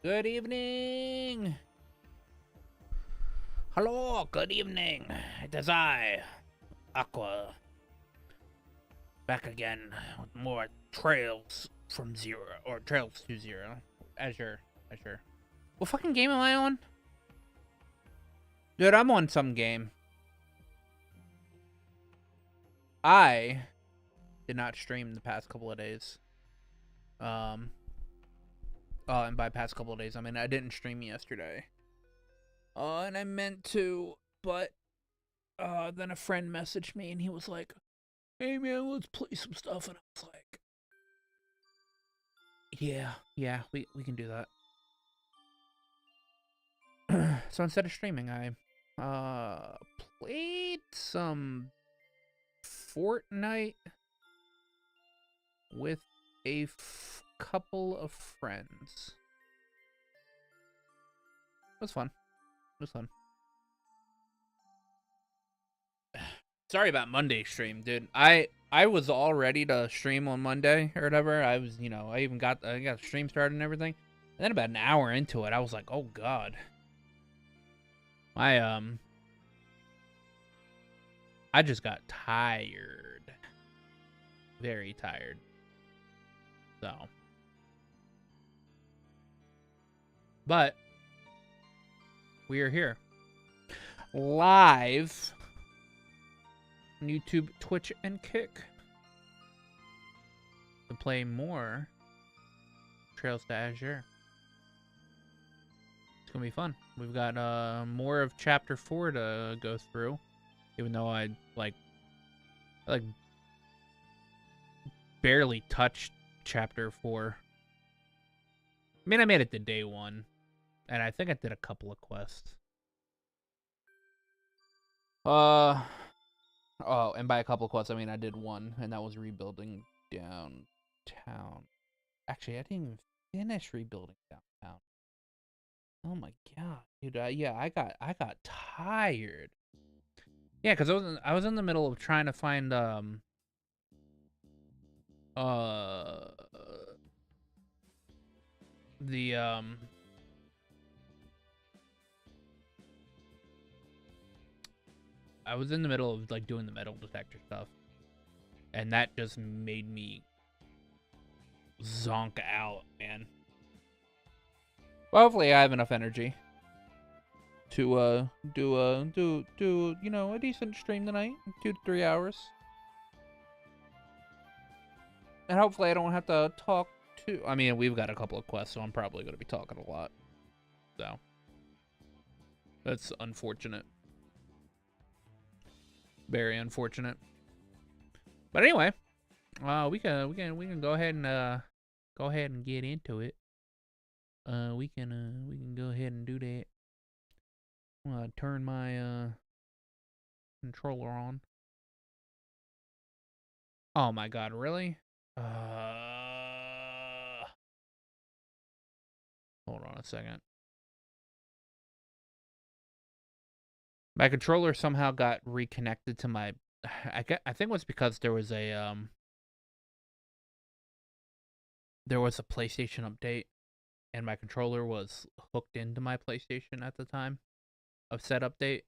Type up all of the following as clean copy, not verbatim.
Good evening. Hello, good evening. It is I, Aqua, back again with more Trails from Zero, or Trails to Zero. Azure. What fucking game am I on? Dude, I'm on some game. I did not stream the past couple of days. And by past couple of days, I mean I didn't stream yesterday. And I meant to, but then a friend messaged me and he was like, "Hey man, let's play some stuff," and I was like, yeah, we can do that. So instead of streaming, I played some Fortnite with a couple of friends. It was fun. Sorry about Monday stream, dude. I was all ready to stream on Monday or whatever. I was, I even got the stream started and everything. And then about an hour into it, I was like, "Oh god." I I just got tired. Very tired. So, but we are here live on YouTube, Twitch, and Kick to play more Trails to Azure. It's gonna be fun. We've got more of Chapter 4 to go through, even though I barely touched Chapter 4. I mean, I made it to day 1, and I think I did a couple of quests. Oh, and by a couple of quests, I mean I did one, and that was rebuilding downtown. Actually, I didn't even finish rebuilding downtown. Oh my god, dude! Yeah, I got tired. Yeah, because I was in the middle of trying to find uh the I was in the middle of like doing the metal detector stuff, and that just made me zonk out, man. Well, hopefully I have enough energy to do a decent stream tonight, 2 to 3 hours, and hopefully I don't have to talk too. I mean, we've got a couple of quests, so I'm probably going to be talking a lot. So that's unfortunate, very unfortunate. But anyway, we can go ahead and get into it. We can go ahead and do that. I'm gonna turn my controller on. Oh my god, really? Hold on a second. My controller somehow got reconnected to my. I think it was because there was a PlayStation update, and my controller was hooked into my PlayStation at the time of said update,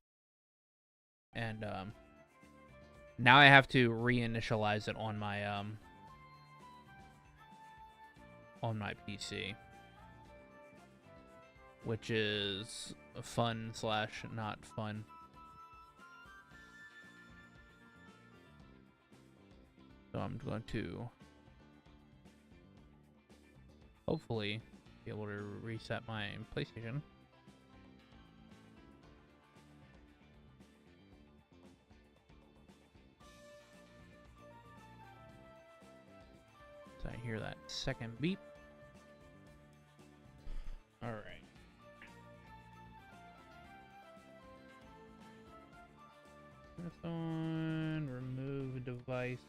and now I have to reinitialize it on my PC, which is fun slash not fun. So I'm going to hopefully be able to reset my PlayStation. So I hear that second beep. All right. Press on, remove device.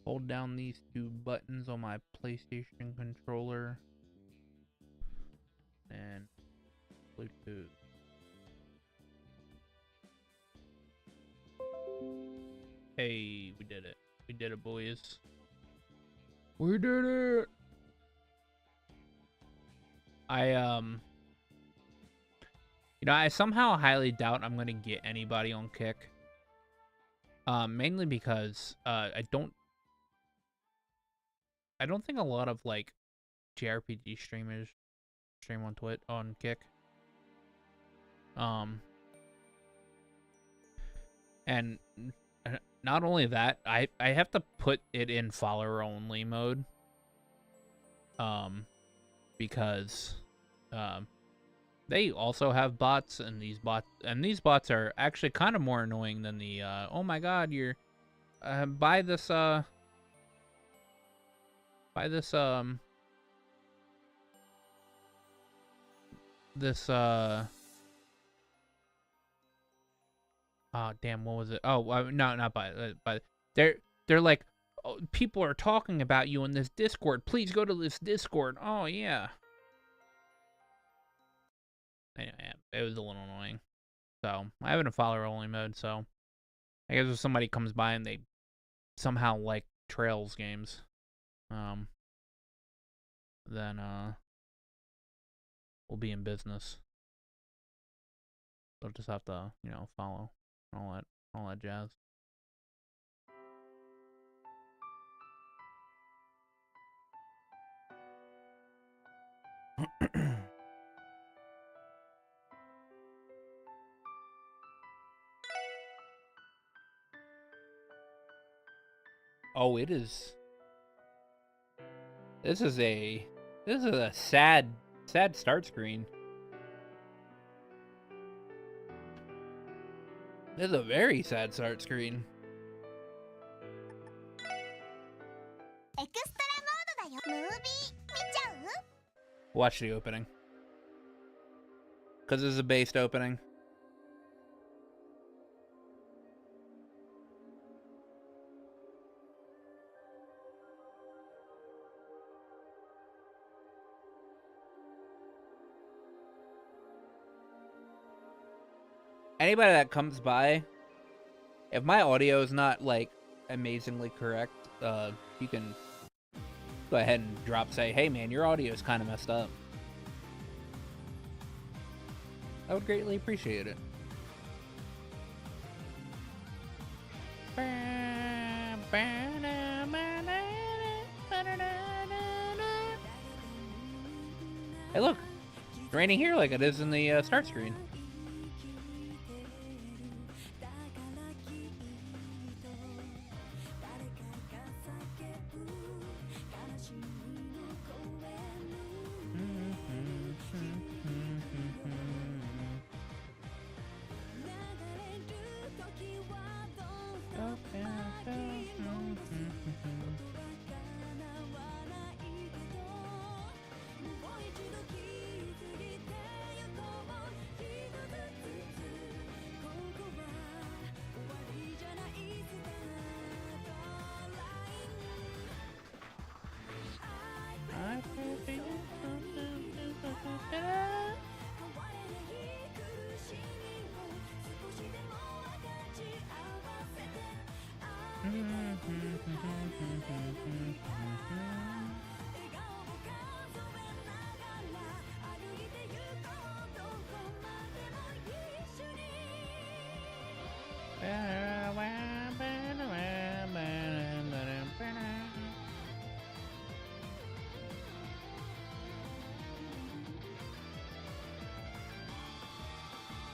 Hold down these 2 buttons on my PlayStation controller. And Bluetooth. Hey, we did it. We did it, boys. We did it! You know, I somehow highly doubt I'm gonna get anybody on Kick. Mainly because I don't think a lot of like JRPG streamers stream on Kick. And not only that, I have to put it in follower only mode. Because they also have bots, and these bots are actually kind of more annoying than the oh my god, you're buy this this oh damn, what was it? Oh, no, not by they're like, oh, people are talking about you in this Discord. Please go to this Discord. Oh yeah. Anyway, it was a little annoying. So I have it in follower only mode. So I guess if somebody comes by and they somehow like Trails games, then we'll be in business. They'll just have to, you know, follow all that jazz. Oh, it is. This is a sad start screen. This is a very sad start screen. Watch the opening. Because this is a based opening. Anybody that comes by, if my audio is not like amazingly correct, you can go ahead and say, hey man, your audio is kind of messed up. I would greatly appreciate it. Hey look, it's raining here like it is in the start screen.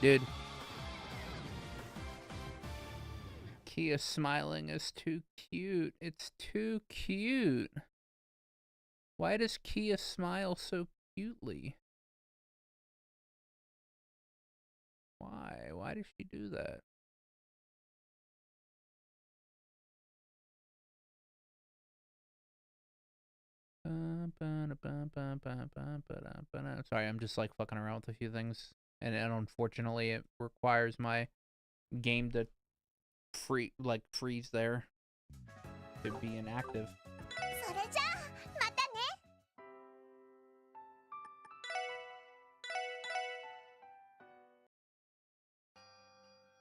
Dude. Kia smiling is too cute. It's too cute. Why does Kia smile so cutely? Why? Why does she do that? Sorry, I'm just like fucking around with a few things. And unfortunately it requires my game to freeze there to be inactive.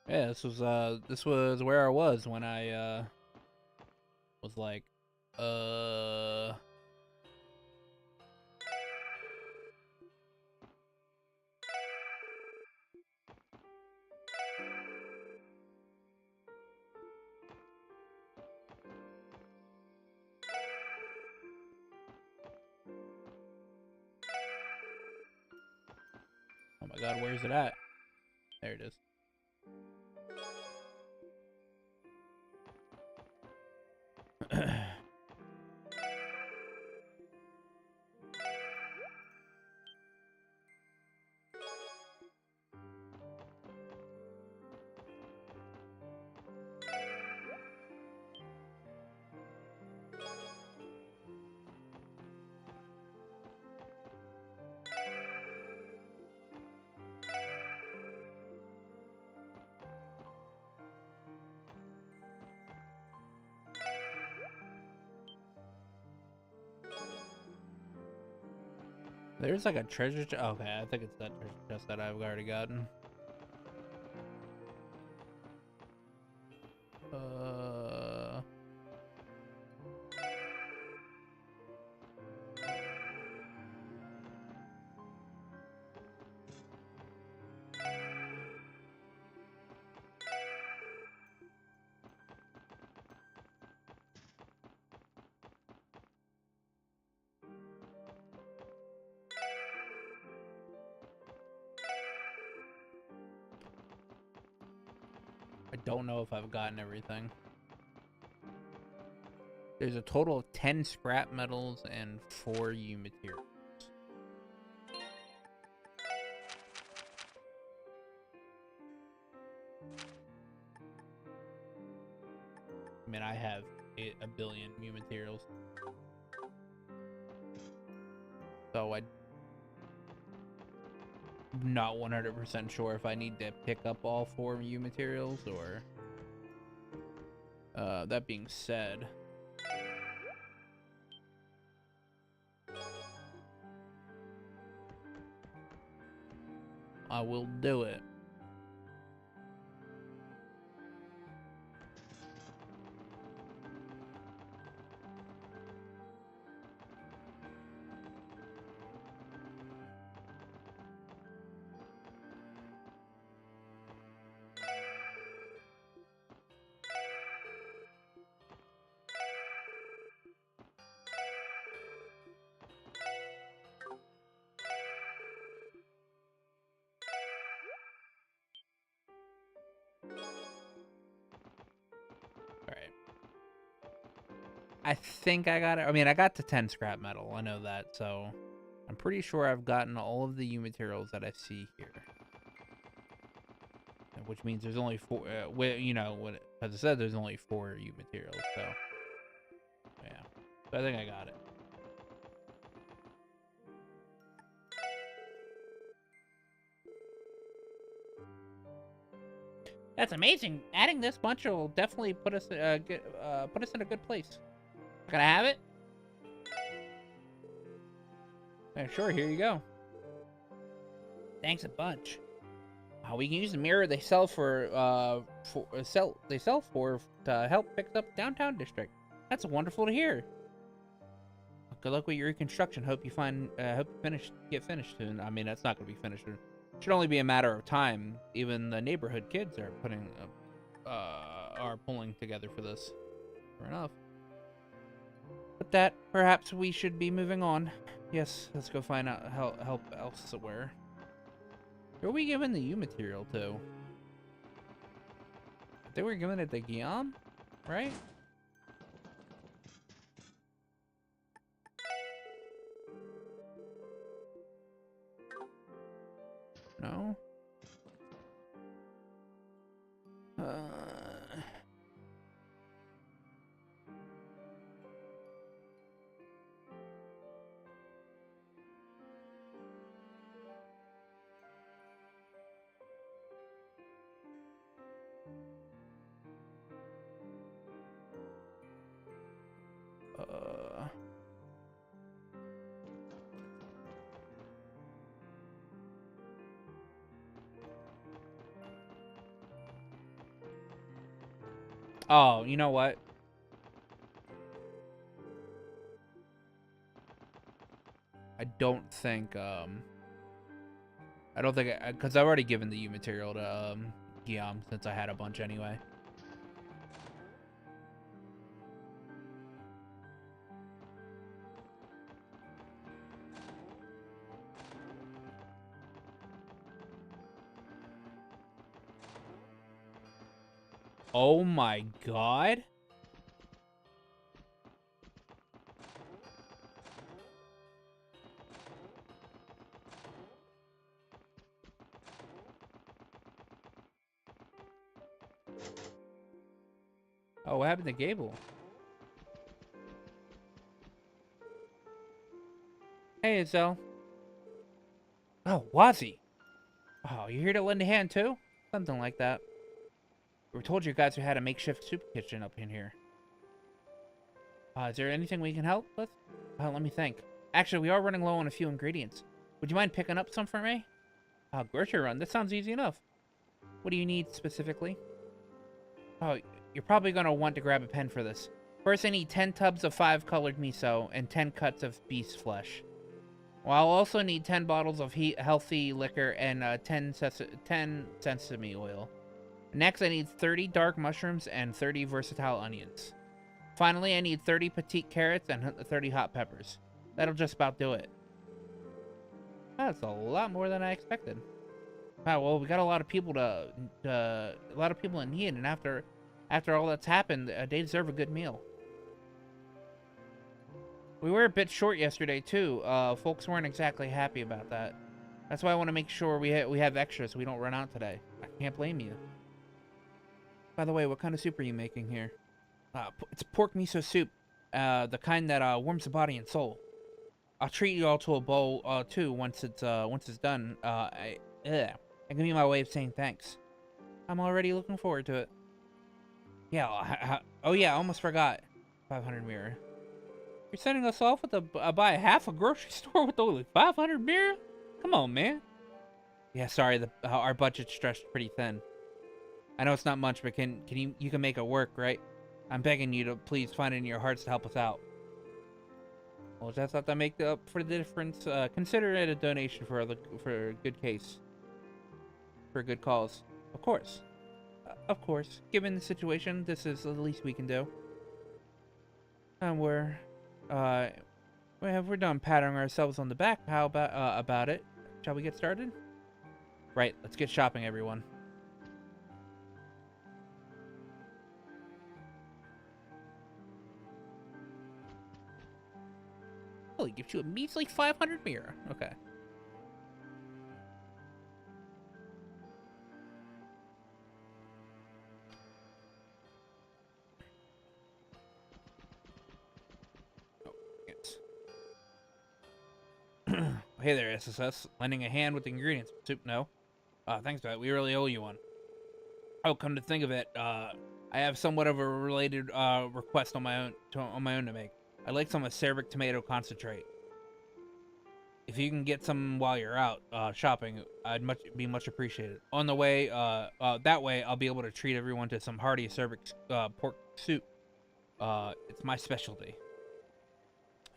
Yeah, this was where I was when I was like my god, where is it at? There it is. There's like a treasure chest. Okay, I think it's that treasure chest that I've already gotten. I don't know if I've gotten everything. There's a total of 10 scrap metals and 4 U materials. I mean, I have a billion U materials. So I'm not 100% sure if I need to pick up all 4 U materials or... that being said... I will do it. I think I got it. I mean, I got to 10 scrap metal. I know that, so I'm pretty sure I've gotten all of the U materials that I see here. Which means there's only 4, you know, as I said, there's only 4 U materials, so yeah. So I think I got it. That's amazing. Adding this bunch will definitely put us in a good place. Can I have it? Yeah, sure, here you go. Thanks a bunch. We can use the mirror they sell for to help fix up downtown district. That's wonderful to hear. Good luck with your reconstruction. Hope you get finished soon. I mean, that's not going to be finished. It should only be a matter of time. Even the neighborhood kids are pulling together for this. Fair enough. With that, perhaps we should be moving on. Yes, let's go find out help elsewhere. Who are we giving the U material to? I think we're giving it to Guillaume, right? No? Oh, you know what? I don't think, because I've already given the U material to, Guillaume, since I had a bunch anyway. Oh my god. Oh, what happened to Gable? Hey, Isel. Oh, Wazzy. Oh, you here to lend a hand too? Something like that. We were told you guys had a makeshift soup kitchen up in here. Is there anything we can help with? Let me think. Actually, we are running low on a few ingredients. Would you mind picking up some for me? Grocery run. That sounds easy enough. What do you need specifically? Oh, you're probably going to want to grab a pen for this. First, I need 10 tubs of 5-colored miso and 10 cuts of beast flesh. Well, I'll also need 10 bottles of healthy liquor and 10 sesame oil. Next, I need 30 dark mushrooms and 30 versatile onions. Finally, I need 30 petite carrots and 30 hot peppers. That'll just about do it. That's a lot more than I expected. Wow, well, we got a lot of people in need, and after all that's happened, they deserve a good meal. We were a bit short yesterday too. Folks weren't exactly happy about that. That's why I want to make sure we have extras so we don't run out today. I can't blame you. By the way, what kind of soup are you making here? It's pork miso soup, the kind that warms the body and soul. I'll treat you all to a bowl too once it's done. It can be my way of saying thanks. I'm already looking forward to it. Yeah. Oh yeah, I almost forgot. 500 mirror. You're setting us off with buy half a grocery store with only 500 mirror? Come on, man. Yeah, sorry. Our budget's stretched pretty thin. I know it's not much, but you can make it work, right? I'm begging you to please find it in your hearts to help us out. Well, just have to make up for the difference. Consider it a donation for a good case, for a good cause. Of course, Given the situation, this is the least we can do. And we're done patting ourselves on the back. How about it? Shall we get started? Right. Let's get shopping, everyone. Oh, he gives you a measly 500 mirror. Okay. Oh, yes. Hey there, SSS. Lending a hand with the ingredients. Soup, no. Thanks for that. We really owe you one. Oh, come to think of it, I have somewhat of a related request on my own to make. I'd like some acerbic tomato concentrate. If you can get some while you're out shopping, I'd be much appreciated. On the way, that way I'll be able to treat everyone to some hearty acerbic pork soup. It's my specialty.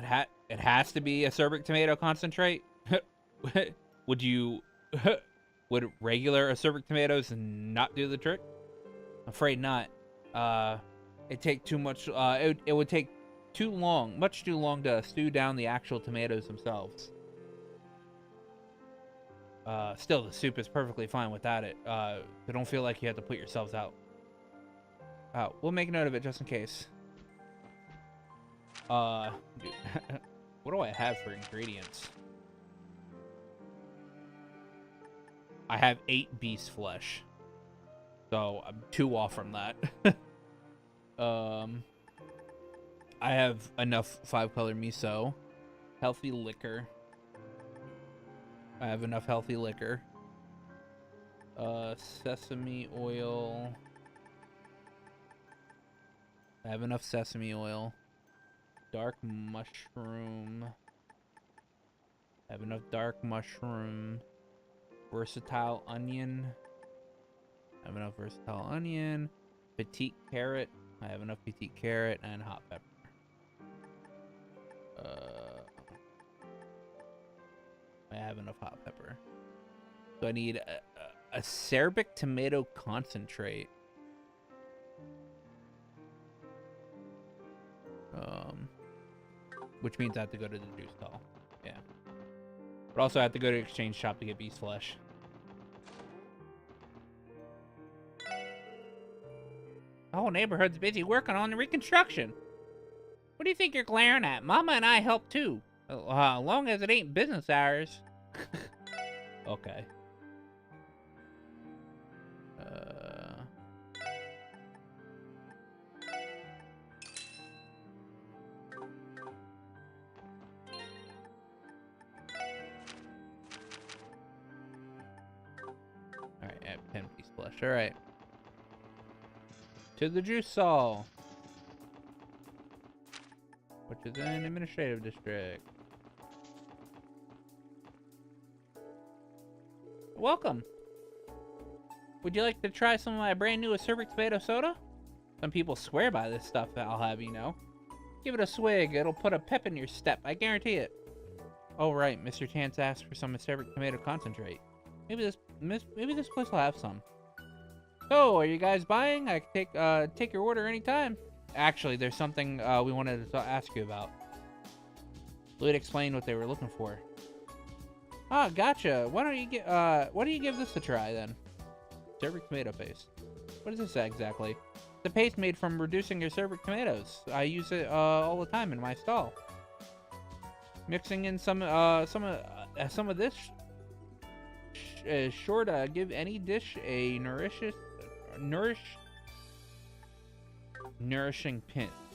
It has to be acerbic tomato concentrate. Would you would regular acerbic tomatoes not do the trick? Afraid not. It take too much. It would take much too long to stew down the actual tomatoes themselves. Still, the soup is perfectly fine without it. So don't feel like you have to put yourselves out. We'll make note of it just in case. What do I have for ingredients? I have 8 beast flesh. So I'm 2 off from that. I have enough 5-color miso. Healthy liquor. I have enough healthy liquor. Sesame oil. I have enough sesame oil. Dark mushroom. I have enough dark mushroom. Versatile onion. I have enough versatile onion. Petite carrot. I have enough petite carrot and hot pepper. I have enough hot pepper. So I need a acerbic tomato concentrate. Which means I have to go to the juice stall. Yeah. But also I have to go to the exchange shop to get beast flesh. The whole neighborhood's busy working on the reconstruction. What do you think you're glaring at? Mama and I help too. Long as it ain't business hours. Okay. Alright, at 10 piece flesh. Alright. To the juice hall, which is an administrative district. Welcome. Would you like to try some of my brand new acerbic tomato soda? Some people swear by this stuff, I'll have you know. Give it a swig, it'll put a pep in your step, I guarantee it. Oh right, Mr. Chance asked for some acerbic tomato concentrate. Maybe this place will have some. So, are you guys buying? I can take your order anytime. Actually, there's something we wanted to ask you about. Lloyd explained what they were looking for. Ah, gotcha. Why don't you give this a try then? Acerbic tomato paste. What is this exactly? The paste made from reducing your acerbic tomatoes. I use it all the time in my stall. Mixing in some of this is sure to give any dish a nourishing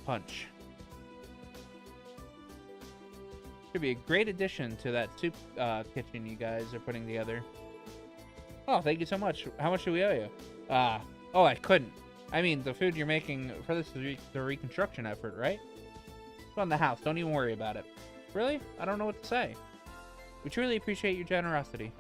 punch. Should be a great addition to that soup kitchen you guys are putting together. Oh, thank you so much. How much do we owe you? Oh, I couldn't. I mean, the food you're making for this is the reconstruction effort, right? It's on the house. Don't even worry about it. Really? I don't know what to say. We truly appreciate your generosity.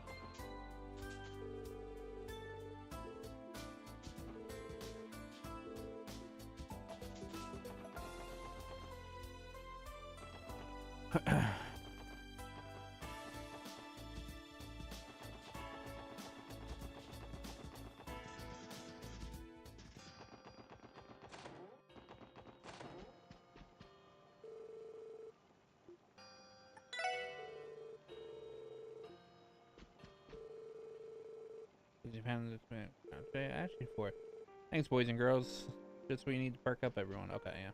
I asked you for it. Thanks, boys and girls. Just what you need to perk up everyone. Okay, yeah.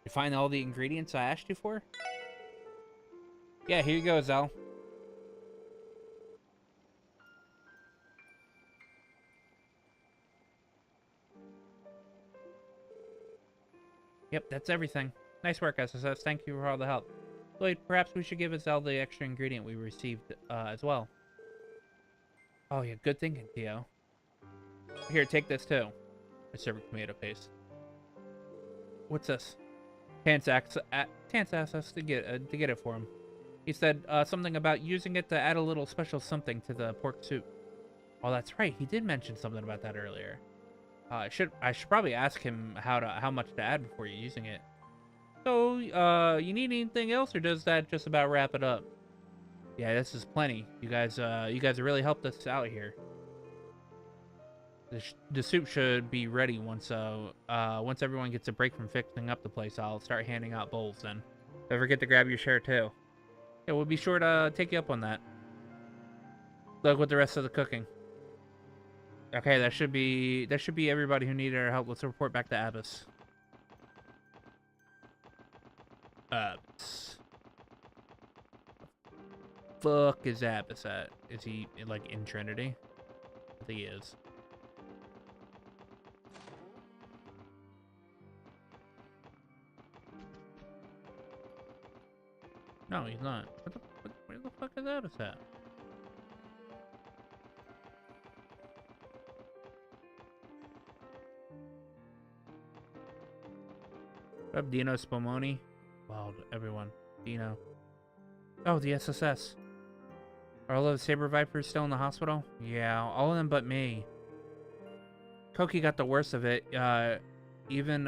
You find all the ingredients I asked you for? Yeah, here you go, Zell. Yep, that's everything. Nice work, SSS. Thank you for all the help. Lloyd, perhaps we should give Zell the extra ingredient we received as well. Oh yeah, good thinking, Theo. Here, take this too. Acerbic tomato paste. What's this? Tance asked us to get it for him. He said something about using it to add a little special something to the pork soup. Oh, that's right. He did mention something about that earlier. I should probably ask him how much to add before you're using it. So, you need anything else, or does that just about wrap it up? Yeah, this is plenty. You guys really helped us out here. The soup should be ready once everyone gets a break from fixing up the place. I'll start handing out bowls then. Don't forget to grab your share too. Yeah, we'll be sure to take you up on that. Good luck with the rest of the cooking. Okay, that should be everybody who needed our help. Let's report back to Abbas. Fuck is Abbas at? Is he like in Trinity? I think he is. No, he's not. Where the fuck is Abbas at? What up, Dino Spumoni? Wow, everyone. Dino. Oh, the SSS. Are all of the Saber Vipers still in the hospital? Yeah, all of them but me. Koki got the worst of it. They even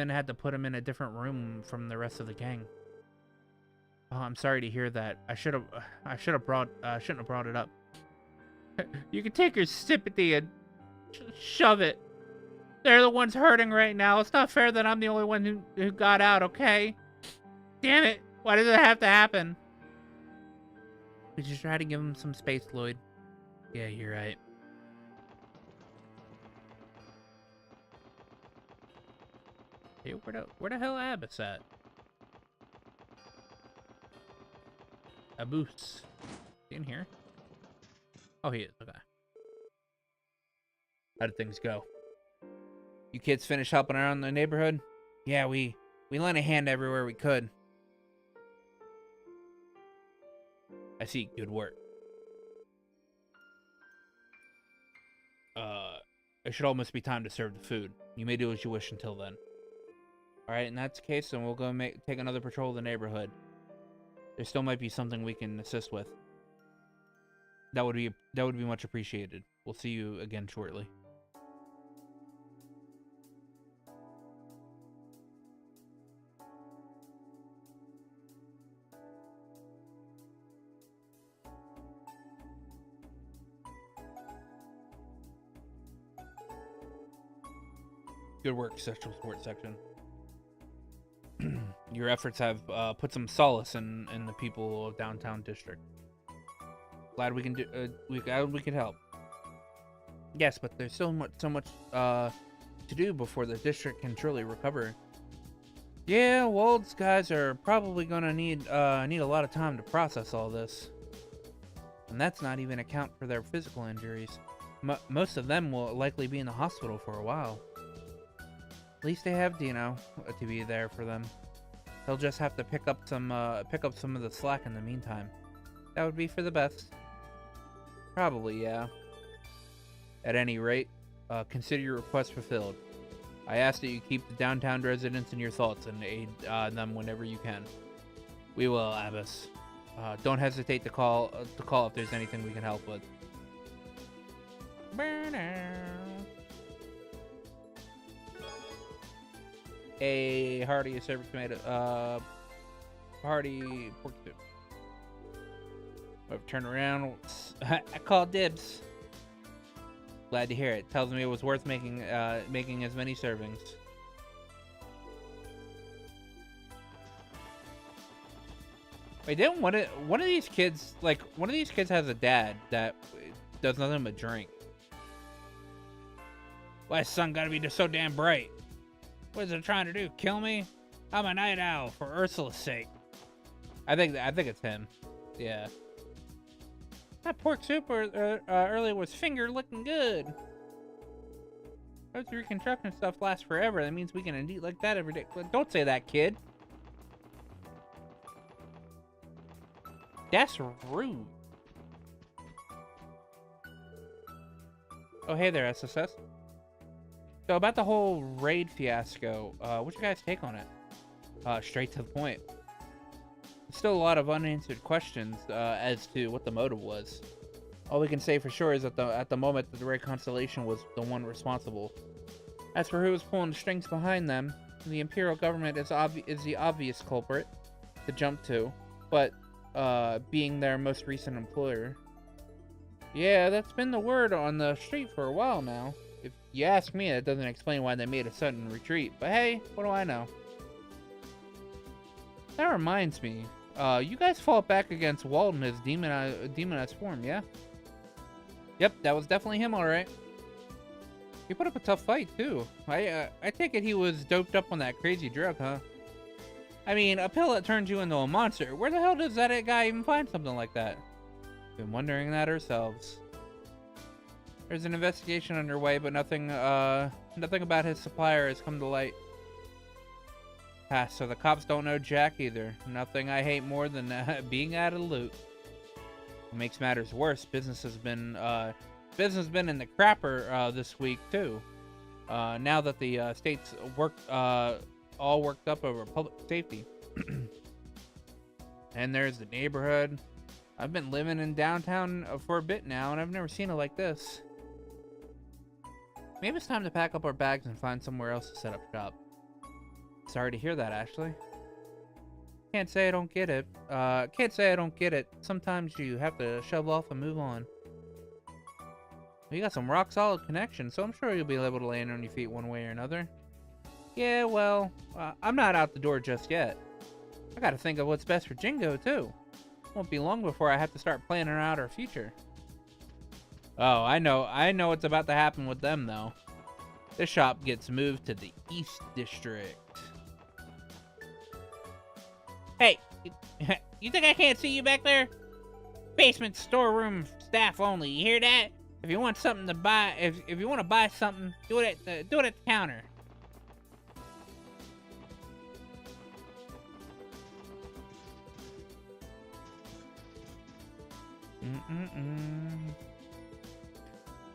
had to put him in a different room from the rest of the gang. Oh, I'm sorry to hear that. I shouldn't have brought it up. You can take your sympathy and shove it. They're the ones hurting right now. It's not fair that I'm the only one who got out, okay? Damn it. Why does it have to happen? We just try to give him some space, Lloyd. Yeah, you're right. Where the hell Abbas at? Abus. In here? Oh, he is. Okay. How did things go? You kids finish helping around the neighborhood? Yeah, we lent a hand everywhere we could. I see. Good work. It should almost be time to serve the food. You may do as you wish until then. Alright, in that case, then we'll go take another patrol of the neighborhood. There still might be something we can assist with. That would be much appreciated. We'll see you again shortly. Good work, Sexual Support Section. Your efforts have put some solace in the people of Downtown District. Glad we can do. Glad we can help. Yes, but there's so much to do before the district can truly recover. Yeah, Wald's guys are probably gonna need a lot of time to process all this, and that's not even account for their physical injuries. Most of them will likely be in the hospital for a while. At least they have Dino to be there for them. They'll just have to pick up some of the slack in the meantime. That would be for the best. Probably, yeah. At any rate, consider your request fulfilled. I ask that you keep the downtown residents in your thoughts and aid them whenever you can. We will, Abbas. Don't hesitate to call if there's anything we can help with. A hearty service tomato, hearty pork soup. Turn around. I call dibs. Glad to hear it. Tells me it was worth making as many servings. Wait, didn't one of these kids has a dad that does nothing but drink? Why his son gotta be so damn bright? What is it trying to do? Kill me? I'm a night owl for Ursula's sake. I think it's him. Yeah. That pork soup earlier was finger looking good. Those reconstruction stuff lasts forever. That means we can eat like that every day. Don't say that, kid. That's rude. Oh, hey there, SSS. So about the whole raid fiasco, what's your guys' take on it? Straight to the point. Still a lot of unanswered questions as to what the motive was. All we can say for sure is that at the moment the Ray Constellation was the one responsible. As for who was pulling the strings behind them, the Imperial government is the obvious culprit to jump to, but being their most recent employer. Yeah, that's been the word on the street for a while now. If you ask me, that doesn't explain why they made a sudden retreat, but hey, what do I know? That reminds me, you guys fought back against Wald in his demonized form, yeah? Yep, that was definitely him, alright. He put up a tough fight, too. I take it he was doped up on that crazy drug, huh? I mean, a pill that turns you into a monster. Where the hell does that guy even find something like that? Been wondering that ourselves. There's an investigation underway, but nothing about his supplier has come to light. So the cops don't know jack either. Nothing I hate more than being out of the loop. What makes matters worse, business has been in the crapper this week too. Now that the state's all worked up over public safety. And there's the neighborhood. I've been living in downtown for a bit now, and I've never seen it like this. Maybe it's time to pack up our bags and find somewhere else to set up shop. Sorry to hear that, Ashley. Can't say I don't get it. Sometimes you have to shove off and move on. You got some rock solid connections, so I'm sure you'll be able to land on your feet one way or another. Yeah, well, I'm not out the door just yet. I gotta think of what's best for Jingo, too. Won't be long before I have to start planning out our future. Oh, I know what's about to happen with them, though. This shop gets moved to the East District. You think I can't see you back there? Basement storeroom staff only. You hear that? If you want something to buy, if you want to buy something, do it at the counter.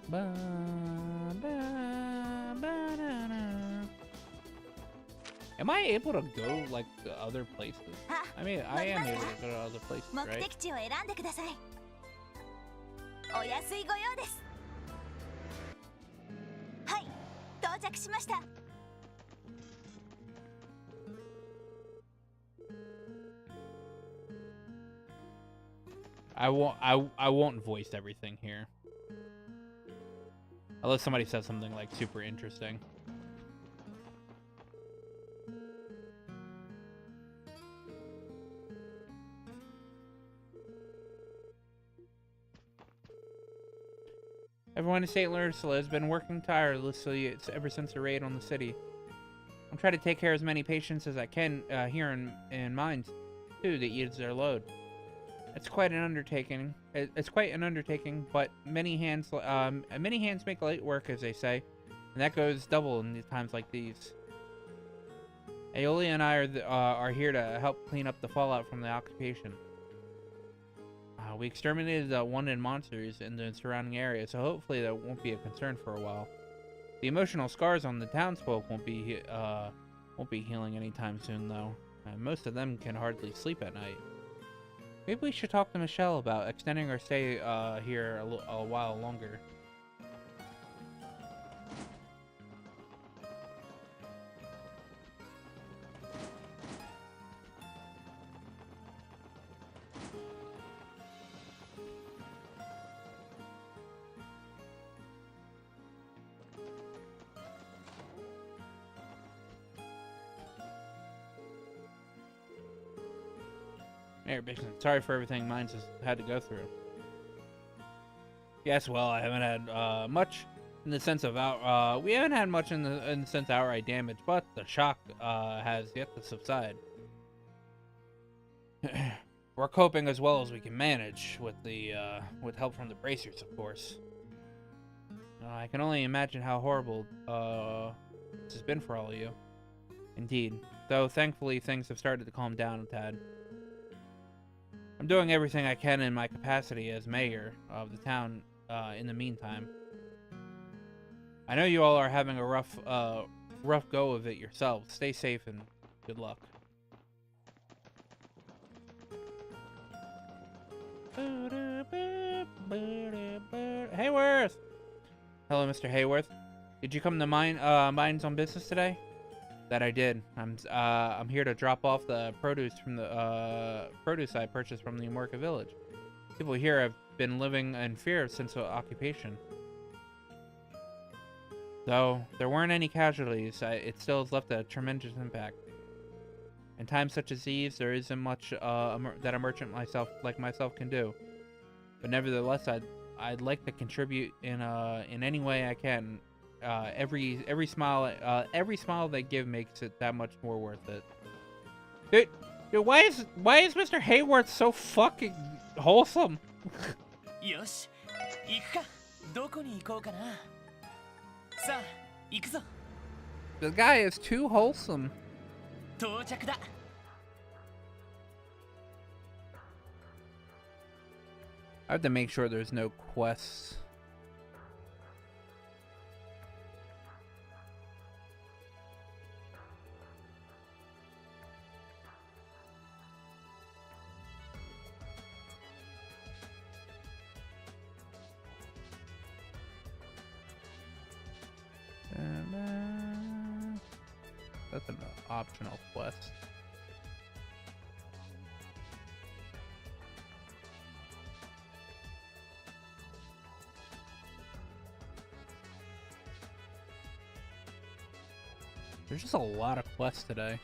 Ba, ba, ba, da, da. Am I able to go like to other places? I mean, I am able to go to other places, right? 目的地を選んでください。お安いご用です。はい、到着しました。I won't voice everything here. Unless somebody says something like super interesting. Everyone in St. Ursula has been working tirelessly ever since the raid on the city. I'm trying to take care of as many patients as I can here in mines, too, that ease their load. It's quite an undertaking. It's quite an undertaking, but many hands make light work, as they say, and that goes double in times like these. Aeoli and I are here to help clean up the fallout from the occupation. We exterminated the wanted monsters in the surrounding area, so hopefully that won't be a concern for a while. The emotional scars on the townsfolk won't be healing anytime soon, though. Most of them can hardly sleep at night. Maybe we should talk to Michelle about extending our stay here a while longer. Mayor Bixton, sorry for everything Mines has had to go through. Yes, well, I haven't had much in the sense of we haven't had much in the sense of outright damage, but the shock has yet to subside. We're coping as well as we can manage with with help from the bracers, of course. I can only imagine how horrible this has been for all of you. Indeed, though thankfully things have started to calm down a tad. I'm doing everything I can in my capacity as mayor of the town in the meantime. I know you all are having a rough go of it yourselves. Stay safe and good luck. Hayworth! Hello, Mr. Hayworth. Did you come to mines on business today? That I did. I'm here to drop off the produce from the produce I purchased from the Amorca village. People here have been living in fear since the occupation. Though there weren't any casualties, it still has left a tremendous impact. In times such as these, there isn't much that a merchant like myself can do. But nevertheless, I'd like to contribute in any way I can. Every smile they give makes it that much more worth it. Dude, why is Mr. Hayworth so fucking wholesome? Yosh, 行くか。どこに行こうかな。さあ、行くぞ。 The guy is too wholesome. 到着だ。 I have to make sure there's no quests. That's an optional quest. There's just a lot of quests today.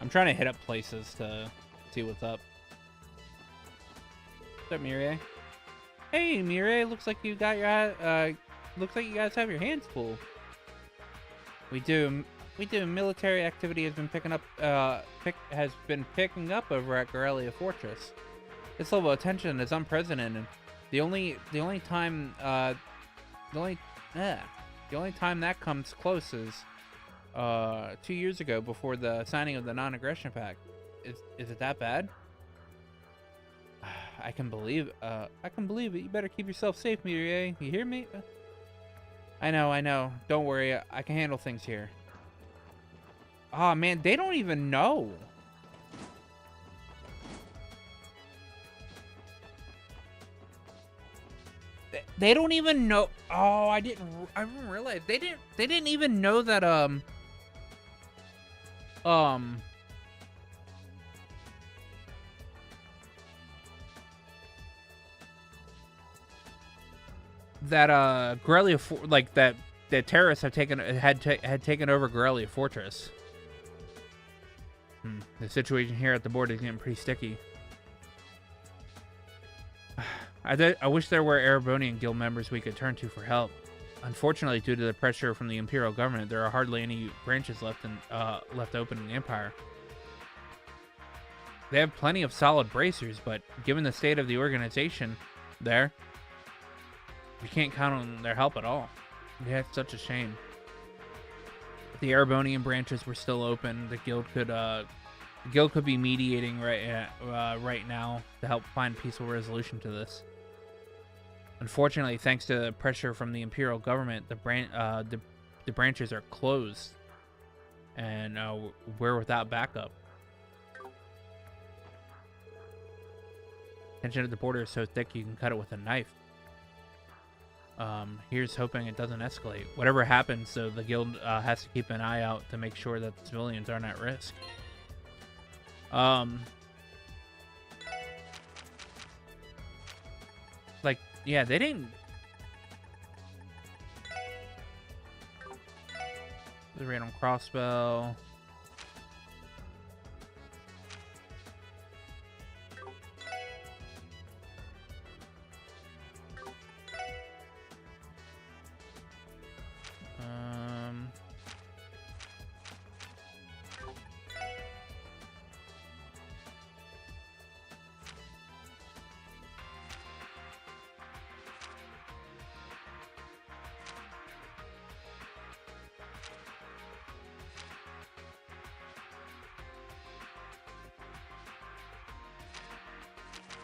I'm trying to hit up places to see what's up. What's up, Mireille? Hey, Mireille, looks like you got your looks like you guys have your hands full. We do. Military activity has been picking up. Has been picking up over at Garrelia Fortress. This level of tension is unprecedented. The only time that comes close is 2 years ago, before the signing of the non-aggression pact. Is it that bad? I can believe it. You better keep yourself safe, Mirie. You hear me? I know. Don't worry. I can handle things here. Oh man, they don't even know. They don't even know. Oh, I didn't realize. They didn't even know that Garrelia, like that the terrorists had taken over Garrelia Fortress. The situation here at the board is getting pretty sticky. I wish there were Erebonian guild members we could turn to for help. Unfortunately, due to the pressure from the Imperial government, there are hardly any branches left open in the Empire. They have plenty of solid bracers, but given the state of the organization there, we can't count on their help at all. Yeah, it's such a shame. If the Erebonian branches were still open, the guild could be mediating right now to help find peaceful resolution to this. Unfortunately, thanks to the pressure from the Imperial government, the branches are closed, and we're without backup. Tension at the border is so thick you can cut it with a knife. Here's hoping it doesn't escalate. Whatever happens, though, the guild has to keep an eye out to make sure that the civilians aren't at risk. Like, yeah, they didn't. The raid on Crossbell.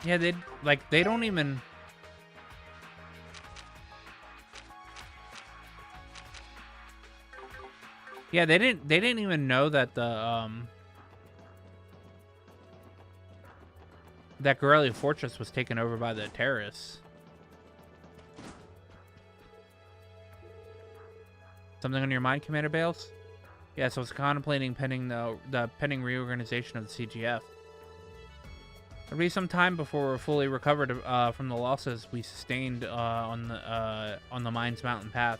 Yeah, they don't even. Yeah, they didn't even know that the that Garrelia Fortress was taken over by the terrorists. Something on your mind, Commander Bales? Yeah, so I was contemplating the pending reorganization of the CGF. It'll be some time before we're fully recovered from the losses we sustained on the Mines Mountain path.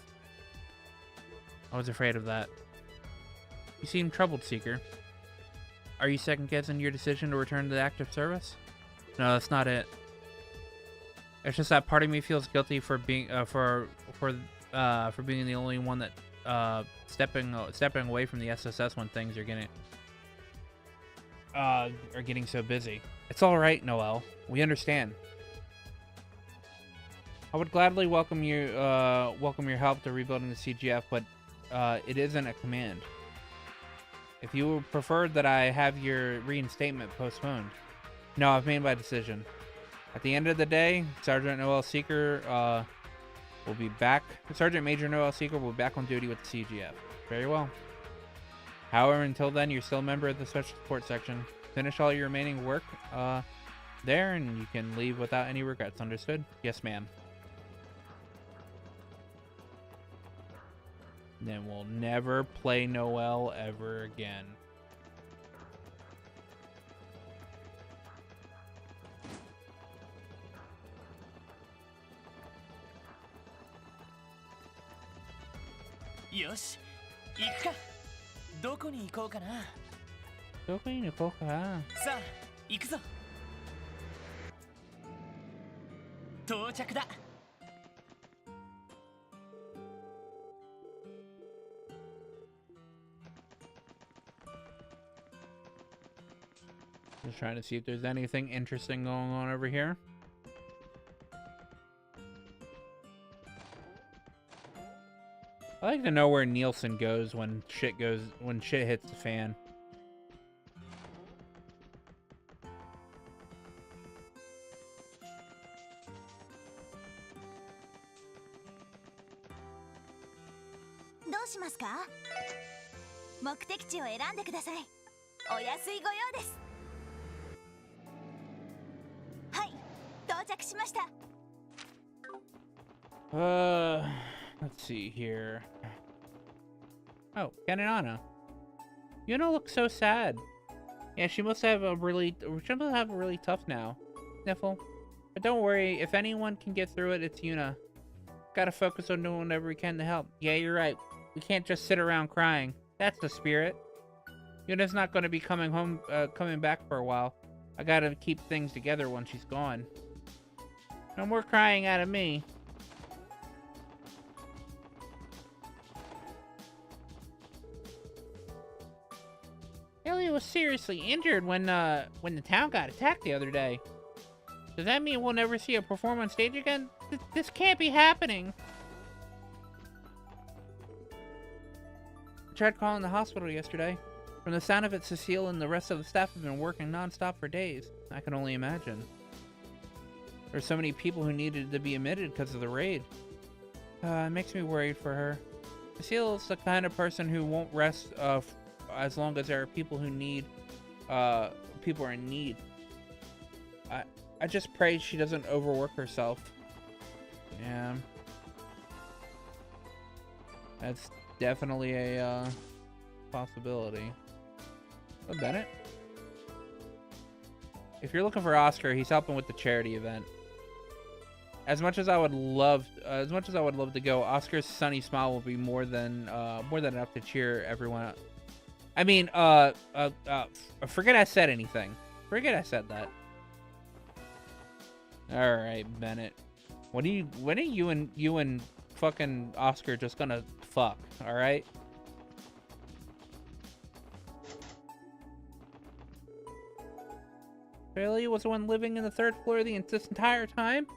I was afraid of that. You seem troubled, Seeker. Are you second-guessing your decision to return to the active service? No, that's not it. It's just that part of me feels guilty for being for being the only one that stepping away from the SSS when things are getting so busy. It's all right, Noel. We understand. I would gladly welcome your help to rebuilding the CGF, but it isn't a command. If you would prefer that I have your reinstatement postponed. No, I've made my decision. At the end of the day, Sergeant Noel Seeker will be back. Sergeant Major Noel Seeker will be back on duty with the CGF. Very well. However, until then, you're still a member of the Special Support Section. Finish all your remaining work there, and you can leave without any regrets. Understood? Yes, ma'am. Then we'll never play Noel ever again. Yoshi, 行くか。どこに行こうかな。どこに行こうか。さあ、行くぞ。到着だ。Just trying to see if there's anything interesting going on over here. I like to know where Nielsen goes when shit hits the fan. Let's see here. Oh, Kananana. Yuna looks so sad. Yeah, she must have a really tough now. Sniffle. But don't worry, if anyone can get through it, it's Yuna. Gotta focus on doing whatever we can to help. Yeah, you're right. We can't just sit around crying. That's the spirit. Yuna's not gonna be coming back for a while. I gotta keep things together when she's gone. No more crying out of me. Ellie was seriously injured when the town got attacked the other day. Does that mean we'll never see her perform on stage again? This can't be happening. I tried calling the hospital yesterday. From the sound of it, Cecile and the rest of the staff have been working non-stop for days. I can only imagine. There's so many people who needed to be admitted because of the raid. It makes me worried for her. Cecile's the kind of person who won't rest as long as there are people who need, people are in need. I just pray she doesn't overwork herself. Yeah. That's definitely a, possibility. Oh, Bennett? If you're looking for Oscar, he's helping with the charity event. As much as I would love to go, Oscar's sunny smile will be more than enough to cheer everyone up. I mean, forget I said anything. Forget I said that. All right, Bennett. When are you and fucking Oscar just gonna fuck? All right. Bailey was the one living in the third floor this entire time?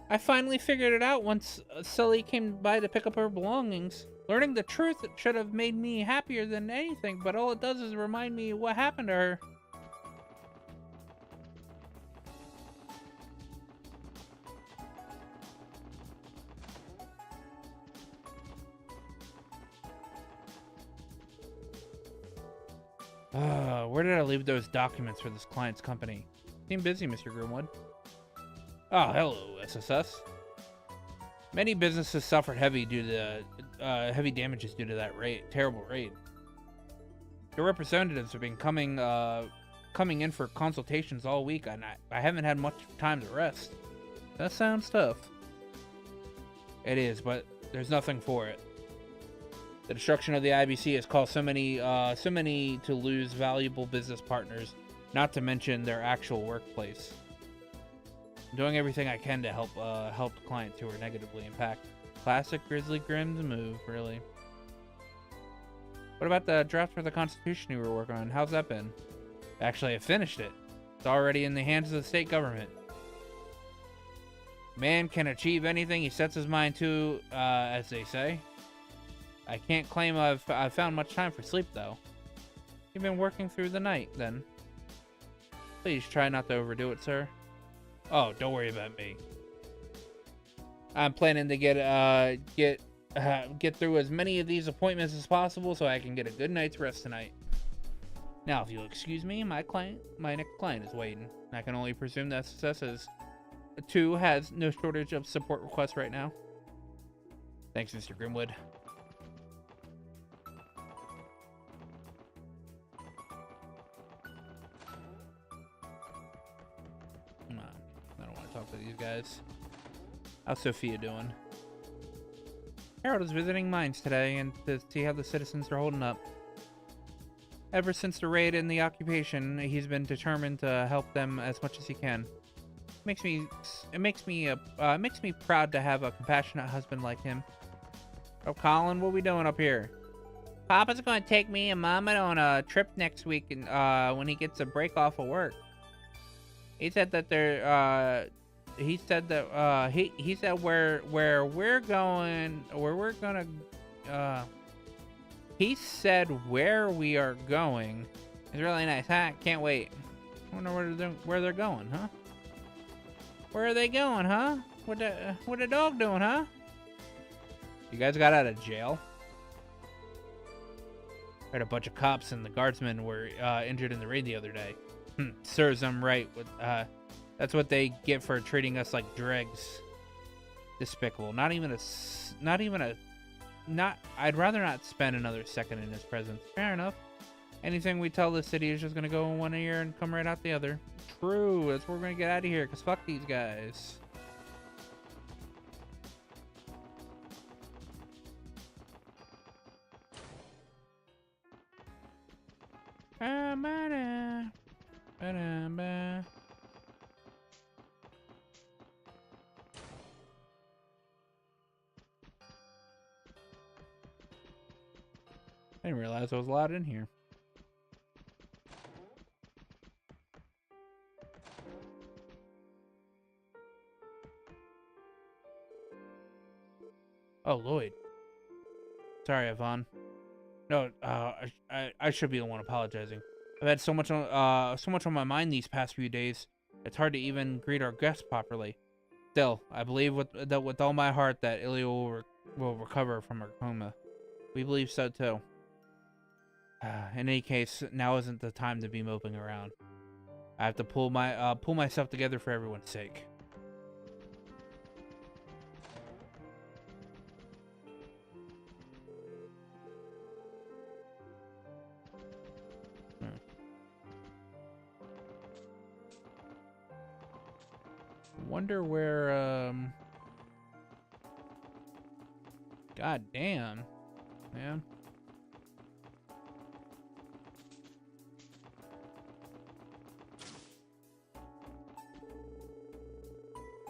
I finally figured it out once Sully came by to pick up her belongings. Learning the truth should have made me happier than anything, but all it does is remind me what happened to her. Where did I leave those documents for this client's company? Seem busy, Mr. Grimwood. Oh, hello, SSS. Many businesses suffered heavy damages due to that terrible raid. Your representatives have been coming in for consultations all week, and I haven't had much time to rest. That sounds tough. It is, but there's nothing for it. The destruction of the IBC has caused so many to lose valuable business partners, not to mention their actual workplace. I'm doing everything I can to help clients who are negatively impacted. Classic Grizzly Grimm's move, really. What about the draft for the Constitution you were working on? How's that been? Actually, I finished it. It's already in the hands of the state government. Man can achieve anything he sets his mind to, as they say. I can't claim I've found much time for sleep, though. You've been working through the night, then. Please try not to overdo it, sir. Oh, don't worry about me. I'm planning to get through as many of these appointments as possible so I can get a good night's rest tonight. Now, if you'll excuse me, my next client is waiting. I can only presume that SSS 2 has no shortage of support requests right now. Thanks, Mr. Grimwood. Talk to these guys. How's Sophia doing? Harold is visiting mines today and to see how the citizens are holding up. Ever since the raid and the occupation, he's been determined to help them as much as he can. It makes me proud to have a compassionate husband like him. Oh, Colin, what are we doing up here? Papa's gonna take me and Mama on a trip next week, and when he gets a break off of work. He said that he said that he said where we're going, where we're gonna he said where we are going is really nice. Huh? Can't wait. I wonder where they're going, huh? Where are they going, huh? What the dog doing, huh? You guys got out of jail? Heard a bunch of cops and the guardsmen were injured in the raid the other day. Serves them right. With that's what they get for treating us like dregs. Despicable. I'd rather not spend another second in his presence. Fair enough. Anything we tell the city is just gonna go in one ear and come right out the other. True. That's where we're gonna get out of here. Cause fuck these guys. I didn't realize there was a lot in here. Oh, Lloyd. Sorry, Yvonne. No, I should be the one apologizing. I've had so much on my mind these past few days. It's hard to even greet our guests properly. Still, I believe with all my heart that Ilya will recover from her coma. We believe so too. In any case, now isn't the time to be moping around. I have to pull myself together for everyone's sake. Wonder where, God damn, man.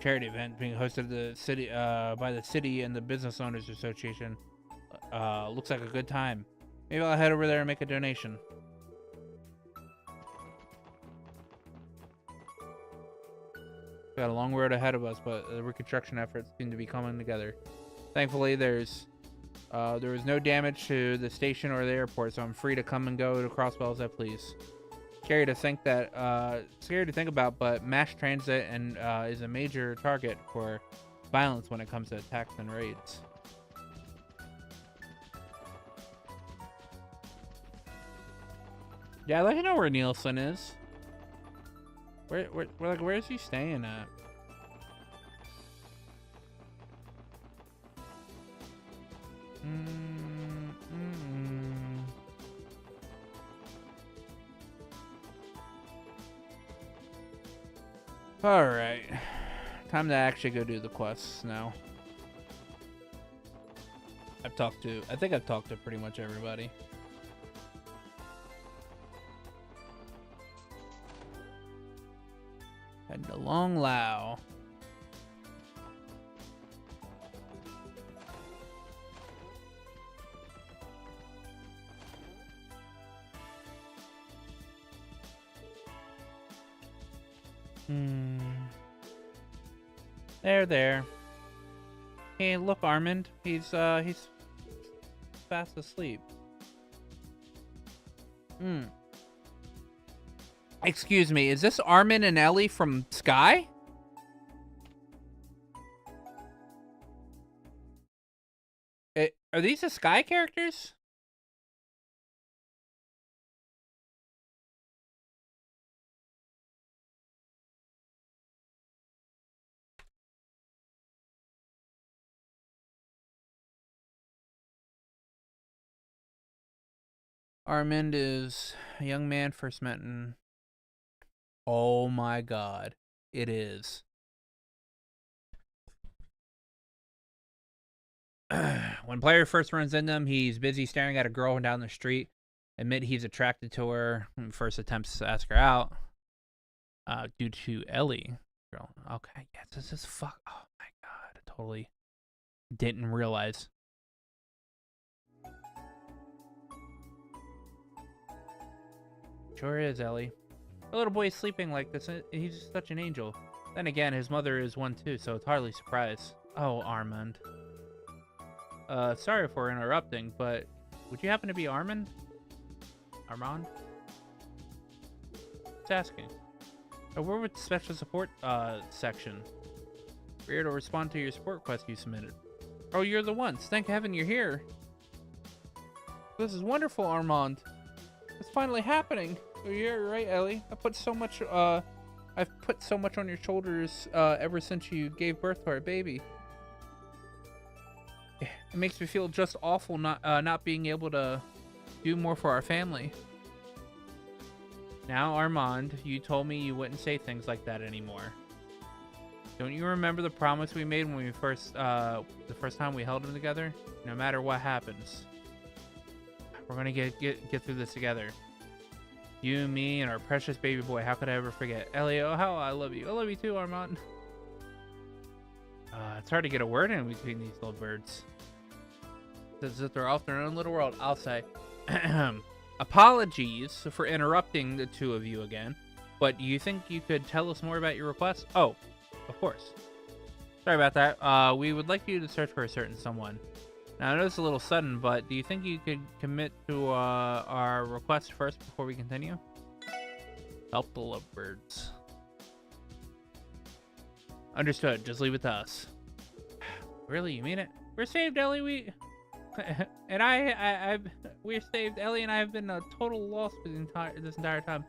Charity event being hosted at the city, by the city and the Business Owners Association. Looks like a good time. Maybe I'll head over there and make a donation. Got a long road ahead of us, but the reconstruction efforts seem to be coming together. Thankfully, there was no damage to the station or the airport, so I'm free to come and go to Crossbell as I please. Scary to think about, but mass transit and is a major target for violence when it comes to attacks and raids. Yeah, I'd like to know where Nielsen is. Where is he staying at? All right, time to actually go do the quests now. I think I've talked to pretty much everybody. Heading to Long Lao. There. Hey, look, Armand. He's fast asleep. Excuse me, is this Armin and Ellie from Sky? Are these the Sky characters? Armand is a young man first met in... Oh my god. It is. When player first runs into him, he's busy staring at a girl down the street. Admit he's attracted to her. First attempts to ask her out. Due to Ellie. Girl. Okay, yes, this is fuck. Oh my god. I totally didn't realize. Sure is, Ellie. The little boy is sleeping like this. He's just such an angel. Then again, his mother is one too, so it's hardly surprise. Oh, Armand. Sorry for interrupting, but would you happen to be Armand? Armand? Just asking. We're with the special support section. We're here to respond to your support request you submitted. Oh, you're the ones. Thank heaven you're here. This is wonderful, Armand. It's finally happening. Oh, you're right, Ellie. I've put so much on your shoulders ever since you gave birth to our baby. It makes me feel just awful not being able to do more for our family. Now, Armand, you told me you wouldn't say things like that anymore. Don't you remember the promise we made when we the first time we held them together? No matter what happens, we're gonna get through this together. You, me, and our precious baby boy. How could I ever forget? Ellie, oh, how I love you. I love you too, Armand. It's hard to get a word in between these little birds. As if they're off their own little world, I'll say. Apologies for interrupting the two of you again, but do you think you could tell us more about your request? Oh, of course. Sorry about that. We would like you to search for a certain someone. Now, I know it's a little sudden, but do you think you could commit to our request first before we continue? Help the lovebirds. Understood. Just leave it to us. Really? You mean it? We're saved, Ellie. We're saved. Ellie and I have been a total loss for this entire time.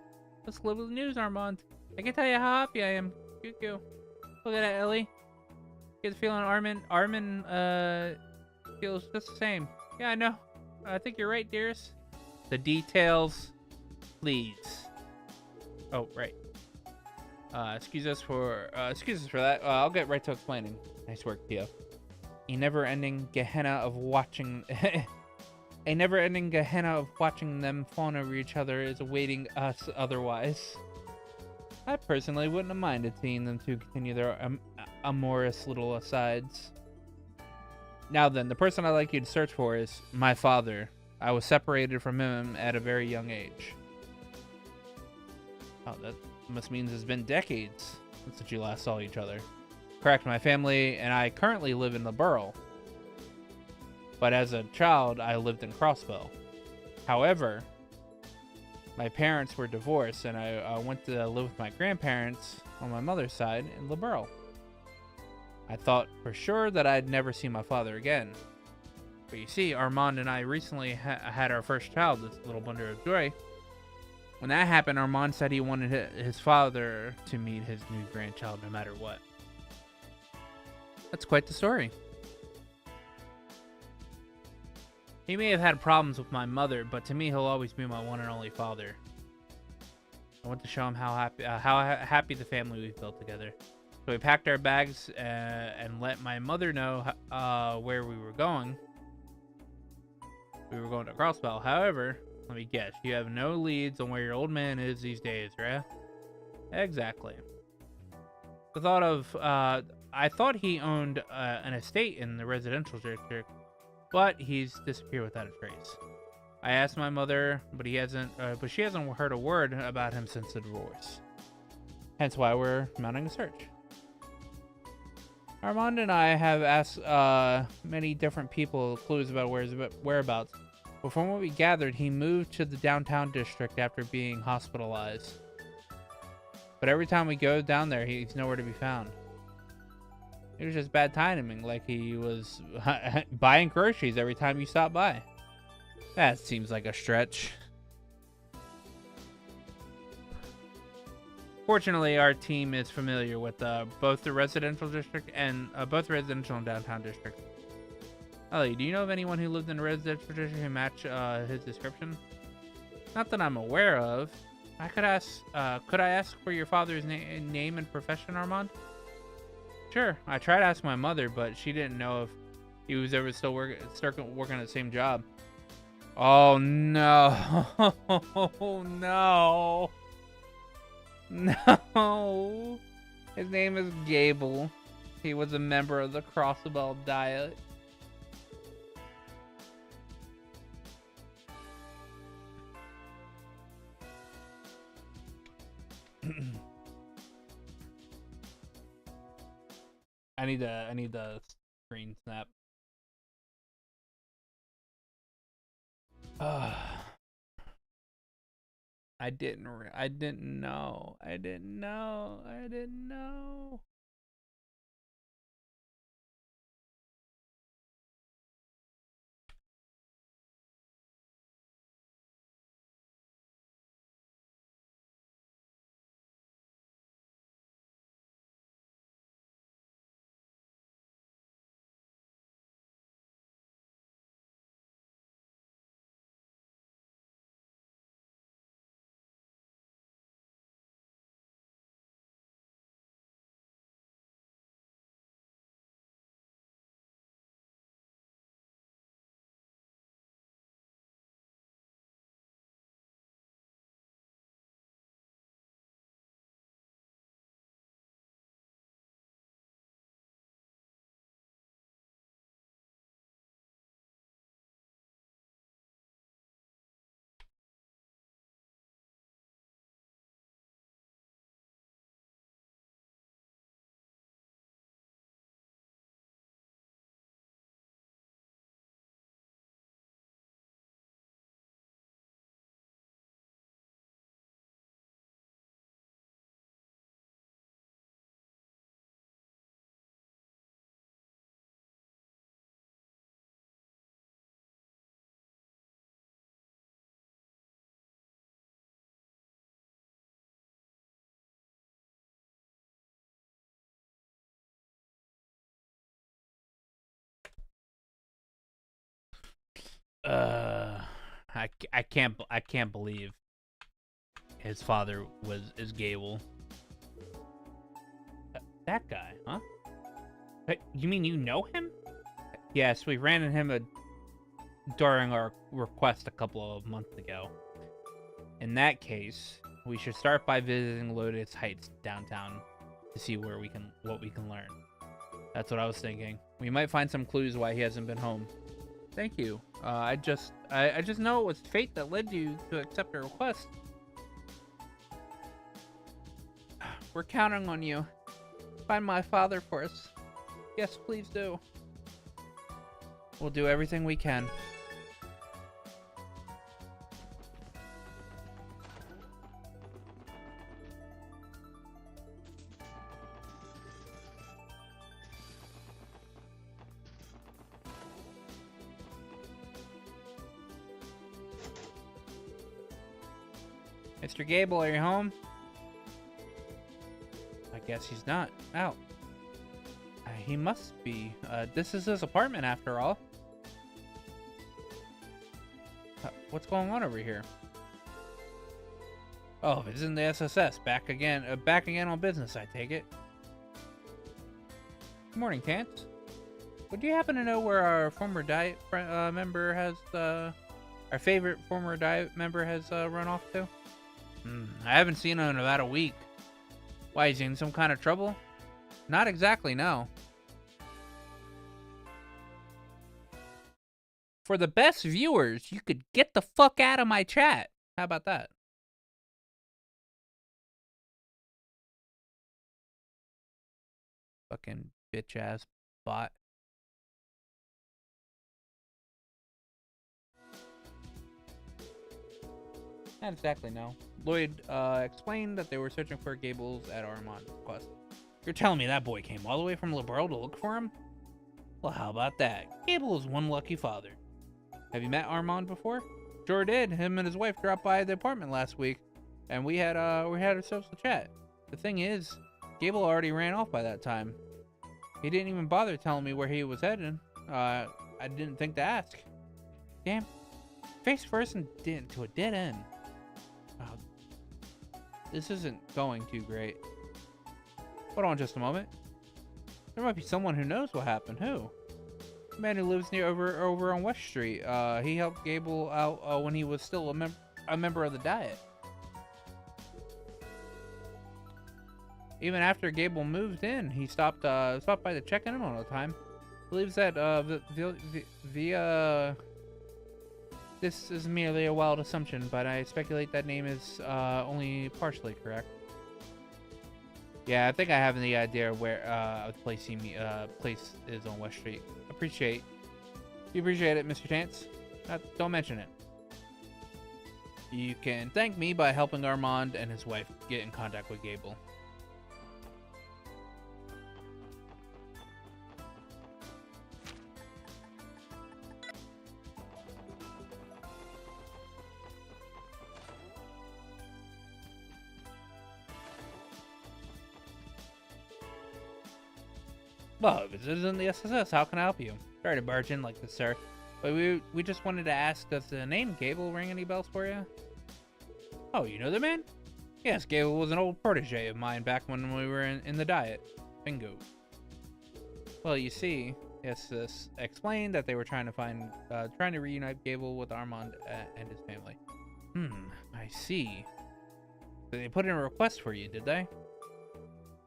Let's live with the news, Armand. I can tell you how happy I am. Look at that, Ellie. Get the feeling Armin feels just the same. Yeah, I know. I think you're right, dearest. The details, please. Oh, right. Excuse us for that. I'll get right to explaining. Nice work, Pia. A never-ending Gehenna of watching them fawn over each other is awaiting us otherwise. I personally wouldn't have minded seeing them two continue their amorous little asides. Now then, the person I'd like you to search for is my father. I was separated from him at a very young age. Oh, that must mean it's been decades since you last saw each other. Correct, my family and I currently live in the borough. But as a child, I lived in Crossbell. However, my parents were divorced and I went to live with my grandparents on my mother's side in Liberal. I thought for sure that I'd never see my father again. But you see, Armand and I recently had our first child, this little bundle of joy. When that happened, Armand said he wanted his father to meet his new grandchild no matter what. That's quite the story. He may have had problems with my mother, but to me, he'll always be my one and only father. I want to show him how happy the family we've built together. So we packed our bags and let my mother know where we were going. We were going to Crossbell. However, let me guess, you have no leads on where your old man is these days, right? Exactly. I thought he owned an estate in the residential district, but he's disappeared without a trace. I asked my mother, but she hasn't heard a word about him since the divorce. Hence why we're mounting a search. Armand and I have asked many different people clues about his whereabouts, but from what we gathered, he moved to the downtown district after being hospitalized. But every time we go down there, he's nowhere to be found. It was just bad timing, like he was buying groceries every time you stop by. That seems like a stretch. Fortunately, our team is familiar with both the residential district and both residential and downtown district. Ellie, do you know of anyone who lived in a residential district who match his description? Not that I'm aware of. Could I ask for your father's name and profession, Armand? Sure. I tried to ask my mother, but she didn't know if he was ever still working the same job. Oh no! No! No! His name is Gable. He was a member of the Crossbell Diet. I need the screen snap. I didn't know. I didn't know. I can't believe his father is Gable. That guy, huh? You mean you know him? Yes, we ran into him during our request a couple of months ago. In that case, we should start by visiting Lotus Heights downtown to see what we can learn. That's what I was thinking. We might find some clues why he hasn't been home. Thank you. I just know it was fate that led you to accept our request. We're counting on you. Find my father for us. Yes, please do. We'll do everything we can. Mr. Gable, are you home? I guess he's not. Out. He must be. This is his apartment after all. What's going on over here? Oh, it's in the SSS. Back again on business, I take it. Good morning, Tance. Would you happen to know where our former Diet member has, our favorite former Diet member has run off to? I haven't seen him in about a week. Why, is he in some kind of trouble? Not exactly, no. For the best viewers, you could get the fuck out of my chat. How about that? Fucking bitch ass bot. Not exactly, no. Lloyd explained that they were searching for Gables at Armand's request. You're telling me that boy came all the way from Liberal to look for him? Well, how about that? Gable is one lucky father. Have you met Armand before? Sure did. Him and his wife dropped by the apartment last week, and we had ourselves a chat. The thing is, Gable already ran off by that time. He didn't even bother telling me where he was heading. I didn't think to ask. Damn. Face first and to a dead end. This isn't going too great. Hold on just a moment. There might be someone who knows what happened. Who? The man who lives near over on West Street. He helped Gable out when he was still a member of the Diet. Even after Gable moved in, he stopped by to check in all the time. Believes that this is merely a wild assumption, but I speculate that name is only partially correct. Yeah, I think I have the idea where the place place is on West Street. You appreciate it, Mr. Chance. Don't mention it. You can thank me by helping Armand and his wife get in contact with Gable. Well, if this isn't the SSS, how can I help you? Sorry to barge in like this, sir. But we just wanted to ask, does the name Gable ring any bells for you? Oh, you know the man? Yes, Gable was an old protege of mine back when we were in the Diet. Bingo. Well, you see, SSS explained that they were trying to reunite Gable with Armand and his family. I see. So they put in a request for you, did they?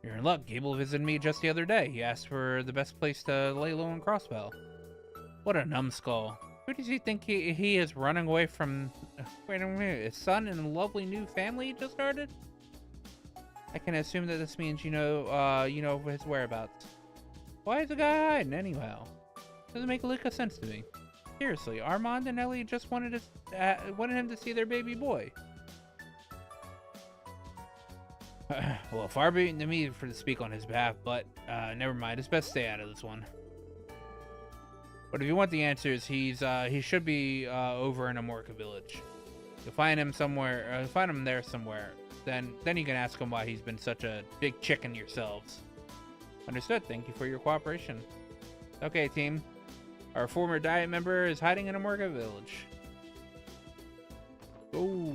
You're in luck. Gable visited me just the other day. He asked for the best place to lay low in Crossbell. What a numbskull. Who does he think he is running away from? Wait a minute, his son and a lovely new family he just started? I can assume that this means you know his whereabouts. Why is the guy hiding anyhow? Doesn't make a lick of sense to me. Seriously, Armand and Ellie just wanted him to see their baby boy. Well, far be it to me to speak on his behalf, but never mind. It's best to stay out of this one. But if you want the answers, he should be over in Amorca Village. You'll find him somewhere. Find him there somewhere. Then you can ask him why he's been such a big chicken yourselves. Understood. Thank you for your cooperation. Okay, team. Our former Diet member is hiding in Amorca Village. Go.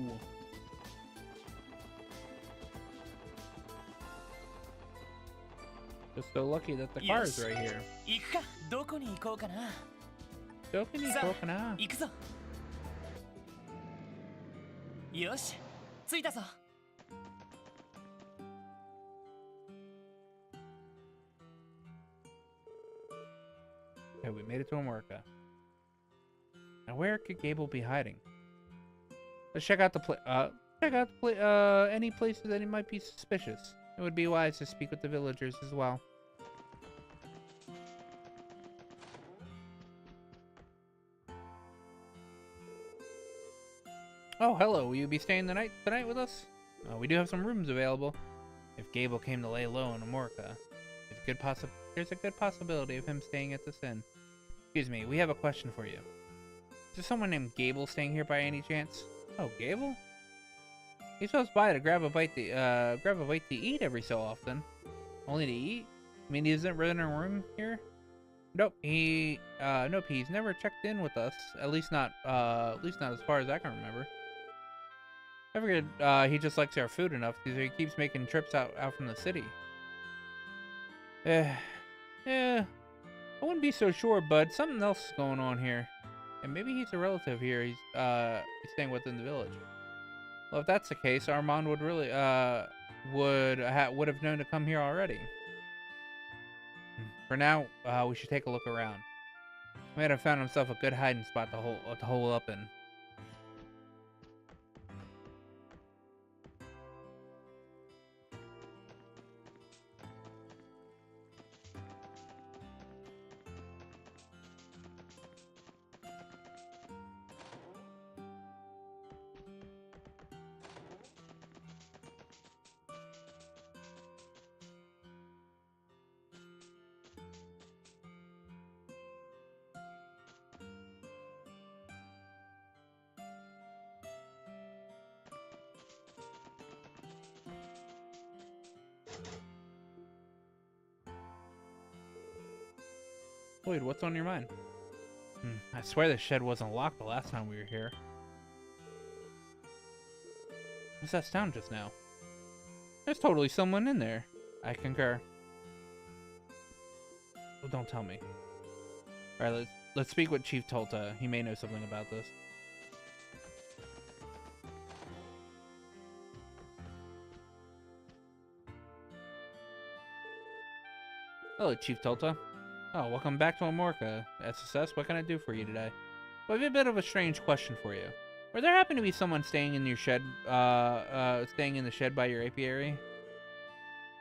Just so lucky that the car is right here. 行くか。どこに行こうかな。どこに行こうかな。行くぞ。よし、着いたぞ。Okay, we made it to Amorca. Now, where could Gable be hiding? Let's check out any places that he might be suspicious. It would be wise to speak with the villagers as well. Oh, hello. Will you be staying tonight with us? We do have some rooms available. If Gable came to lay low in Amorca, there's a good possibility of him staying at this inn. Excuse me, we have a question for you. Is there someone named Gable staying here by any chance? Oh, Gable? He's supposed by to grab a bite to eat every so often. Only to eat? I mean, he isn't renting a room here? Nope, he's never checked in with us. At least not as far as I can remember. I figured he just likes our food enough because he keeps making trips out from the city. Yeah, I wouldn't be so sure, bud. Something else is going on here. And maybe he's a relative here. He's staying within the village. Well, if that's the case, Armand would really would have known to come here already. For now, we should take a look around. He might have found himself a good hiding spot to hole up in. Lloyd, what's on your mind? I swear the shed wasn't locked the last time we were here. What's that sound just now? There's totally someone in there. I concur. Oh, don't tell me. Alright, let's speak with Chief Tolta. He may know something about this. Hello, Chief Tolta. Oh, welcome back to Amorca. SSS, what can I do for you today? Well, I have a bit of a strange question for you. Were there happen to be someone staying in your shed, staying in the shed by your apiary?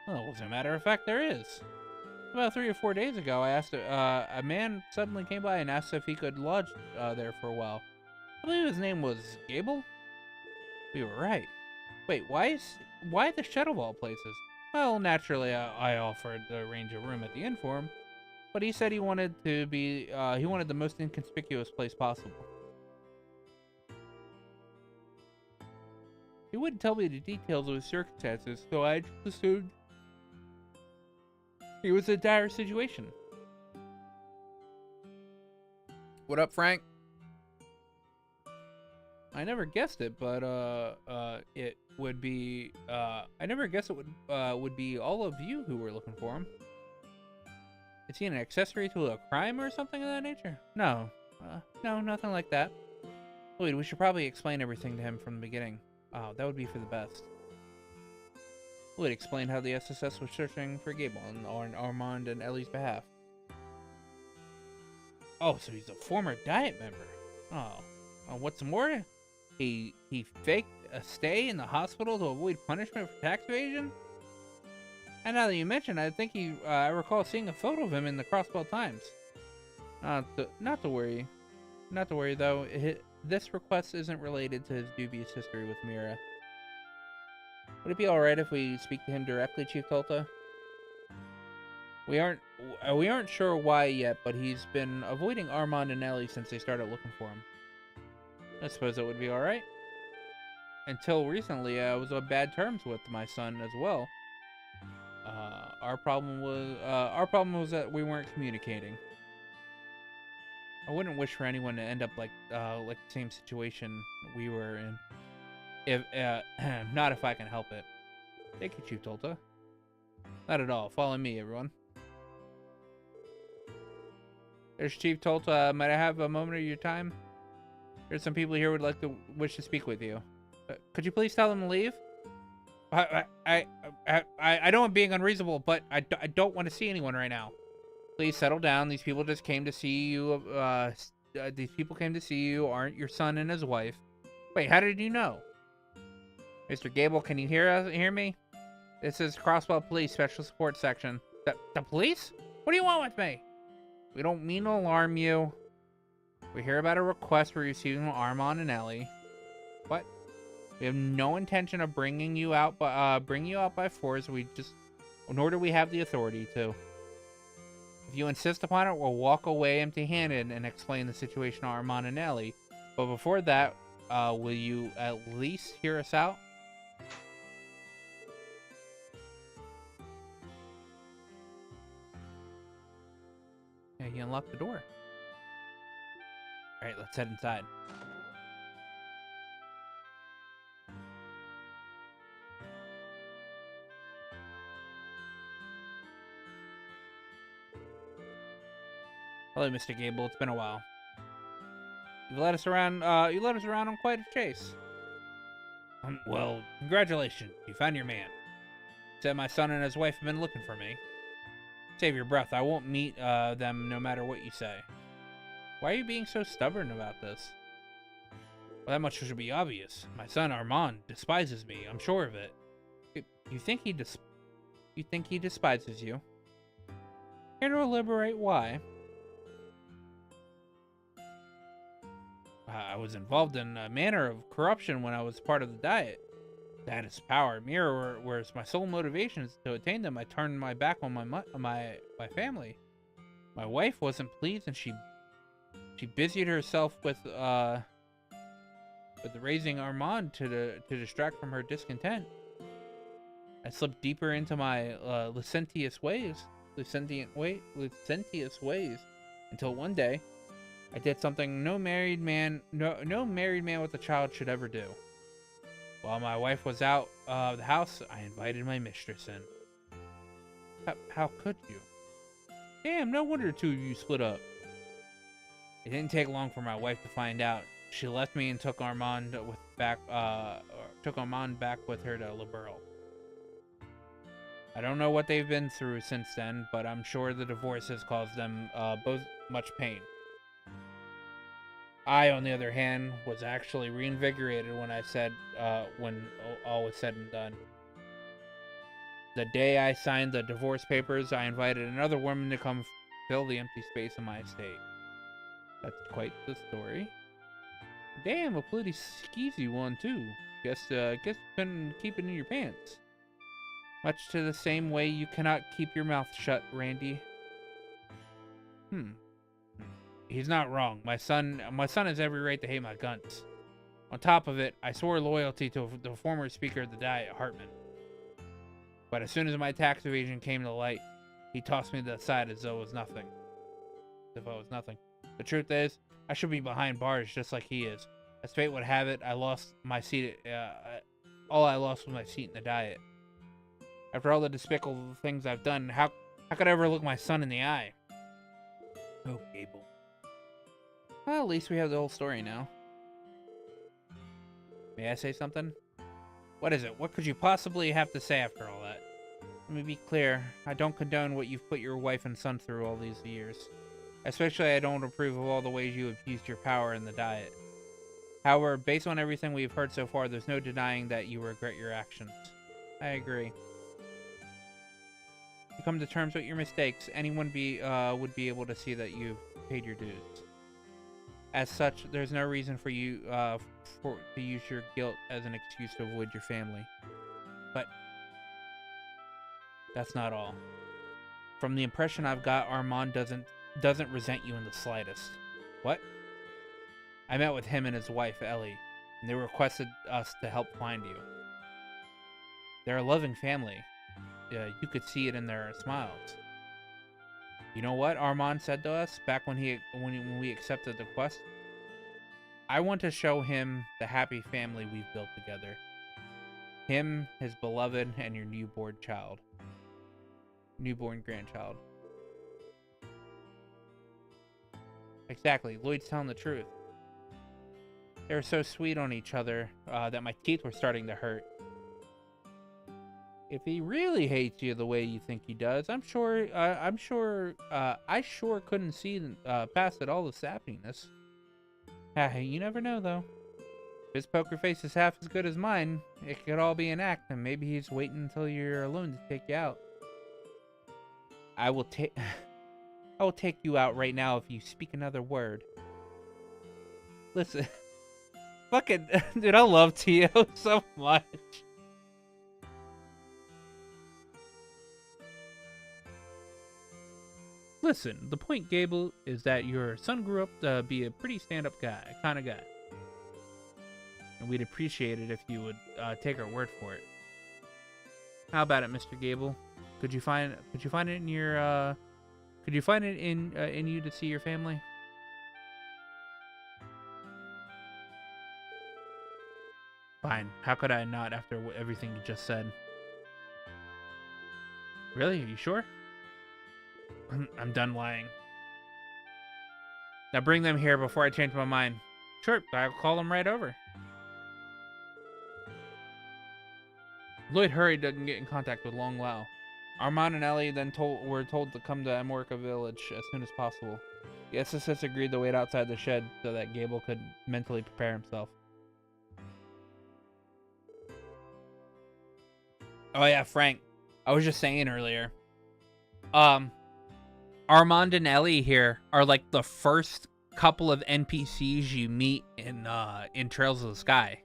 Well, as a matter of fact, there is. About 3 or 4 days ago, I asked a man suddenly came by and asked if he could lodge there for a while. I believe his name was Gable. We were right. Wait, why the shed of all places? Well, naturally, I offered to arrange a room at the inn for him, but he said he wanted the most inconspicuous place possible. He wouldn't tell me the details of his circumstances, so I just assumed he was in a dire situation. What up, Frank? I never guessed it, but it would be I never guessed it would be all of you who were looking for him. Is he an accessory to a crime or something of that nature? No, no, nothing like that. Wait, we should probably explain everything to him from the beginning. Oh, that would be for the best. Lloyd explained how the SSS was searching for Gable on Armand and Ellie's behalf. Oh, so he's a former Diet member. Oh, what's more? He faked a stay in the hospital to avoid punishment for tax evasion? And now that you mention, I think I recall seeing a photo of him in the Crossbell Times. Not to worry though. This request isn't related to his dubious history with Mira. Would it be alright if we speak to him directly, Chief Tolta? We aren't sure why yet, but he's been avoiding Armand and Ellie since they started looking for him. I suppose it would be alright. Until recently, I was on bad terms with my son as well. Our problem was that we weren't communicating. I wouldn't wish for anyone to end up like the same situation we were in. If not if I can help it. Thank you, Chief Tolta. Not at all. Follow me, everyone. There's Chief Tolta. Might I have a moment of your time? There's some people here who would wish to speak with you. Could you please tell them to leave? I know I'm being unreasonable, but I don't want to see anyone right now. Please settle down. These people just came to see you. These people came to see you. Aren't your son and his wife? Wait, how did you know? Mr. Gable, can you hear me? This is Crossbell Police Special Support Section. The police? What do you want with me? We don't mean to alarm you. We hear about a request we're receiving from Armand and Ellie. What? We have no intention of bringing you out by force. Nor do we have the authority to. If you insist upon it, we'll walk away empty-handed and explain the situation to Armand and Ellie. But before that, will you at least hear us out? Yeah, he unlocked the door. Alright, let's head inside. Hello, Mr. Gable. It's been a while. You led us around on quite a chase. Well, congratulations. You found your man. Said my son and his wife have been looking for me. Save your breath. I won't meet them no matter what you say. Why are you being so stubborn about this? Well, that much should be obvious. My son Armand despises me. I'm sure of it. You think he despises you? Here to elaborate why. I was involved in a manner of corruption when I was part of the Diet. That is power. Mirror, whereas my sole motivation is to attain them, I turned my back on my family. My wife wasn't pleased, and she busied herself with raising Armand to distract from her discontent. I slipped deeper into my licentious ways, until one day I did something no married man with a child should ever do. While my wife was out of the house, I invited my mistress in. How could you? Damn, no wonder the two of you split up. It didn't take long for my wife to find out. She left me and took Armand back with her to Liberal. I don't know what they've been through since then, but I'm sure the divorce has caused them both much pain. I, on the other hand, was actually reinvigorated when all was said and done. The day I signed the divorce papers, I invited another woman to come fill the empty space in my estate. That's quite the story. Damn, a pretty skeezy one too. Guess you couldn't keep it in your pants. Much to the same way you cannot keep your mouth shut, Randy. He's not wrong. My son has every right to hate my guns. On top of it, I swore loyalty to the former Speaker of the Diet, Hartman. But as soon as my tax evasion came to light, he tossed me to the side as though it was nothing. As if I was nothing. The truth is, I should be behind bars just like he is. As fate would have it, I lost my seat. All I lost was my seat in the Diet. After all the despicable things I've done, how could I ever look my son in the eye? Oh, Gable. Well, at least we have the whole story now. May I say something? What is it? What could you possibly have to say after all that? Let me be clear. I don't condone what you've put your wife and son through all these years. Especially, I don't approve of all the ways you abused your power in the Diet. However, based on everything we've heard so far, there's no denying that you regret your actions. I agree. To come to terms with your mistakes, anyone would be able to see that you've paid your dues. As such, there's no reason for you to use your guilt as an excuse to avoid your family. But that's not all. From the impression I've got, Armand doesn't resent you in the slightest. What? I met with him and his wife, Ellie, and they requested us to help find you. They're a loving family. You could see it in their smiles. You know what Armand said to us back when we accepted the quest? I want to show him the happy family we've built together. Him, his beloved, and your newborn grandchild. Exactly, Lloyd's telling the truth. They were so sweet on each other that my teeth were starting to hurt. If he really hates you the way you think he does, I sure couldn't see past it all the sappiness. You never know, though. If his poker face is half as good as mine, it could all be an act, and maybe he's waiting until you're alone to take you out. I will take you out right now if you speak another word. Listen, fucking dude, I love Tio so much. Listen, the point, Gable, is that your son grew up to be a pretty stand-up kind of guy. And we'd appreciate it if you would take our word for it. How about it, Mr. Gable? Could you find it in your in you to see your family? Fine. How could I not after everything you just said? Really? Are you sure? I'm done lying. Now bring them here before I change my mind. Sure, I'll call them right over. Lloyd hurried to get in contact with Long Lao. Armand and Ellie then were told to come to Amorica Village as soon as possible. The SSS agreed to wait outside the shed so that Gable could mentally prepare himself. Oh yeah, Frank. I was just saying earlier. Armand and Ellie here are like the first couple of NPCs you meet in Trails of the Sky.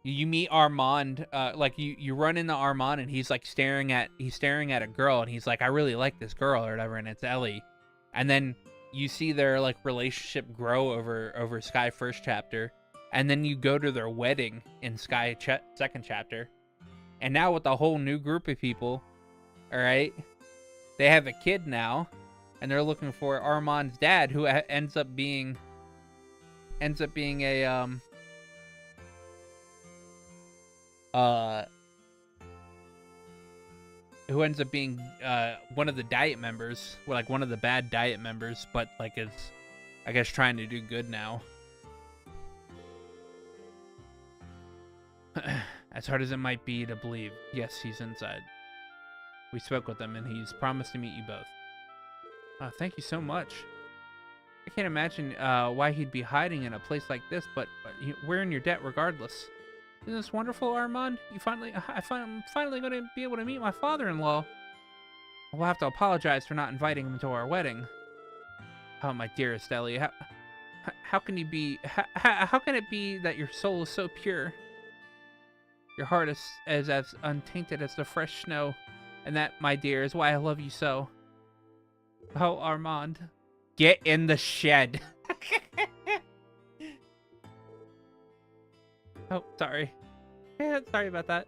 You meet Armand, you run into Armand and he's like staring at a girl and he's like, I really like this girl or whatever, and it's Ellie. And then you see their like relationship grow over Sky first chapter, and then you go to their wedding in Sky second chapter. And now with a whole new group of people, all right, they have a kid now, and they're looking for Armand's dad, who ends up being a one of the Diet members, like one of the bad Diet members, but like is, I guess, trying to do good now. As hard as it might be to believe, yes, he's inside. We spoke with him, and he's promised to meet you both. Thank you so much. I can't imagine why he'd be hiding in a place like this, but we're in your debt regardless. Isn't this wonderful, Armand? I'm finally going to be able to meet my father-in-law. We'll have to apologize for not inviting him to our wedding. Oh, my dearest Ellie, how can you be? How can it be that your soul is so pure? Your heart is as untainted as the fresh snow, and that, my dear, is why I love you so. Oh, Armand, get in the shed. Oh, sorry. Yeah, sorry about that.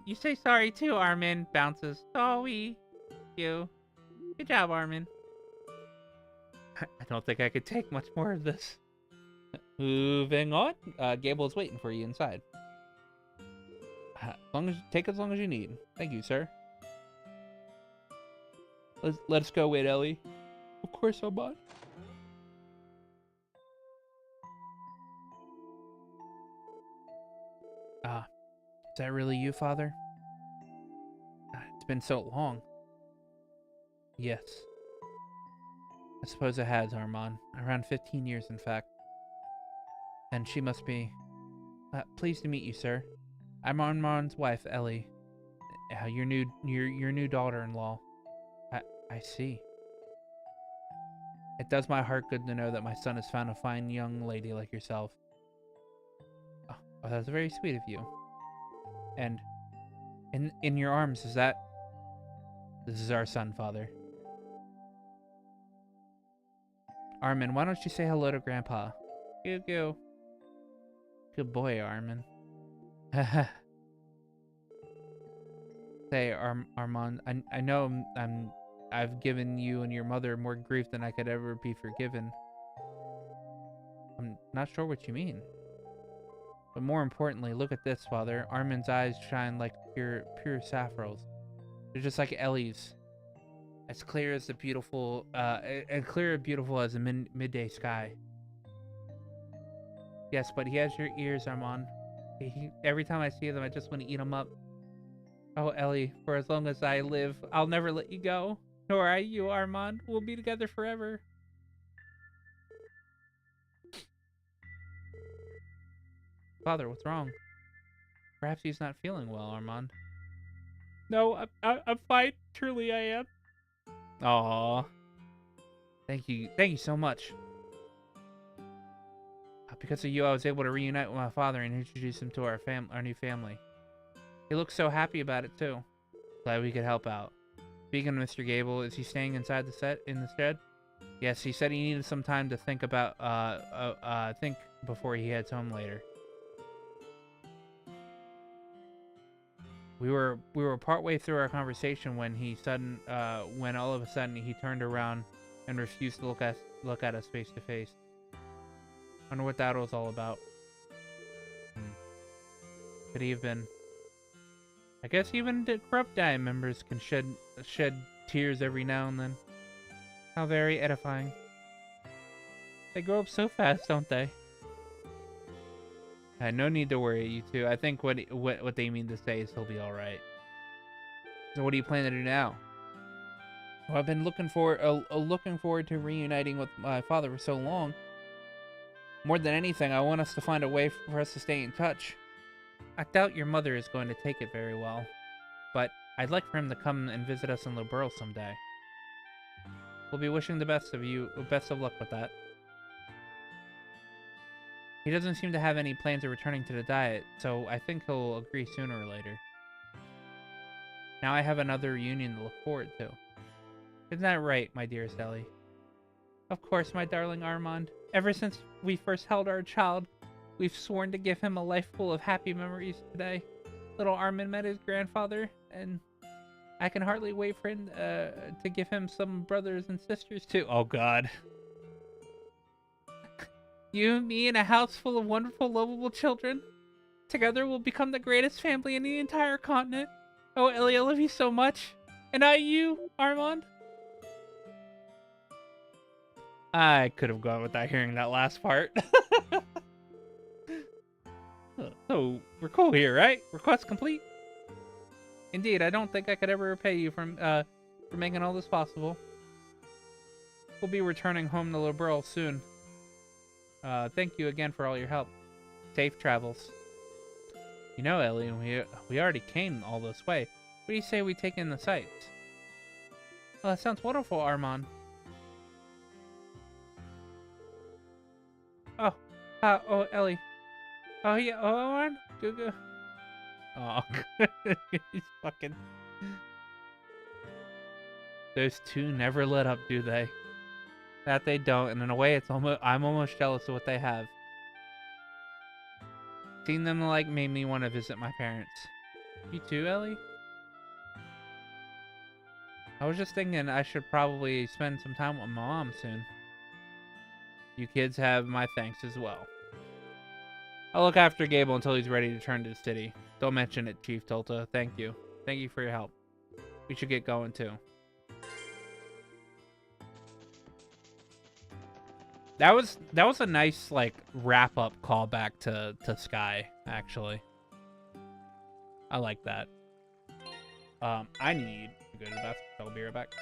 You say sorry too, Armin. Bounces. Sorry. You. Good job, Armin. I don't think I could take much more of this. Moving on. Gable's waiting for you inside. Take as long as you need. Thank you, sir. Let's go wait, Ellie. Of course, Armand. Is that really you, Father? It's been so long. Yes. I suppose it has, Armand. Around 15 years, in fact. And she must be... pleased to meet you, sir. I'm Armand's wife, Ellie. Your new daughter-in-law. I see. It does my heart good to know that my son has found a fine young lady like yourself. Oh, that's very sweet of you. And in your arms, is that... This is our son, Father. Armin, why don't you say hello to Grandpa? Goo. Good boy, Armin. Say, Armand, I know I've given you and your mother more grief than I could ever be forgiven. I'm not sure what you mean. But more importantly, look at this, Father. Armin's eyes shine like pure sapphires. They're just like Ellie's. As clear as the beautiful, and clear and beautiful as the midday sky. Yes, but he has your ears, Armand. Every time I see them, I just want to eat them up. Oh, Ellie, for as long as I live, I'll never let you go. Nor I you, Armand. We'll be together forever. Father, what's wrong? Perhaps he's not feeling well, Armand. No, I'm fine. Truly, I am. Aww. Thank you so much. Because of you, I was able to reunite with my father and introduce him to our new family. He looks so happy about it too. Glad we could help out. Speaking of Mr. Gable, is he staying inside in the shed? Yes, he said he needed some time to think before he heads home later. We were partway through our conversation when when all of a sudden he turned around and refused to look at us face to face. Wonder what that was all about. Could he have been? I guess even the corrupt Diet members can shed tears every now and then. How very edifying. They grow up so fast, don't they? No need to worry, you two. I think what they mean to say is he'll be all right. So what do you plan to do now? Well, I've been looking forward to reuniting with my father for so long. More than anything, I want us to find a way for us to stay in touch. I doubt your mother is going to take it very well, but I'd like for him to come and visit us in Liberl someday. We'll be wishing the best of luck with that. He doesn't seem to have any plans of returning to the Diet, so I think he'll agree sooner or later. Now I have another reunion to look forward to. Isn't that right, my dearest Ellie? Of course, my darling Armand. Ever since we first held our child, we've sworn to give him a life full of happy memories today. Little Armin met his grandfather, and I can hardly wait for him to give him some brothers and sisters too. Oh God. You, me, and a house full of wonderful, lovable children. Together we'll become the greatest family in the entire continent. Oh, Ellie, I love you so much. And I you, Armand. I could have gone without hearing that last part. So, we're cool here, right? Request complete? Indeed, I don't think I could ever repay you for making all this possible. We'll be returning home to Liberl soon. Thank you again for all your help. Safe travels. You know, Ellie, we already came all this way. What do you say we take in the sights? Oh, that sounds wonderful, Armand. Oh, Ellie. Oh, yeah, oh, Armand? Go. Oh, he's fucking... Those two never let up, do they? That they don't, and in a way, I'm almost jealous of what they have. Seeing them like made me want to visit my parents. You too, Ellie? I was just thinking I should probably spend some time with my mom soon. You kids have my thanks as well. I'll look after Gable until he's ready to return to the city. Don't mention it, Chief Tolta. Thank you. Thank you for your help. We should get going too. That was a nice like wrap up callback to Sky, actually. I like that. I need to go to the bathroom. I'll be right back.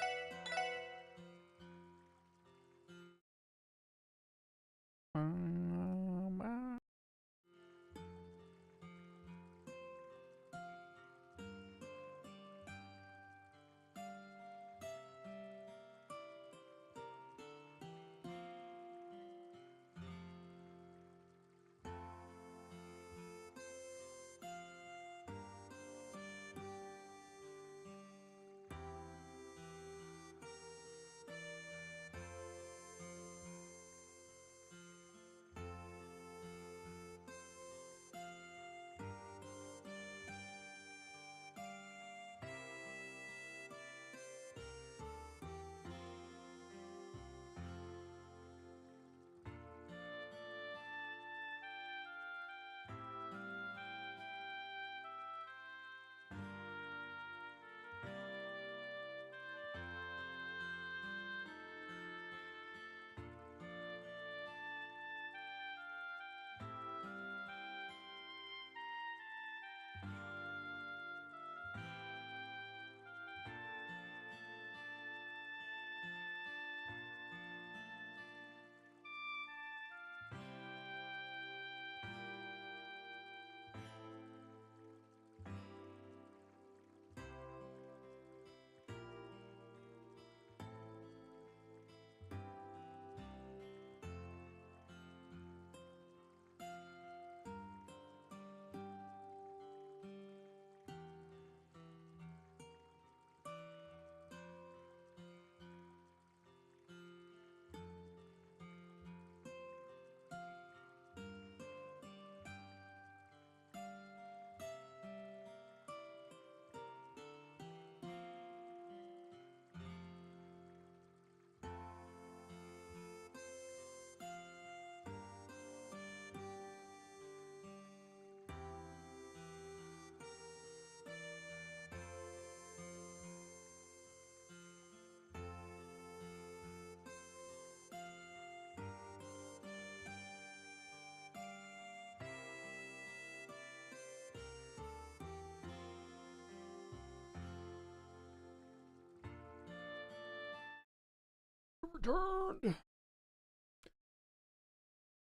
Returned.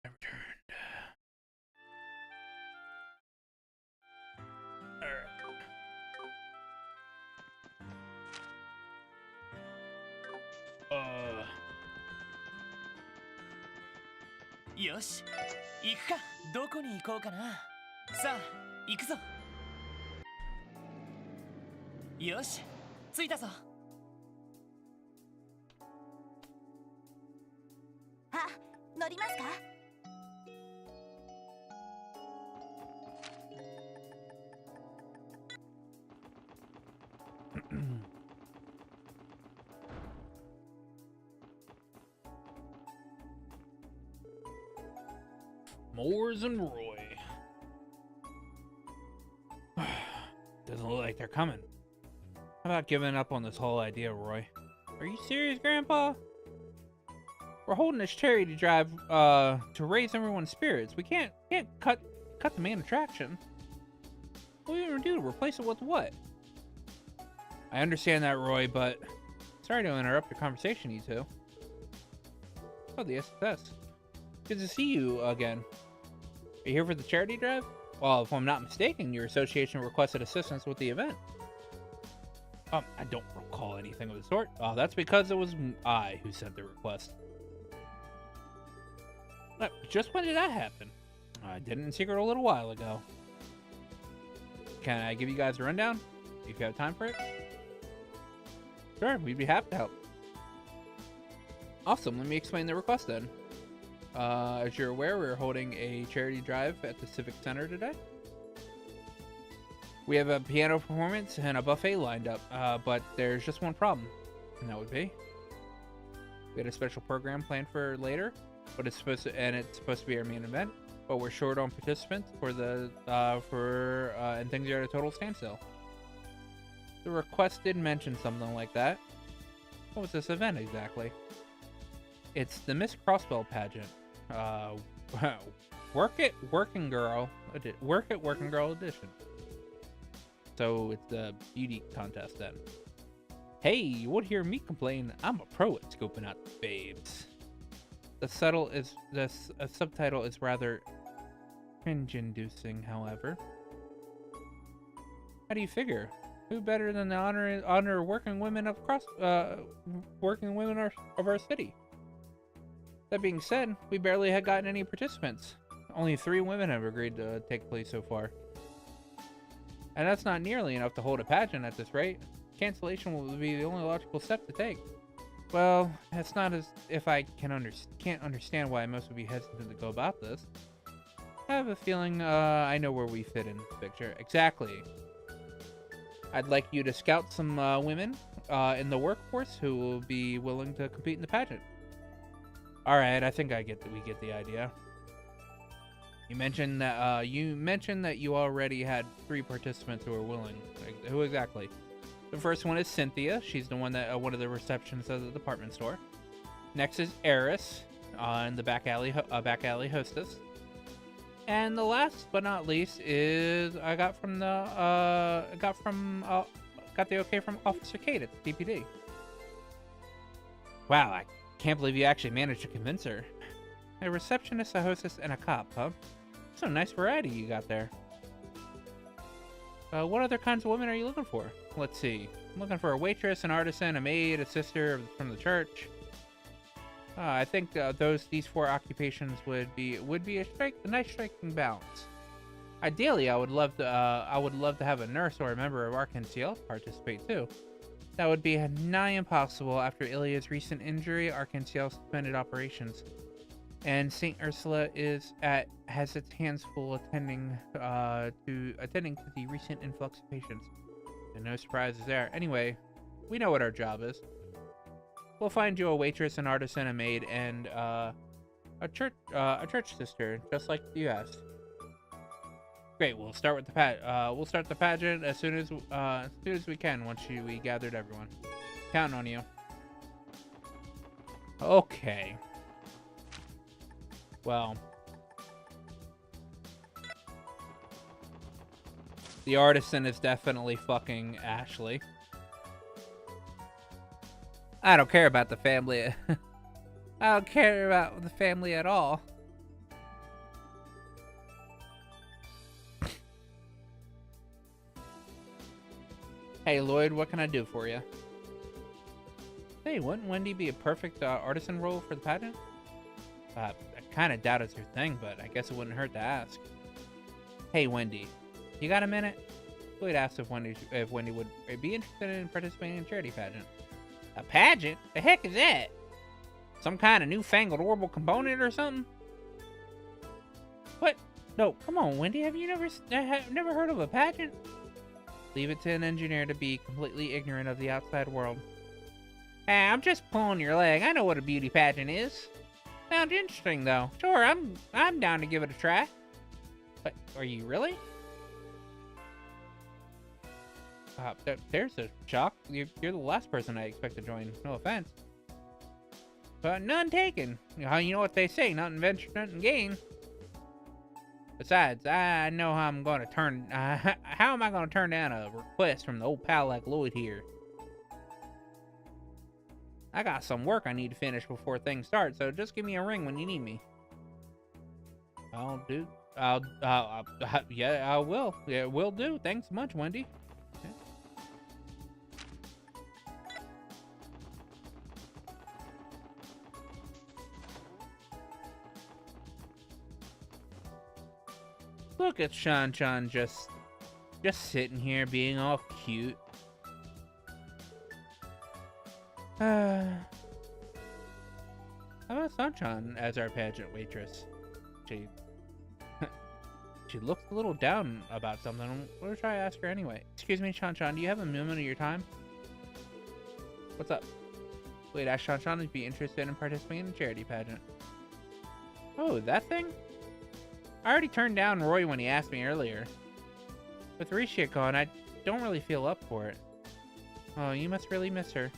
I returned.よし、行くか。どこに行こうかな。さあ、行くぞ。よし、着いたぞ。あ、乗りますか？Moores and Roy. Doesn't look like they're coming. How about giving up on this whole idea, Roy? Are you serious, Grandpa? We're holding this charity drive to raise everyone's spirits. We can't cut the main attraction. What are we gonna do? Replace it with what? I understand that, Roy, but sorry to interrupt your conversation, you two. Oh, the SSS. Good to see you again. Are you here for the charity drive? Well, if I'm not mistaken, your association requested assistance with the event. I don't recall anything of the sort. That's because it was I who sent the request. Just when did that happen? I did it in secret a little while ago. Can I give you guys a rundown, if you have time for it? Sure, we'd be happy to help. Awesome, let me explain the request then. As you're aware, we're holding a charity drive at the Civic Center today. We have a piano performance and a buffet lined up, but there's just one problem, and that would be we had a special program planned for later, but it's supposed to be our main event, but we're short on participants and things are at a total standstill. The request did mention something like that. What was this event exactly? It's the Miss Crossbell pageant. Work at Working Girl edition. So it's a beauty contest then. Hey, you would hear me complain. I'm a pro at scoping out the babes. The subtitle is rather cringe-inducing, however. How do you figure? Who better than the honor working women of our city? That being said, we barely had gotten any participants. Only 3 women have agreed to take place so far. And that's not nearly enough to hold a pageant at this rate. Cancellation will be the only logical step to take. Well, it's not as if I can't understand why most would be hesitant to go about this. I have a feeling I know where we fit in the picture. Exactly. I'd like you to scout some women in the workforce who will be willing to compete in the pageant. Alright, I think we get the idea. You mentioned that you already had 3 participants who are willing. Like, who exactly? The first one is Cynthia. She's the one that one of the receptionists at the department store. Next is Eris, and the back alley hostess. And the last but not least is I got the okay from Officer Kate at the DPD. Wow, I can't believe you actually managed to convince her. A receptionist, a hostess, and a cop, huh? Some nice variety you got there. What other kinds of women are you looking for? Let's see. I'm looking for a waitress, an artisan, a maid, a sister from the church. I think these 4 occupations would be a nice striking balance. Ideally, I would love to have a nurse or a member of RKNCL participate too. That would be nigh impossible after Ilya's recent injury. RKNCL suspended operations, and Saint Ursula has its hands full attending to the recent influx of patients. And no surprises there. Anyway, we know what our job is. We'll find you a waitress, an artisan, a maid, and a church sister, just like you asked. Great. We'll start with we'll start the pageant as soon as we can once we gathered everyone. Counting on you. Okay. Well, the artisan is definitely fucking Ashley. I don't care about the family. I don't care about the family at all. Hey Lloyd, what can I do for you? Hey, wouldn't Wendy be a perfect artisan role for the pageant? I kind of doubt it's her thing, but I guess it wouldn't hurt to ask. Hey Wendy, you got a minute? Lloyd asked if Wendy would be interested in participating in a charity pageant. A pageant? The heck is that? Some kind of newfangled orbital component or something? What? No, come on, Wendy. Have you never heard of a pageant? Leave it to an engineer to be completely ignorant of the outside world. Hey, I'm just pulling your leg. I know what a beauty pageant is. Sounds interesting, though. Sure, I'm down to give it a try. But are you really? There's a shock. You're the last person I expect to join. No offense. But none taken. You know what they say, nothing venture, nothing gain. Besides, I know how I'm gonna turn. How am I gonna turn down a request from the old pal like Lloyd here? I got some work I need to finish before things start, so just give me a ring when you need me. Yeah, I will. Yeah, will do. Thanks much, Wendy. Okay. Look at Shan-chan just sitting here being all cute. How about Sanchan as our pageant waitress? She she looks a little down about something. We'll try to ask her anyway. Excuse me, Shan-chan, do you have a moment of your time? What's up? Wait, ask Shan-chan to be interested in participating in a charity pageant. Oh, that thing? I already turned down Roy when he asked me earlier. With Rishia gone, I don't really feel up for it. Oh, you must really miss her.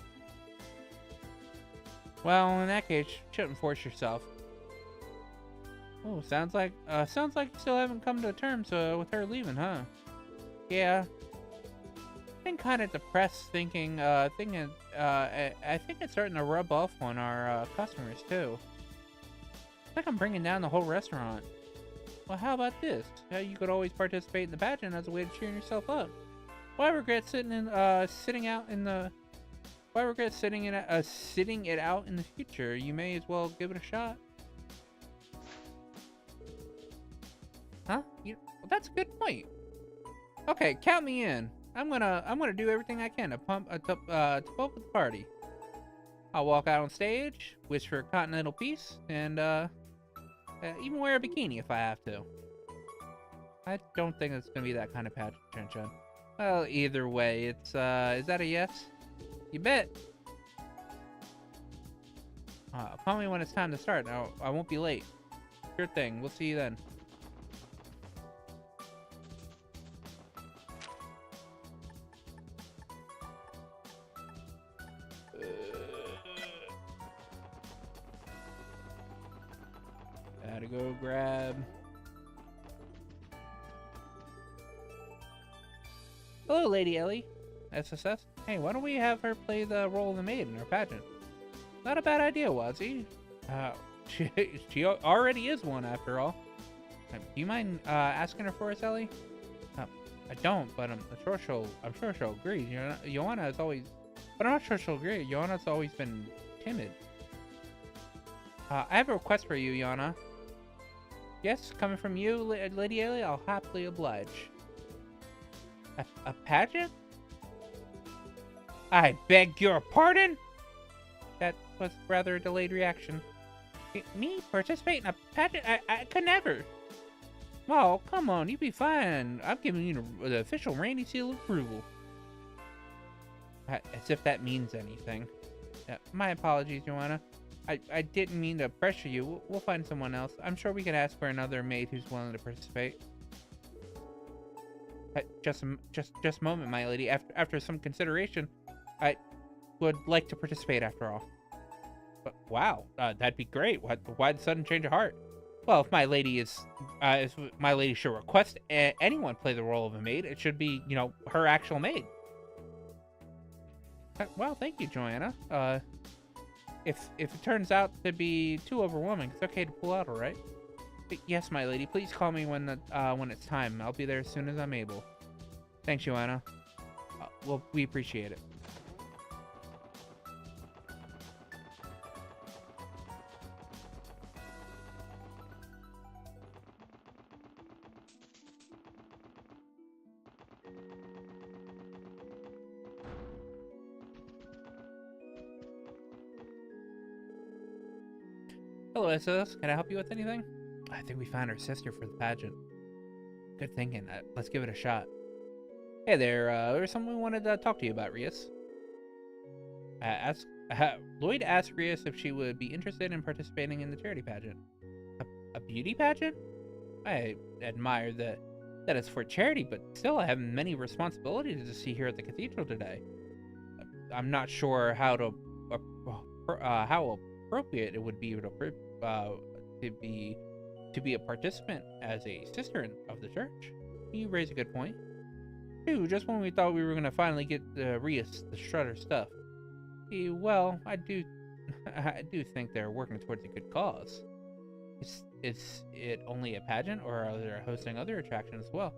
Well, in that case, you shouldn't force yourself. Oh, sounds like you still haven't come to terms with her leaving, huh? Yeah. Been kind of depressed thinking, I think it's starting to rub off on our customers too. It's like I'm bringing down the whole restaurant. Well, how about this? You could always participate in the pageant as a way to cheer yourself up. Why regret sitting it out in the future? You may as well give it a shot. Huh? Well, that's a good point. Okay, count me in. I'm gonna do everything I can to pump up the party. I'll walk out on stage, wish for continental peace, and even wear a bikini if I have to. I don't think it's gonna be that kind of pageant, Chen. Well, either way, it's is that a yes? You bet. Call me when it's time to start. I won't be late. Sure thing. We'll see you then. Gotta go grab. Hello, Lady Ellie. SSS. Hey, why don't we have her play the role of the maid in our pageant? Not a bad idea, Wazzy. She already is one after all. Do you mind asking her for us, Ellie? I don't, but I'm sure she'll agree. Joanna has always, but I'm not sure she'll agree. Joanna's always been timid. I have a request for you, Joanna. Yes, coming from you, Lady Ellie, I'll happily oblige. A pageant? I beg your pardon? That was rather a delayed reaction. Me participate in a pageant? I could never. Oh, come on, you'd be fine. I'm giving you the official Randy seal of approval. As if that means anything. My apologies, Joanna. I didn't mean to pressure you. We'll find someone else. I'm sure we can ask for another maid who's willing to participate. Just a moment, my lady. After some consideration, I would like to participate after all. But wow, that'd be great. Why the sudden change of heart? Well, if my lady should request anyone play the role of a maid, it should be, her actual maid. Well, thank you, Joanna. If it turns out to be too overwhelming, it's okay to pull out, all right? Yes, my lady. Please call me when it's time. I'll be there as soon as I'm able. Thanks, Joanna. Well, we appreciate it. Hello, SS. Can I help you with anything? I think we found her sister for the pageant. Good thinking. Let's give it a shot. Hey there, there's something we wanted to talk to you about, Rias. Lloyd asked Rias if she would be interested in participating in the charity pageant. A beauty pageant? I admire that it's for charity, but still I have many responsibilities to see here at the cathedral today. I'm not sure how appropriate it would be to be a participant as a sister of the church. You raise a good point. Too, just when we thought we were going to finally get Rias the Strutter stuff. Well, I do think they're working towards a good cause. Is it only a pageant, or are they hosting other attractions as well?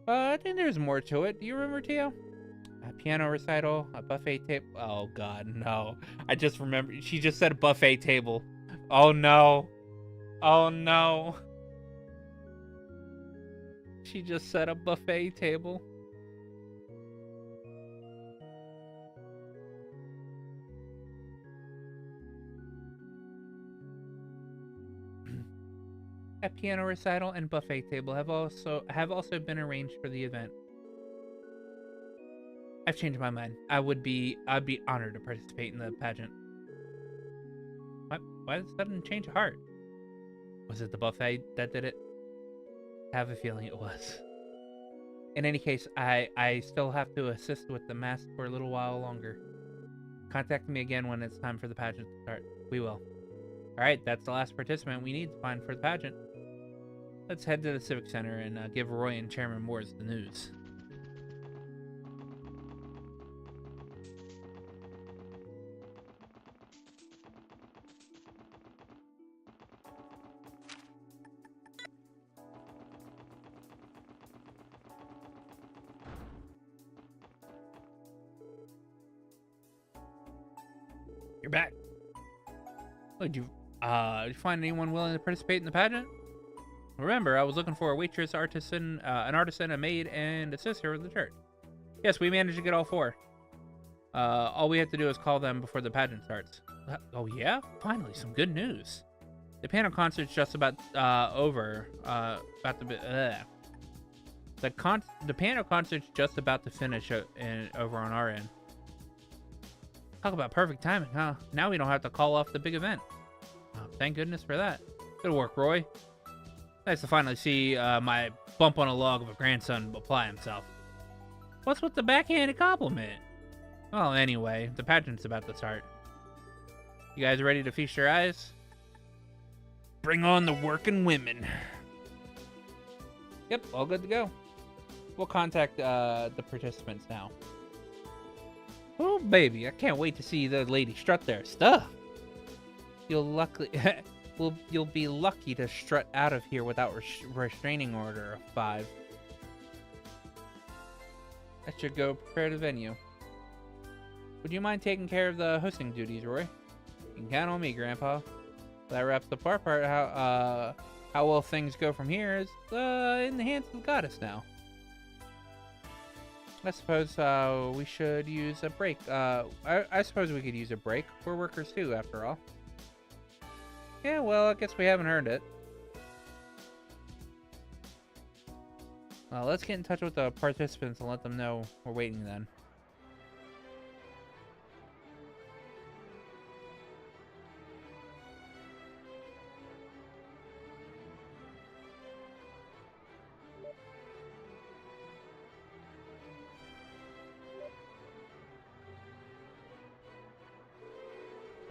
I think there's more to it. Do you remember, Tio? A piano recital, a buffet table. Oh God, no! I just remember she just said buffet table. Oh no! Oh no! She just said a buffet table. A piano recital and buffet table have also been arranged for the event. I've changed my mind. I'd be honored to participate in the pageant. What? Why the sudden change of heart? Was it the buffet that did it? I have a feeling it was. In any case, I still have to assist with the mask for a little while longer. Contact me again when it's time for the pageant to start. We will. Alright, that's the last participant we need to find for the pageant. Let's head to the Civic Center and give Roy and Chairman Moores the news. You're back. Did you find anyone willing to participate in the pageant? Remember, I was looking for a waitress, an artisan, a maid, and a sister of the church. Yes, we managed to get all 4. All we have to do is call them before the pageant starts. Oh yeah? Finally, some good news. The piano concert's just about over. The piano concert's just about to finish over on our end. Talk about perfect timing, huh? Now we don't have to call off the big event. Oh, thank goodness for that. Good work, Roy. Nice to finally see my bump on a log of a grandson apply himself. What's with the backhanded compliment? Well, anyway, the pageant's about to start. You guys ready to feast your eyes? Bring on the working women. Yep, all good to go. We'll contact the participants now. Oh, baby, I can't wait to see the lady strut their stuff. You'll be lucky to strut out of here without restraining order of 5. That should go prepare the venue. Would you mind taking care of the hosting duties, Roy? You can count on me, Grandpa. That wraps up our part. How well things go from here is in the hands of the goddess now. I suppose we should use a break. I suppose we could use a break. We're workers too, after all. Yeah, well, I guess we haven't earned it. Well, let's get in touch with the participants and let them know we're waiting then.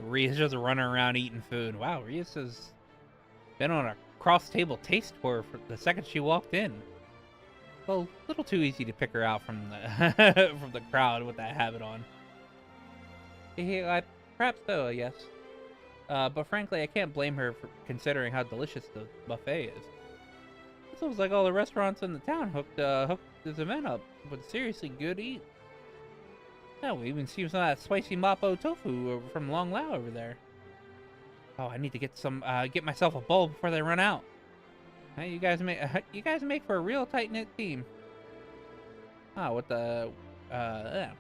Ria's just running around eating food. Wow, Ria's has been on a cross-table taste tour for the second she walked in. Well, a little too easy to pick her out from the from the crowd with that habit on. Perhaps so, yes. But frankly, I can't blame her for considering how delicious the buffet is. It looks like all the restaurants in the town hooked this event up with seriously good eat. Yeah, we even see some of that spicy mapo tofu from Long Lao over there. Oh, I need to get myself a bowl before they run out. Hey, you guys make for a real tight-knit team. Ah, with the yeah.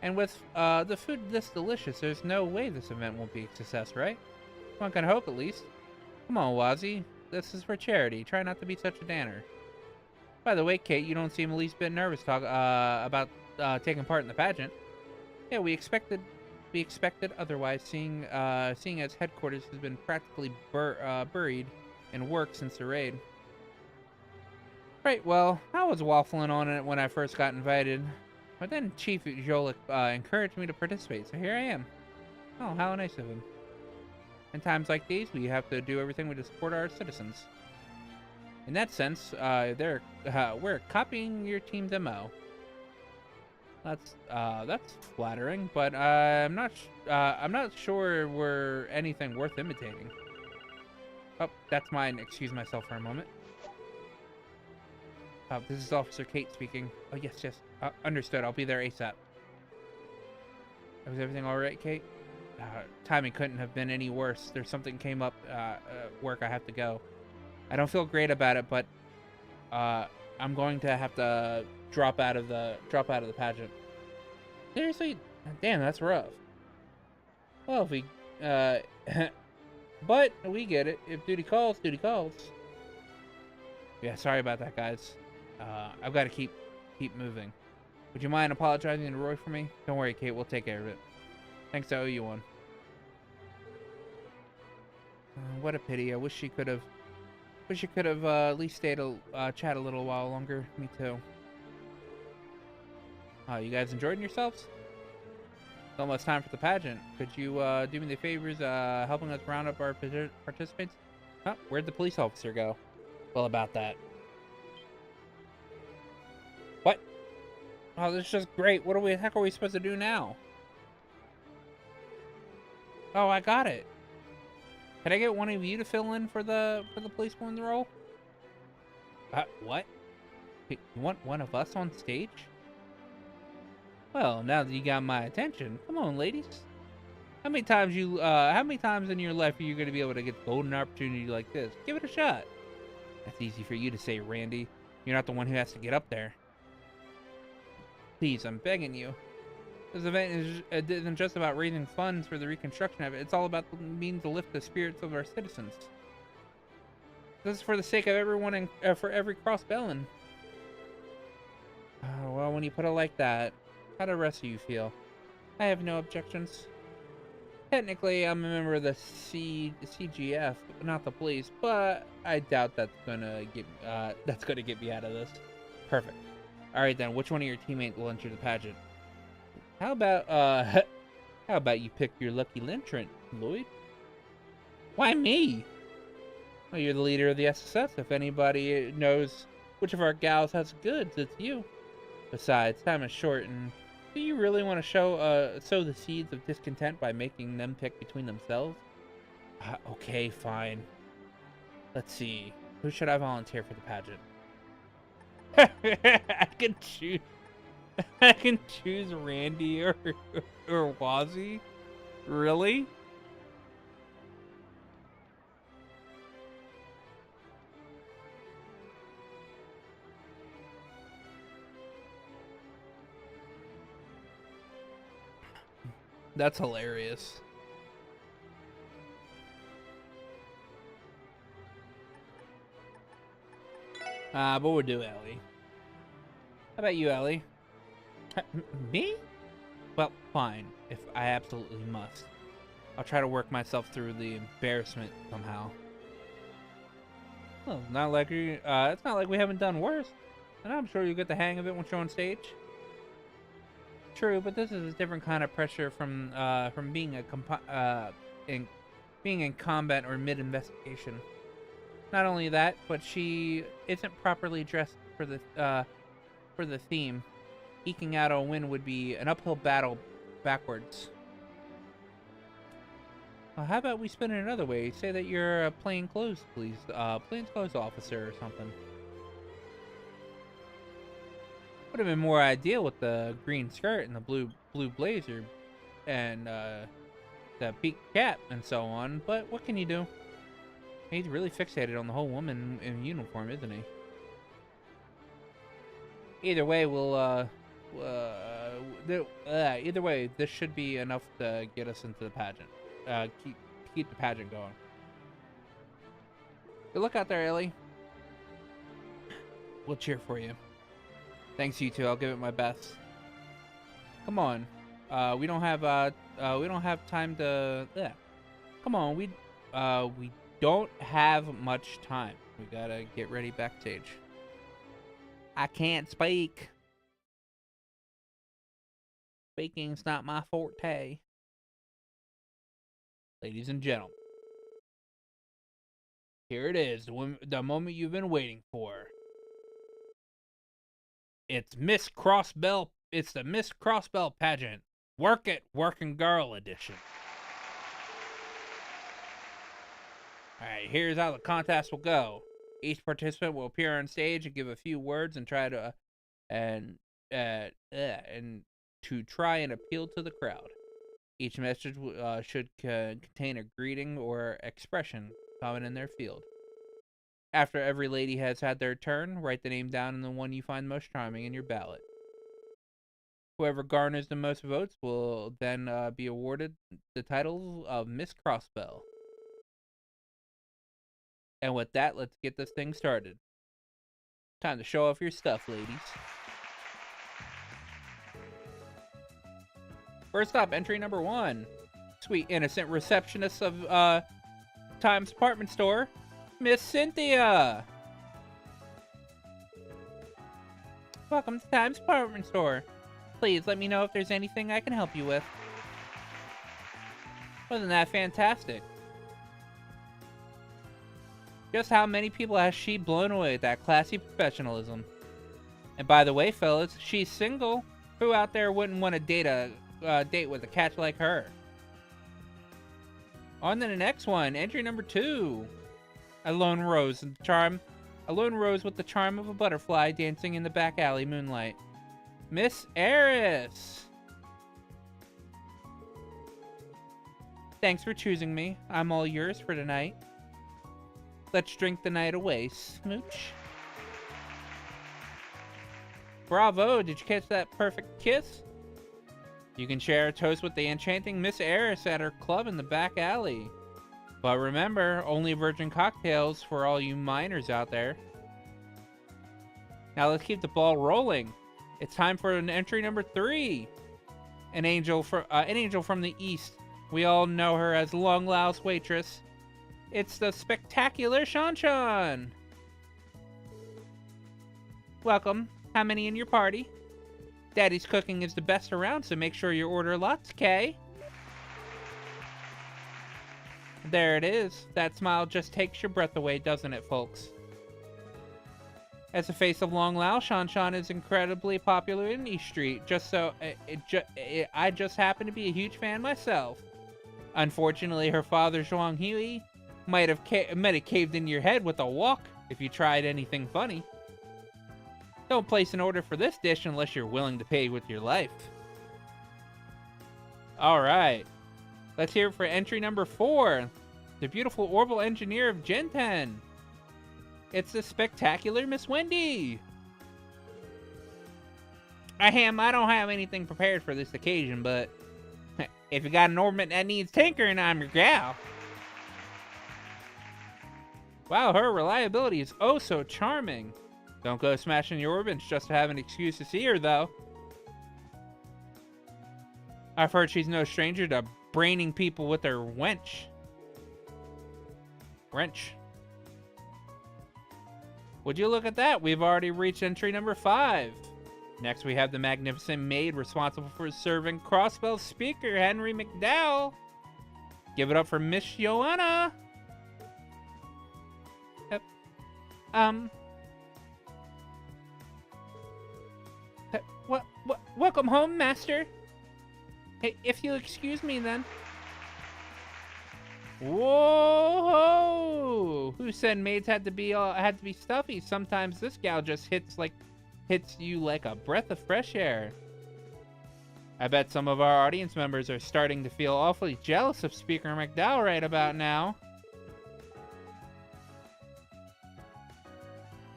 And with the food this delicious, there's no way this event won't be a success, right? One can hope, at least. Come on, Wazzy. This is for charity. Try not to be such a danner. By the way, Kate, you don't seem the least bit nervous about taking part in the pageant. Yeah, we expected otherwise, seeing as headquarters has been practically buried in work since the raid. Right, well, I was waffling on it when I first got invited, but then Chief Jolik encouraged me to participate, so here I am. Oh, how nice of him. In times like these, we have to do everything to support our citizens. In that sense, we're copying your team's MO. That's flattering, but I'm not sure we're anything worth imitating. Oh, that's mine. Excuse myself for a moment. This is Officer Kate speaking. Oh, yes. Understood. I'll be there ASAP. Was everything all right, Kate? Timing couldn't have been any worse. There's something came up at work. I have to go. I don't feel great about it, but I'm going to have to drop out of the pageant. Seriously? Damn, that's rough. Well, if we but we get it. If duty calls, duty calls. Yeah, sorry about that, guys. I've got to keep moving. Would you mind apologizing to Roy for me? Don't worry, Kate. We'll take care of it. Thanks, I owe you one. What a pity. I wish she could have. At least stayed to chat a little while longer. Me too. You guys enjoying yourselves? It's almost time for the pageant. Could you do me the favors helping us round up our participants? Huh? Where'd the police officer go? Well, about that. What? Oh, this is just great. What the heck are we supposed to do now? Oh, I got it. Can I get one of you to fill in for the policewoman role? What? You want one of us on stage? Well, now that you got my attention, come on, ladies. How many times in your life are you going to be able to get a golden opportunity like this? Give it a shot. That's easy for you to say, Randy. You're not the one who has to get up there. Please, I'm begging you. This event isn't just about raising funds for the reconstruction of it. It's all about the means to lift the spirits of our citizens. This is for the sake of everyone and for every Crossbellan. Well, when you put it like that, how do the rest of you feel? I have no objections. Technically, I'm a member of the CGF, not the police, but I doubt that's gonna get me out of this. Perfect. All right then, which one of your teammates will enter the pageant? How about you pick your lucky entrant, Lloyd? Why me? Well, you're the leader of the SSS. If anybody knows which of our gals has goods, it's you. Besides, time is short, and do you really want to sow the seeds of discontent by making them pick between themselves? Okay, fine. Let's see. Who should I volunteer for the pageant? I can choose Randy or Wazzy? Really? That's hilarious. But we'll do Ellie. How about you, Ellie? Me? Well, fine, if I absolutely must. I'll try to work myself through the embarrassment somehow. Well, it's not like we haven't done worse. And I'm sure you'll get the hang of it once you're on stage. True, but this is a different kind of pressure from being in combat or mid-investigation. Not only that, but she isn't properly dressed for the theme. Eking out a win would be an uphill battle backwards. Well, how about we spin it another way? Say that you're a plainclothes officer or something. Would have been more ideal with the green skirt and the blue blazer and the peaked cap and so on, but what can you do? He's really fixated on the whole woman in uniform, isn't he? Either way, either way, this should be enough to get us into the pageant. Keep the pageant going. Good luck out there, Ellie. We'll cheer for you. Thanks, you two. I'll give it my best. Come on. We don't have time to. Come on. We don't have much time. We gotta get ready backstage. I can't speak. Speaking's not my forte. Ladies and gentlemen, here it is, the moment you've been waiting for. It's Miss Crossbell. It's the Miss Crossbell pageant. Work It, Working Girl edition. Alright, here's how the contest will go. Each participant will appear on stage and give a few words and try to and to try and appeal to the crowd. Each message should contain a greeting or expression common in their field. After every lady has had their turn, write the name down and the one you find most charming in your ballot. Whoever garners the most votes will then be awarded the title of Miss Crossbell. And with that, let's get this thing started. Time to show off your stuff, ladies. First up, entry number 1. Sweet innocent receptionist of Times Department Store, Miss Cynthia. Welcome to Times Department Store. Please let me know if there's anything I can help you with. Wasn't that fantastic? Just how many people has she blown away with that classy professionalism? And by the way, fellas, she's single. Who out there wouldn't want to date with a catch like her? On to the next one, entry number 2. A lone rose with the charm of a butterfly dancing in the back alley moonlight. Miss Eris. Thanks for choosing me. I'm all yours for tonight. Let's drink the night away, smooch. Bravo, did you catch that perfect kiss? You can share a toast with the enchanting Miss Eris at her club in the back alley. But remember, only virgin cocktails for all you minors out there. Now let's keep the ball rolling. It's time for an entry number 3. An angel from the east. We all know her as Long Lao's waitress. It's the spectacular Shanshan. Welcome. How many in your party? Daddy's cooking is the best around, so make sure you order lots, Kay. There it is. That smile just takes your breath away, doesn't it, folks? As the face of Long Lao, Shanshan is incredibly popular in East Street. I just happen to be a huge fan myself. Unfortunately, her father, Zhuang Hui, might have caved in your head with a wok if you tried anything funny. Don't place an order for this dish unless you're willing to pay with your life. Alright. Let's hear it for entry number 4. The beautiful orbital engineer of Gen 10. It's the spectacular Miss Wendy. I don't have anything prepared for this occasion, but if you got an orbit that needs tinkering, I'm your gal. Wow, her reliability is oh so charming. Don't go smashing your orbits just to have an excuse to see her, though. I've heard she's no stranger to braining people with her wrench. Would you look at that? We've already reached entry number 5. Next, we have the magnificent maid responsible for serving Crossbell speaker Henry McDowell. Give it up for Miss Joanna. Yep. Welcome home, master. Hey, if you'll excuse me, then. Whoa! Who said maids had to be stuffy? Sometimes this gal just hits you like a breath of fresh air. I bet some of our audience members are starting to feel awfully jealous of Speaker McDowell right about now.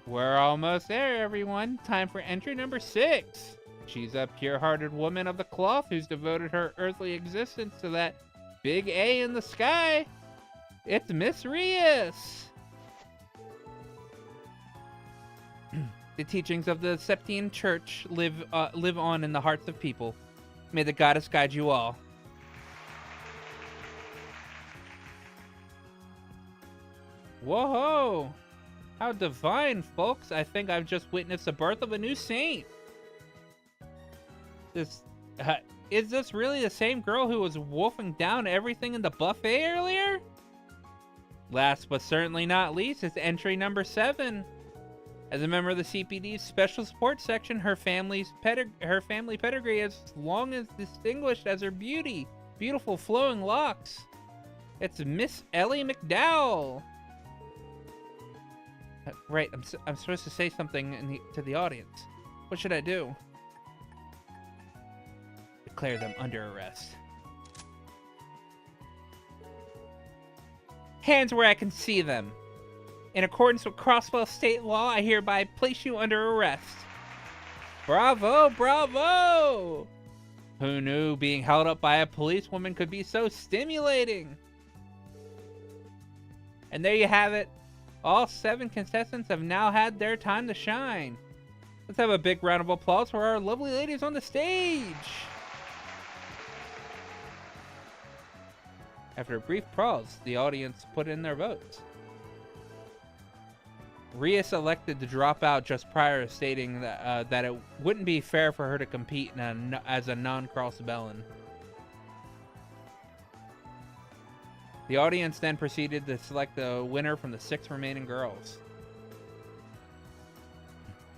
We're almost there, everyone. Time for entry number 6. She's a pure-hearted woman of the cloth who's devoted her earthly existence to that big A in the sky. It's Miss Rias. The teachings of the Septian Church live on in the hearts of people. May the goddess guide you all. Whoa! How divine, folks. I think I've just witnessed the birth of a new saint. Is this really the same girl who was wolfing down everything in the buffet earlier? Last but certainly not least is entry number 7. As a member of the CPD's special support section, her family pedigree is as long as distinguished as her beautiful flowing locks. It's Miss Ellie McDowell. Right, I'm supposed to say something to the audience. What should I do? Declare them under arrest. Hands where I can see them. In accordance with Crossbell state law, I hereby place you under arrest. Bravo, bravo! Who knew being held up by a policewoman could be so stimulating? And there you have it. All 7 contestants have now had their time to shine. Let's have a big round of applause for our lovely ladies on the stage. After a brief pause, the audience put in their votes. Rias elected to drop out just prior to stating that it wouldn't be fair for her to compete as a non-Crossbellan. The audience then proceeded to select the winner from the 6 remaining girls.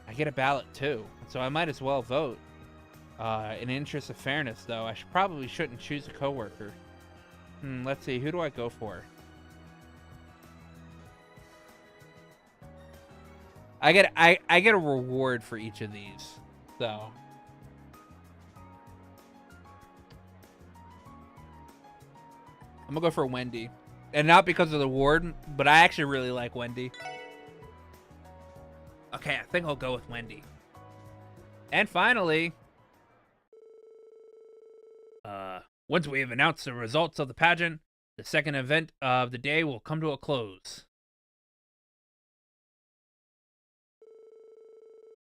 I get a ballot too, so I might as well vote. In the interest of fairness, though, I probably shouldn't choose a coworker. Let's see, who do I go for? I get a reward for each of these, so. I'm gonna go for Wendy. And not because of the award, but I actually really like Wendy. Okay, I think I'll go with Wendy. And finally, once we have announced the results of the pageant, the second event of the day will come to a close.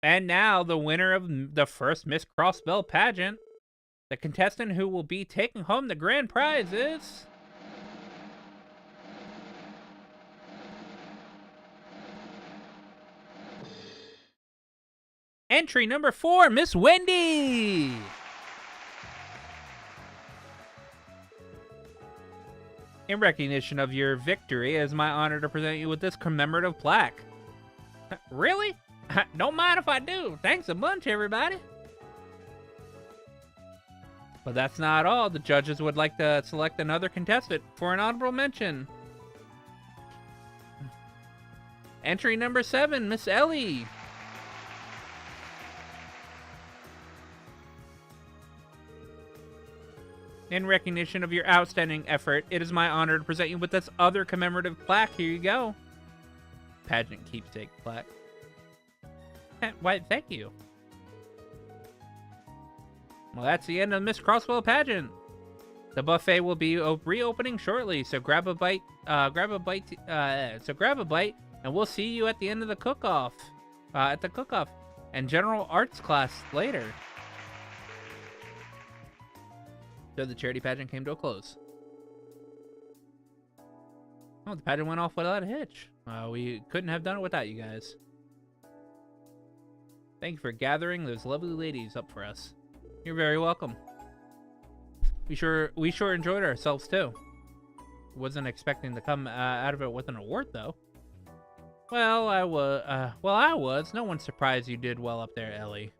And now, the winner of the first Miss Crossbell pageant, the contestant who will be taking home the grand prize is... Entry number 4, Miss Wendy! In recognition of your victory, it is my honor to present you with this commemorative plaque. Really? Don't mind if I do. Thanks a bunch, everybody. But that's not all. The judges would like to select another contestant for an honorable mention. Entry number 7, Miss Ellie. In recognition of your outstanding effort, it is my honor to present you with this other commemorative plaque. Here you go. Pageant keepsake plaque. Why, thank you. Well, that's the end of Miss Crossbell pageant. The buffet will be reopening shortly, so grab a bite. Grab a bite, and we'll see you at the end of the cook-off. At the cook-off and general arts class later. So the charity pageant came to a close. Oh, the pageant went off without a hitch. We couldn't have done it without you guys. Thank you for gathering those lovely ladies up for us. You're very welcome. We sure enjoyed ourselves too. Wasn't expecting to come out of it with an award though. Well, I was. No one's surprised you did well up there, Ellie.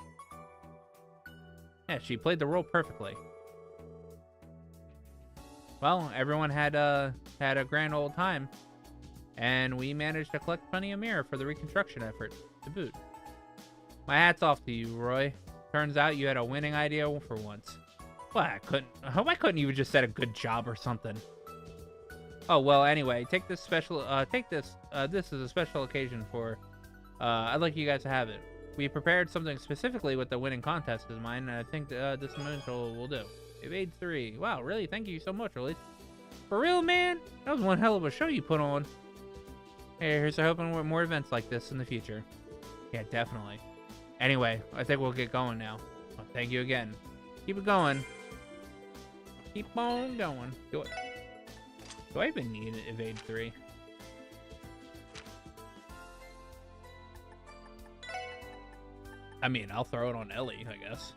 Yeah, she played the role perfectly. Well, everyone had a grand old time, and we managed to collect plenty of mirror for the reconstruction effort to boot. My hat's off to you, Roy. Turns out you had a winning idea for once. Well, why couldn't you have just said a good job or something? Oh well. Anyway, take this special. This is a special occasion for. I'd like you guys to have it. We prepared something specifically with the winning contest in mind, and I think this memento will do. Evade 3. Wow, really? Thank you so much, Elise. For real, man? That was one hell of a show you put on. Hey, here's to hoping with more events like this in the future. Yeah, definitely. Anyway, I think we'll get going now. Well, thank you again. Keep it going. Keep on going. Do I even need Evade 3? I mean, I'll throw it on Ellie, I guess.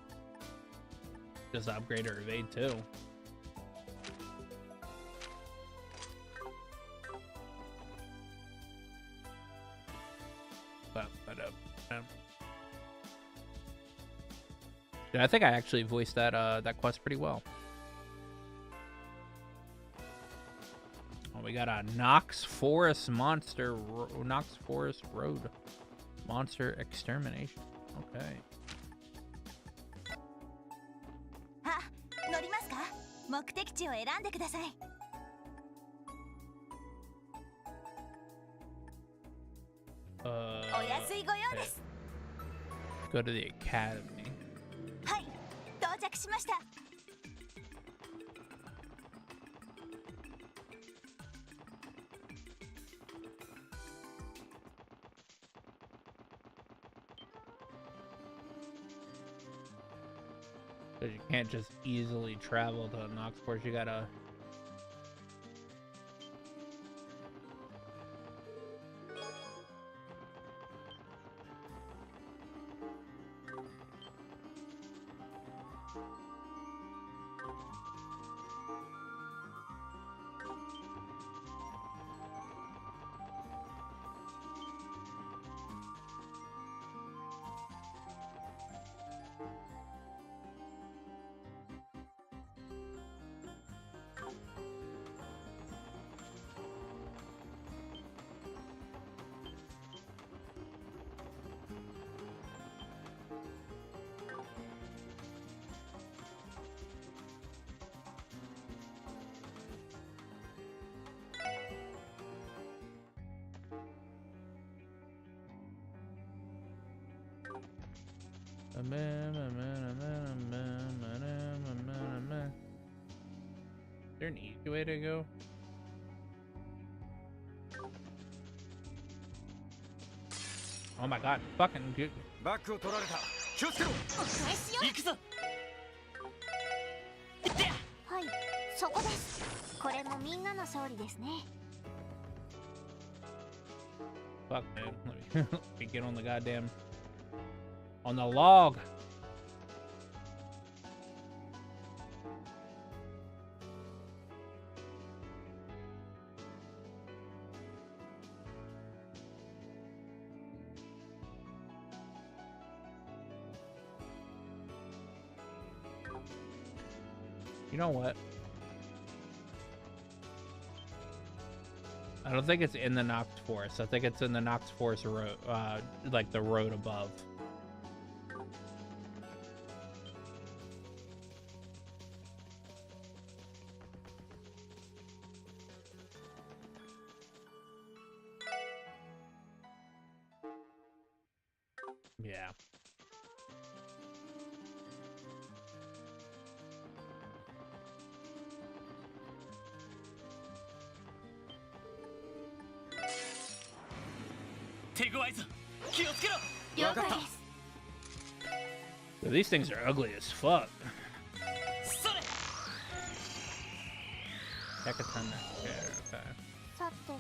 Just upgrade her Evade too. Yeah, I think I actually voiced that quest pretty well. We got a Knox Forest monster, Knox Forest Road monster extermination. Okay. あ、乗りますか？目的地を選んでください。お安いご用です。 Go to the academy. はい、到着しました。 Because you can't just easily travel to Knox Forest. You gotta. Is there an easy way to go? Oh my god, fucking good. バックを取られた。気をつけろ。お返しよ。行くぞ。はい、そこです。これもみんなの勝利ですね。 Fuck, man. Let me get on the goddamn. On the log. You know what? I don't think it's in the Knox Forest. I think it's in the Knox Forest road, like the road above. Yeah. So these things are ugly as fuck. Hecatona. Yeah, okay. さて。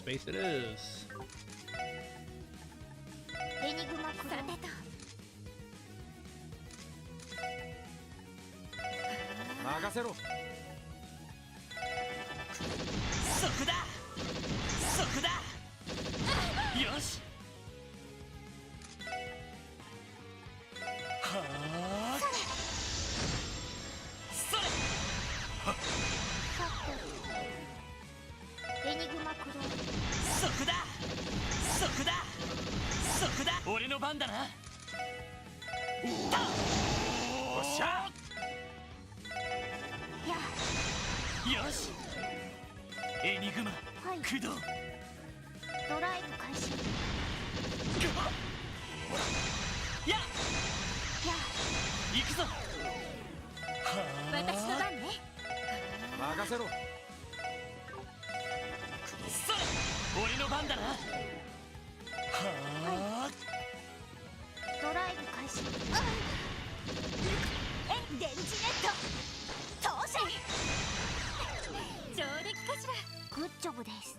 Space it is. エニグマクラネタ。任せろ。そこだ。そこだ。よし。はあ。それ。さて。エニグマクロ。そこだ。そこだ。そこだ。俺の番だな。おっしゃ。よし。エニグマ。はい。駆動。ドライブ開始。や。や。行くぞ。私の番ね。任せろ。それ。俺の番だな。はあ。ドライブ開始。電磁ネット当選。上出来かしら。グッジョブです。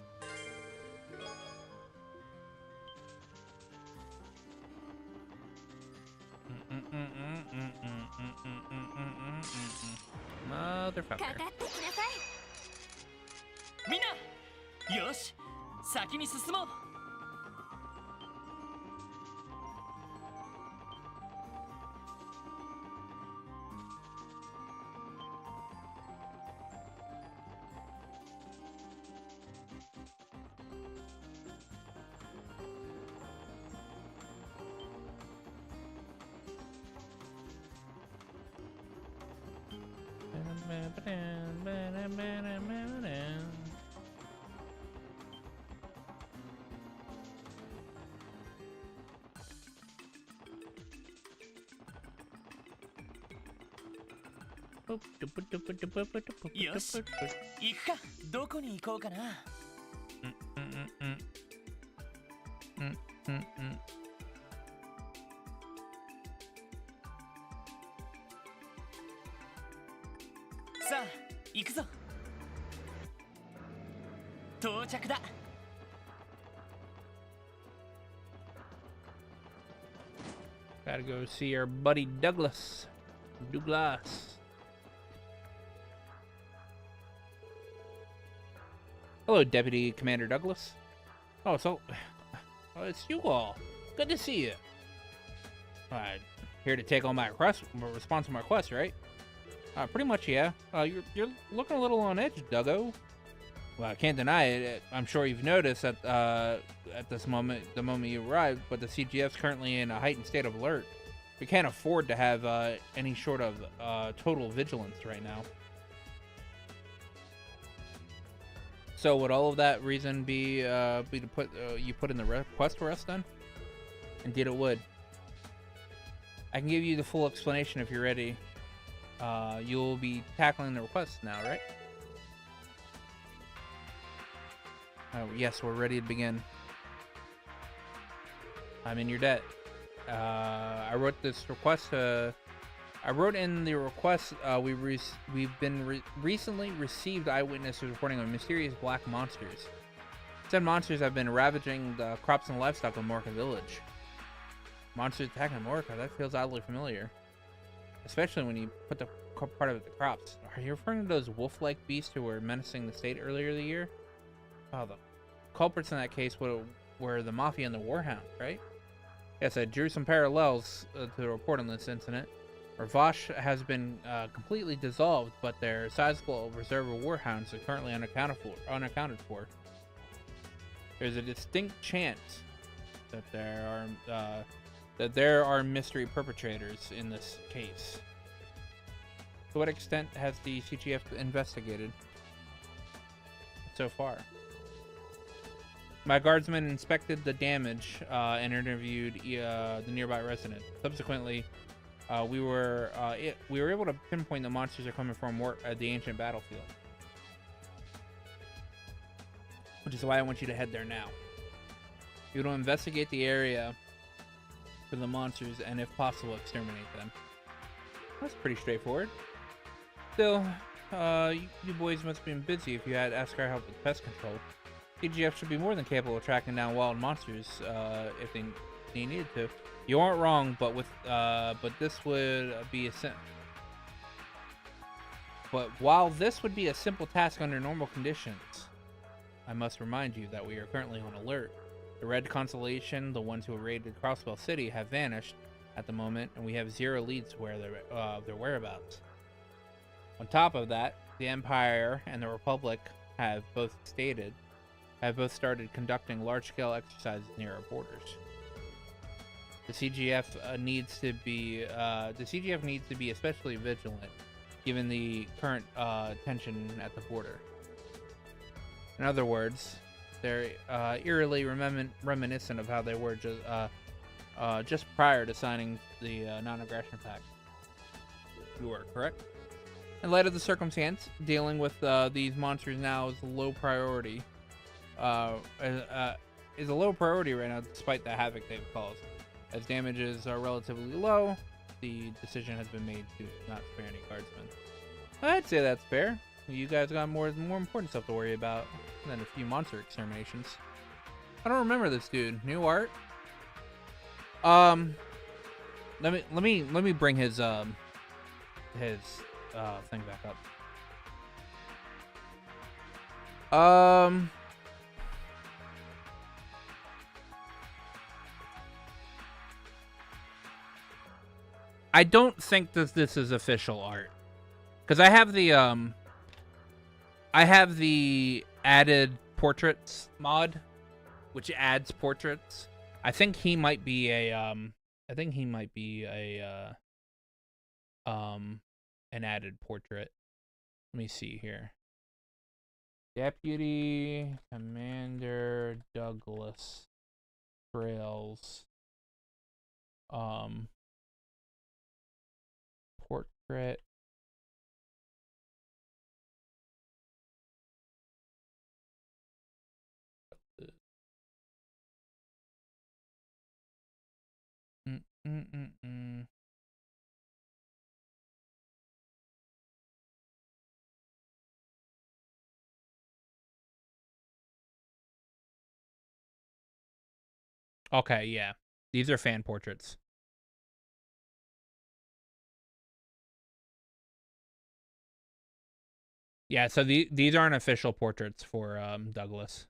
Motherfucker. かかってきなさい。みんな。よし先に進もう。よし行くか。どこに行こうかな。さあ行くぞ。到着だ。Gotta go see our buddy Douglas. Hello, Deputy Commander Douglas. Oh, it's you all. Good to see you. Here to take on my request, response to my request, right? Pretty much, yeah. You're looking a little on edge, Duggo. Well, I can't deny it. I'm sure you've noticed that at this moment, the moment you arrived, but the CGF's currently in a heightened state of alert. We can't afford to have any sort of total vigilance right now. So would all of that reason be to put you put in the request for us then? Indeed, it would. I can give you the full explanation if you're ready. You'll be tackling the request now, right? Oh, yes, we're ready to begin. I'm in your debt. I wrote this request. I wrote in the request. We've been recently received eyewitnesses reporting on mysterious black monsters. Said monsters have been ravaging the crops and livestock of Morka Village. Monsters attacking Morka. That feels oddly familiar, especially when you put the part of the crops. Are you referring to those wolf-like beasts who were menacing the state earlier in the year? Oh, the culprits in that case were the Mafia and the Warhound, right? Yes, I drew some parallels to the report on this incident. Ravash has been completely dissolved, but their sizable reserve of Warhounds are currently unaccounted for. There's a distinct chance that there are mystery perpetrators in this case. To what extent has the CGF investigated so far? My guardsmen inspected the damage and interviewed the nearby resident. Subsequently, we were able to pinpoint the monsters are coming from the ancient battlefield, which is why I want you to head there now. You will investigate the area for the monsters and, if possible, exterminate them. That's pretty straightforward. Still, you boys must have been busy if you had asked our help with pest control. CGF should be more than capable of tracking down wild monsters if they needed to. You aren't wrong, but this would be while this would be a simple task under normal conditions, I must remind you that we are currently on alert. The Red Constellation, the ones who raided Crossbell City, have vanished at the moment, and we have zero leads where their whereabouts. On top of that, the Empire and the Republic have both started conducting large-scale exercises near our borders. The CGF needs to be especially vigilant, given the current tension at the border. In other words, they're eerily reminiscent of how they were just prior to signing the non-aggression pact. You are correct. In light of the circumstance, dealing with these monsters now is a low priority. Is a low priority right now, despite the havoc they've caused. As damages are relatively low, the decision has been made to not spare any guardsmen. I'd say that's fair. You guys got more important stuff to worry about than a few monster exterminations. I don't remember this dude. New art. Let me bring his thing back up. I don't think that this is official art. Because I have the added portraits mod, which adds portraits. I think he might be a an added portrait. Let me see here. Deputy Commander Douglas Trails. Portrait. Okay, yeah. These are fan portraits. Yeah, so these aren't official portraits for Douglas.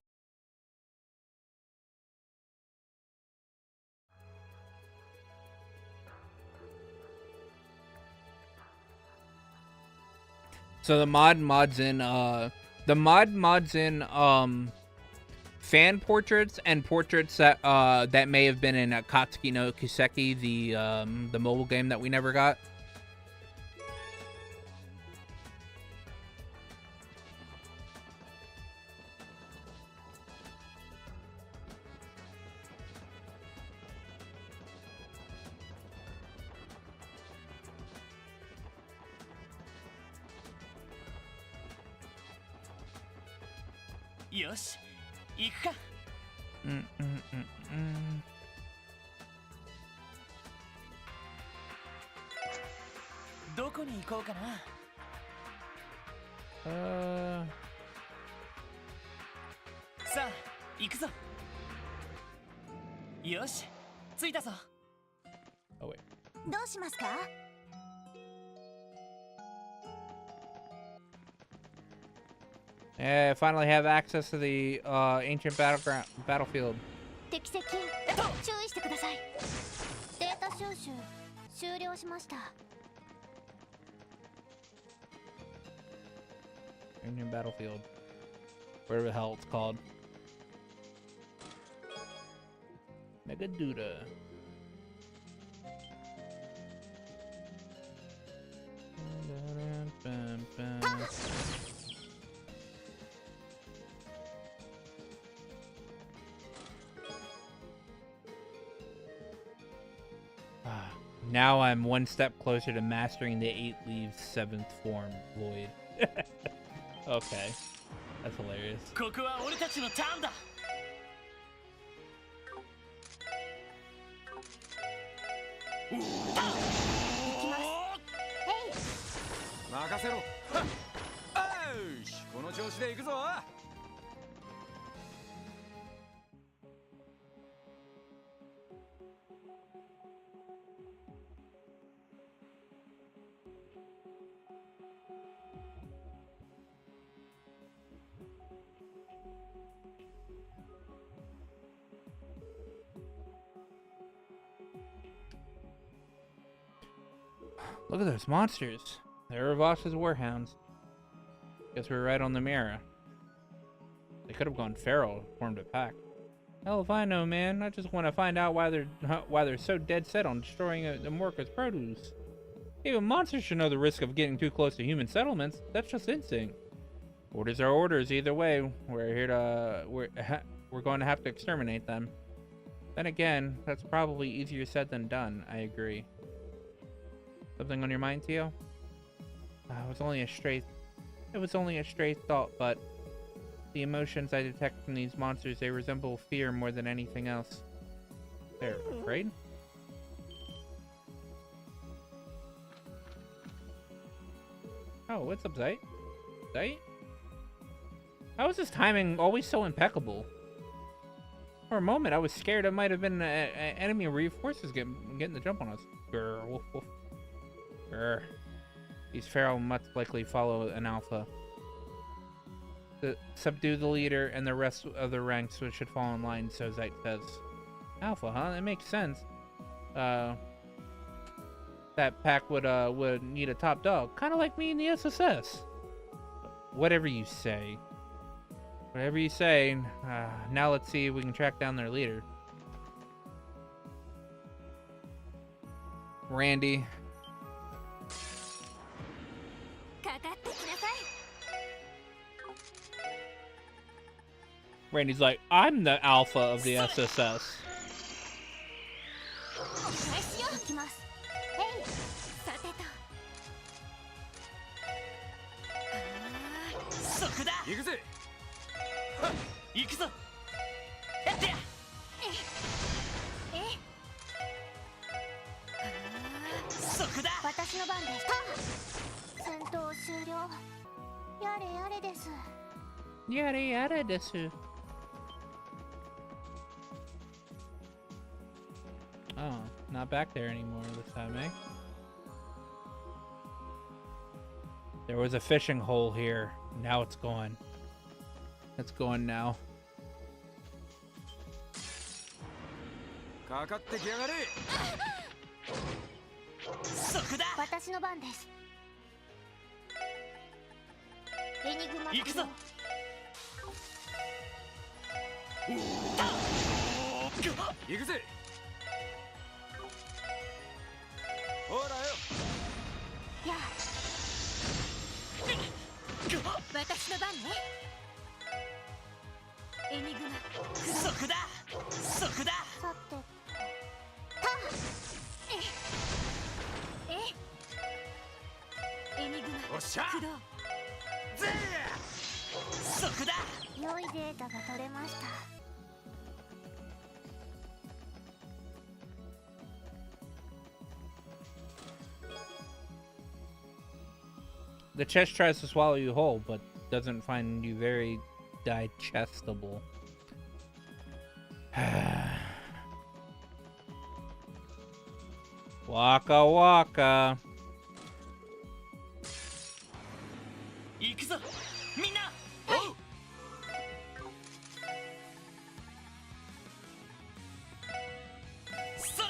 So the mod mods in fan portraits and portraits that that may have been in Katsuki no Kiseki, the mobile game that we never got.よし行くか。どこに行こうかな。さあ行くぞ。よし着いたぞ。Oh wait. どうしますか？ Finally have access to the ancient battlefield. 敵接近注意してください。データ収集終了しました。 Ancient battlefield. Whatever the hell it's called. Megaduda. Now I'm one step closer to mastering the 8 leaves 7th form Void. Okay. That's hilarious. ここは俺たちのターンだ。行きます。任せろ。よし、この調子で行くぞ。Look at those monsters. They're Vosh's warhounds. Guess we were right on the mirror. They could have gone feral, formed a pack. Hell if I know, man. I just want to find out why they're so dead set on destroying the Morka's produce. Even monsters should know the risk of getting too close to human settlements. That's just instinct. Orders are orders either way. We're going to have to exterminate them. Then again, that's probably easier said than done. I agree. Something on your mind, Tio? It was only a stray thought, but the emotions I detect from these monsters, they resemble fear more than anything else. They're afraid? Oh, what's up, Zeit? Zeit? How is this timing always so impeccable? For a moment, I was scared it might have been enemy reinforcements getting the jump on us. Grr, woof, woof. Grr. These feral must likely follow an alpha. Subdue the leader, and the rest of the ranks should fall in line, so Zeit says. Alpha, huh? That makes sense. that pack would need a top dog, kind of like me in the SSS. Whatever you say. Whatever you say. Now let's see if we can track down their leader. Randy. かかってきなさい。 Randy's like, I'm the alpha of the SSS. お返しよ。行きます。えい。さてと。そこだ。行くぜ。行くぞ。やってや。え。そこだ。私の番です。戦闘終了。やれやれです。やれやれです。Oh, not back there anymore this time, eh? There was a fishing hole here. Now it's gone. It's gone now. かかってきやがれ。そこだ。私の番です。エニグマ。行くぞ。行くぜ。ほらよ。やあ。私の番ね。エニグマ。そこだ。そこだ。さて。エニグマ。おっしゃ。駆動。ぜそこだ。良いデータが取れました。 The chest tries to swallow you whole, but doesn't find you very digestible. Waka waka. 行くぞ。みんな。おう。それ。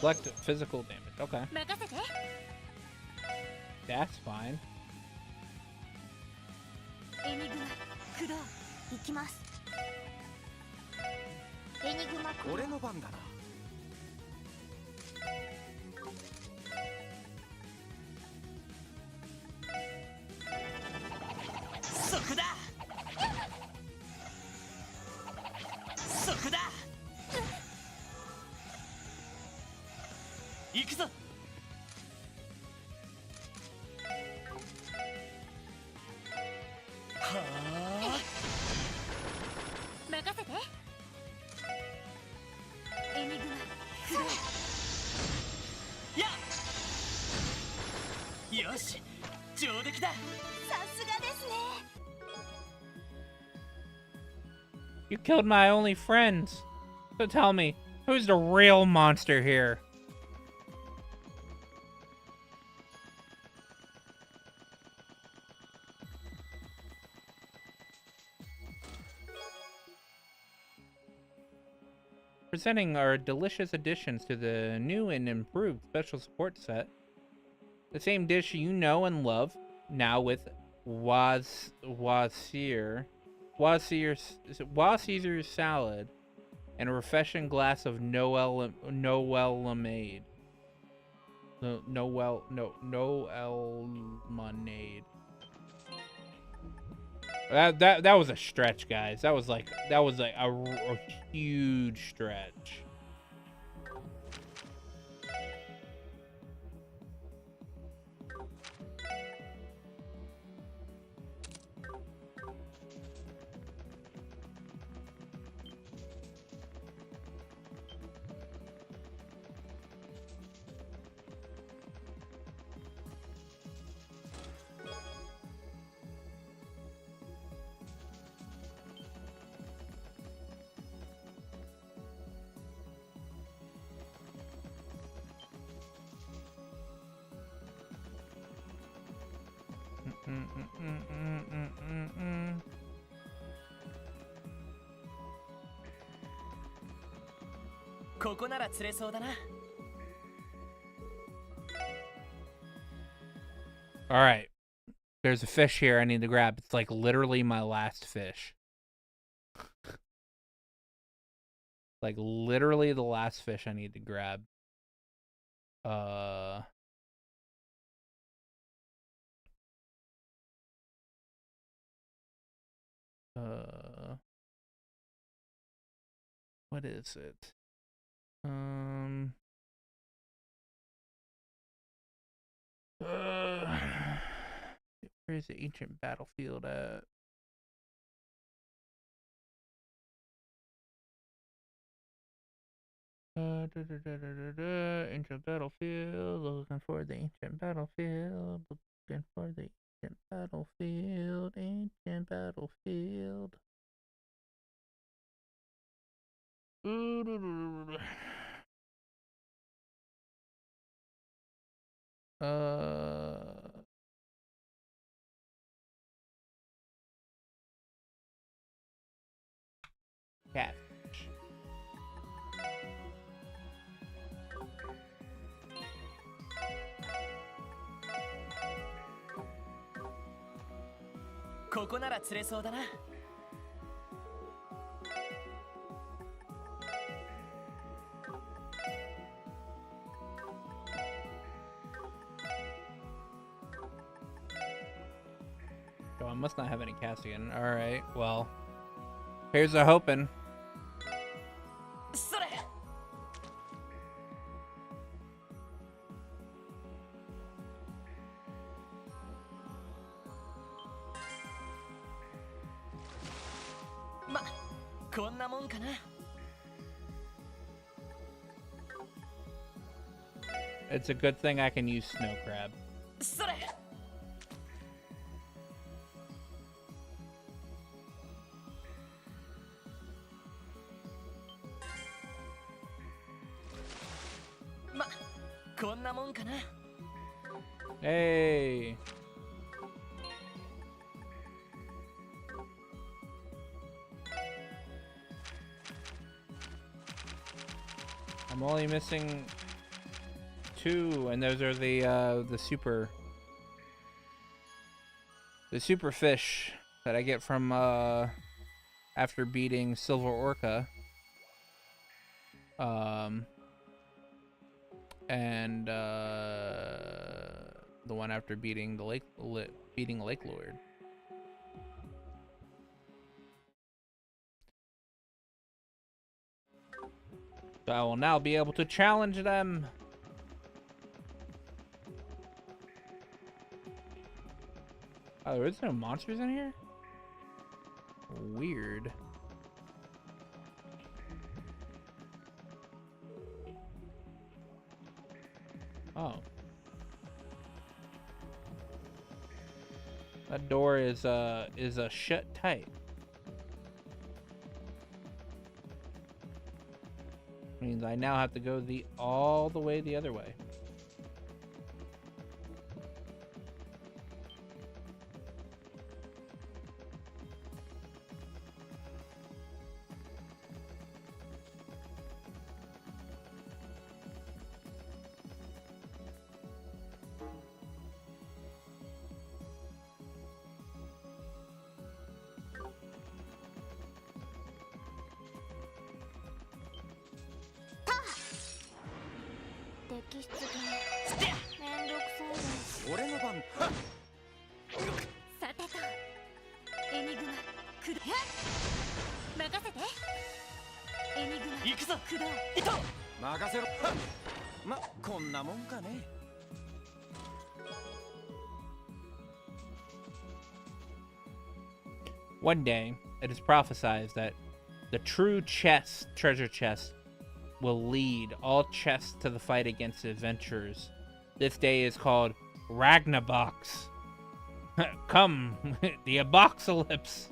Select physical damage. Okay, 任せて。 that's fine. エニグマ。駆動。行きます。エニグマ。俺の番だな。そこだ。そこだ。行くぞ。はあ。任せて。エニグマ。駆動。や。よし。上出来だ。さすがですね。 You killed my only friends. So tell me, who's the real monster here? Presenting our delicious additions to the new and improved special support set. The same dish you know and love, now with Wazir salad and a refreshing glass of Noel lemonade. Noel lemonade. That was a stretch, guys. That was like a huge stretch. ここなら釣れそうだな。 All right. There's a fish here I need to grab. It's like literally my last fish. Like literally the last fish I need to grab. What is it? Where's the ancient battlefield at? Ancient battlefield. Looking for the ancient battlefield. Looking for the ancient battlefield. Ancient battlefield. Catfish. ここなら釣れそうだな。 Oh, I must not have any casting. Alright, well. Here's a hoping. それ。 ま、こんなもんかな。 It's a good thing I can use snow crab. それ。 ま、こんなもんかな。 Hey. I'm only missing 2, and those are the super fish that I get from after beating Silver Orca. And the one after beating the Lake Lord. So I will now be able to challenge them. Oh, there's no monsters in here? Weird. Oh. That door is shut tight. Means I now have to go all the way the other way. One day, it is prophesied that the true treasure chest, will lead all chests to the fight against adventurers. This day is called Ragnabox. Come, the Aboxalypse.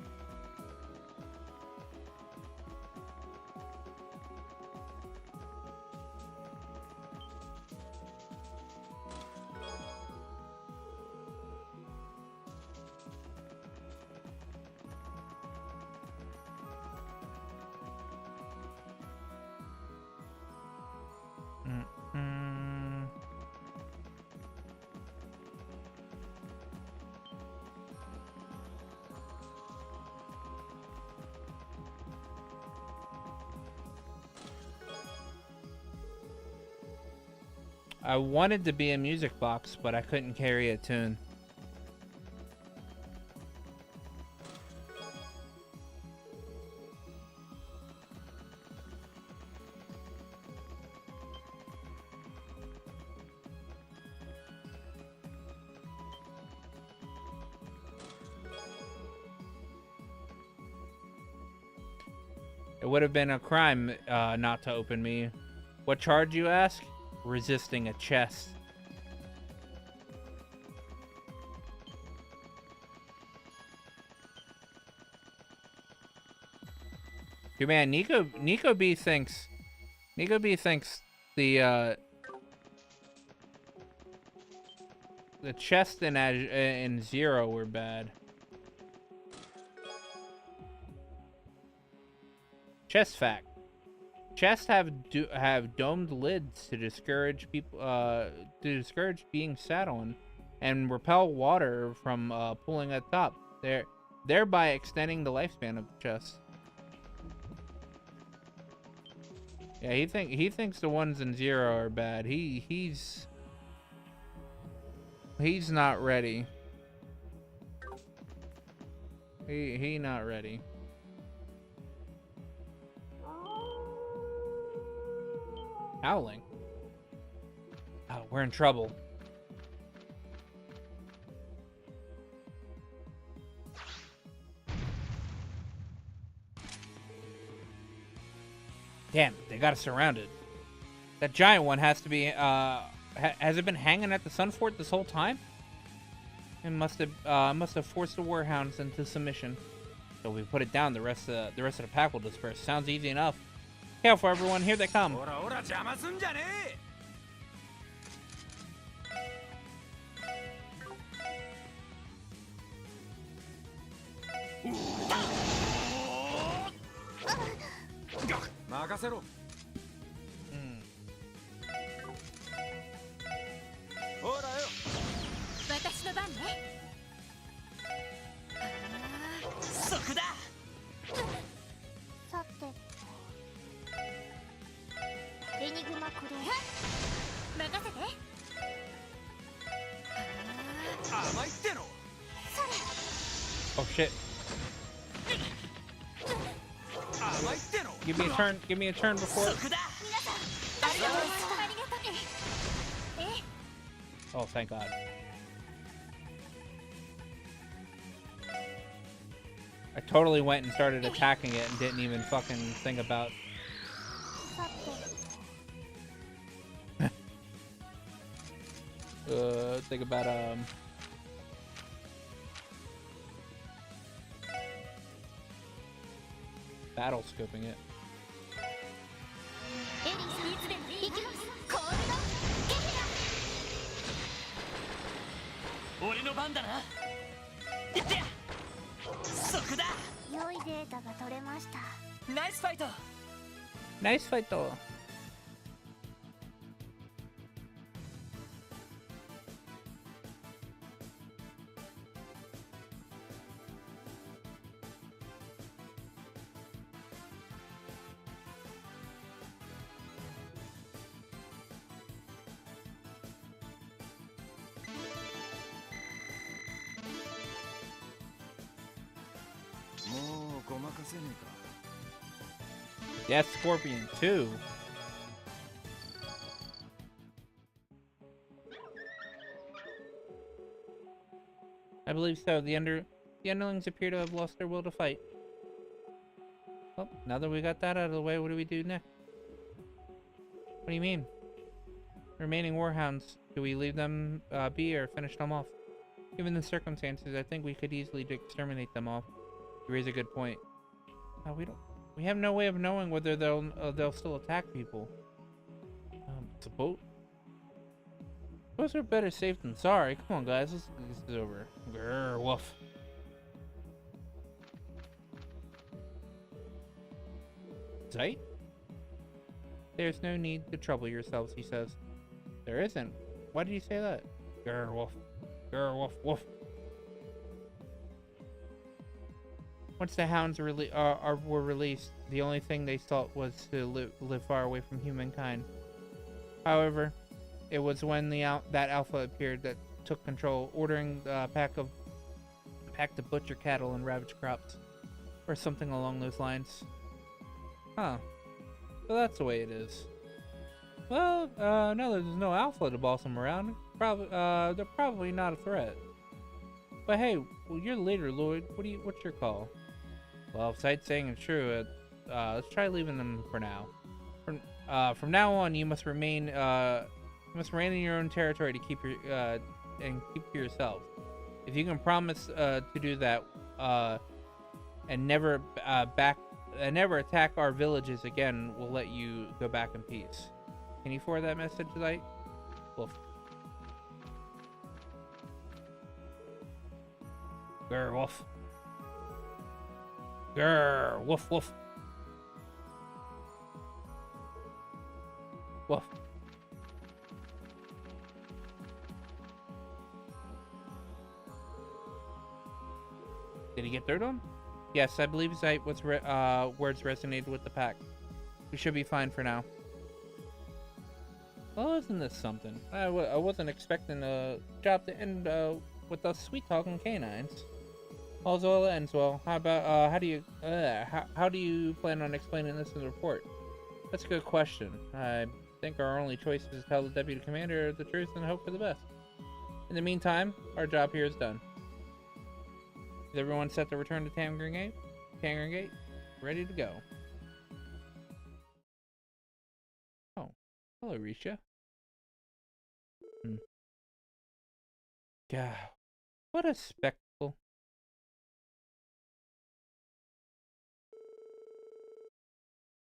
I wanted to be a music box, but I couldn't carry a tune. It would have been a crime not to open me. What charge, you ask? Resisting a chest. Dude, man, Nico B thinks the chest in Zero were bad. Chest fact. Chests have domed lids to discourage people being sat on, and repel water from pulling at the top, thereby extending the lifespan of the chest. Yeah, he thinks the ones in Zero are bad. He's not ready. He not ready. Howling. Oh, we're in trouble. Damn, they got us surrounded. That giant one has to be, has it been hanging at the Sun Fort this whole time? It must have forced the Warhounds into submission. So we put it down, the rest of the pack will disperse. Sounds easy enough. Careful, everyone, here they come. Oh shit. Give me a turn. Give me a turn before. Oh, thank God. I totally went and started attacking it and didn't even fucking think about. Think about battle scoping it. Nice fight though. Yes, Scorpion 2. I believe so. The underlings appear to have lost their will to fight. Well, now that we got that out of the way, what do we do next? What do you mean? Remaining warhounds, do we leave them be or finish them off? Given the circumstances, I think we could easily exterminate them all. You raise a good point. We have no way of knowing whether they'll still attack people. Suppose we're better safe than sorry. Come on, guys, this is over. Grrr, woof. Sight? There's no need to trouble yourselves, he says. There isn't. Why did you say that? Grrr, woof. Grrr, woof, woof. Once the hounds were released, the only thing they sought was to live far away from humankind. However, It was when that alpha appeared that took control, ordering the pack to butcher cattle and ravage crops, or something along those lines. Huh. So that's the way it is. Well, now that there's no alpha to boss them around, they're probably not a threat. But hey, well, you're the leader, Lloyd. What's your call? Well, if Sight's saying it's true, let's try leaving them for now. From now on, you must remain in your own territory to keep to yourself. If you can promise to do that, and never attack our villages again, we'll let you go back in peace. Can you forward that message, Light? Wolf. Grr, wolf. Grr, woof, woof. Woof. Did he get through to him? Yes, I believe his words resonated with the pack. We should be fine for now. Well, isn't this something? I wasn't expecting a job to end with us sweet-talking canines. All's well that ends well. How about how do you plan on explaining this in the report? That's a good question. I think our only choice is to tell the deputy commander the truth and hope for the best. In the meantime, our job here is done. Is everyone set to return to Tangerine Gate? Tangerine Gate, ready to go. Oh, hello, Risha. God, what a spectacle.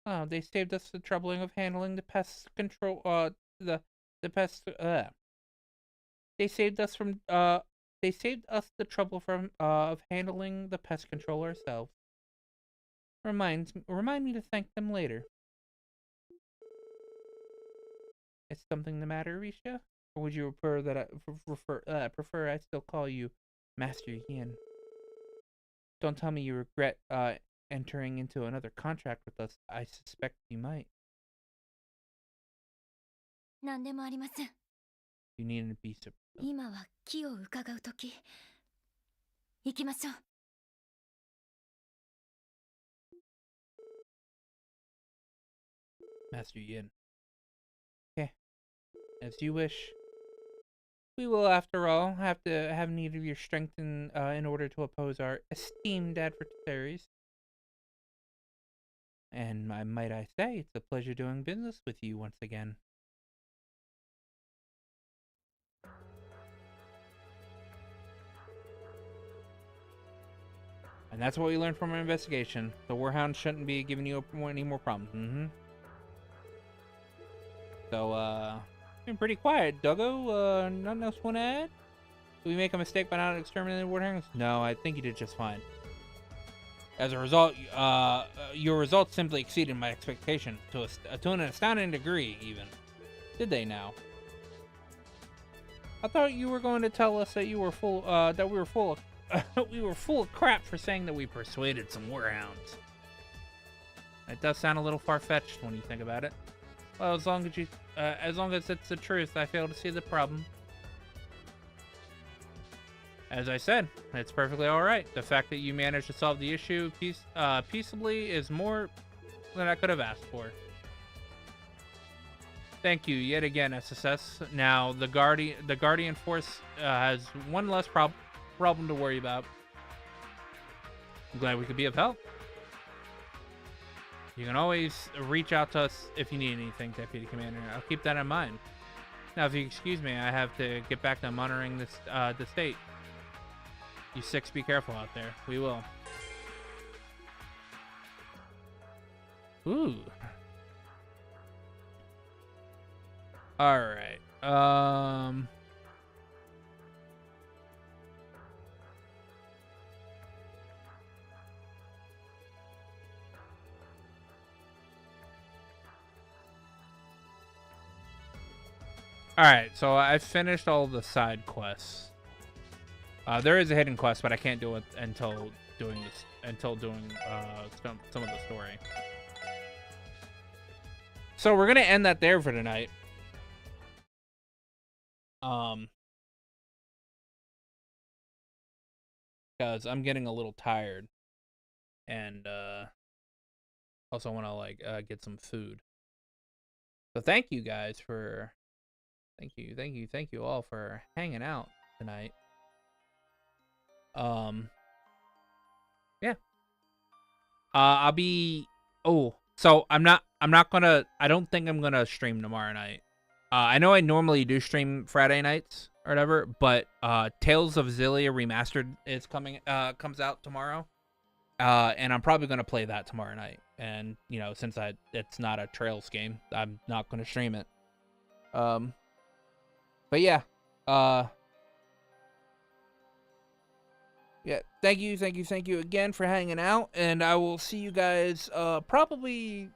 Oh, they saved us the troubling of handling the pest control. The pest. They saved us from. They saved us the trouble of handling the pest control ourselves. Remind me to thank them later. Is something the matter, Risha? Or would you prefer that I still call you Master Yin? Don't tell me you regret entering into another contract with us. I suspect you might. 何でもありません。 You needn't be surprised. 今は気を伺うとき。行きましょう。 Master Yin. Okay. As you wish. We will, after all, have to have need of your strength in order to oppose our esteemed adversaries. And might I say, it's a pleasure doing business with you once again. And that's what we learned from our investigation. The Warhound shouldn't be giving you any more problems. So, been pretty quiet, Duggo. Nothing else want to add? Did we make a mistake by not exterminating Warhounds? No, I think you did just fine. As a result, your results simply exceeded my expectation to an astounding degree, even. Did they now? I thought you were going to tell us that you were that we were full of crap for saying that we persuaded some Warhounds. It does sound a little far-fetched when you think about it. Well, as long as it's the truth, I fail to see the problem. As I said, it's perfectly alright. The fact that you managed to solve the issue peaceably is more than I could have asked for. Thank you yet again, SSS. Now, the Guardian Force has one less problem to worry about. I'm glad we could be of help. You can always reach out to us if you need anything, Deputy Commander. I'll keep that in mind. Now, if you excuse me, I have to get back to monitoring this the state. You six, be careful out there. We will. Ooh. All right. Alright, so I've finished all the side quests. There is a hidden quest, but I can't do it until doing some of the story. So we're gonna end that there for tonight. Because I'm getting a little tired, and also want to like get some food. So thank you guys for, thank you all for hanging out tonight. Yeah. I'll be. Oh, so I don't think I'm gonna stream tomorrow night. I know I normally do stream Friday nights or whatever, but Tales of Xillia Remastered is comes out tomorrow. And I'm probably gonna play that tomorrow night. And you know, since it's not a Trails game, I'm not gonna stream it. But yeah, yeah. Thank you again for hanging out, and I will see you guys probably.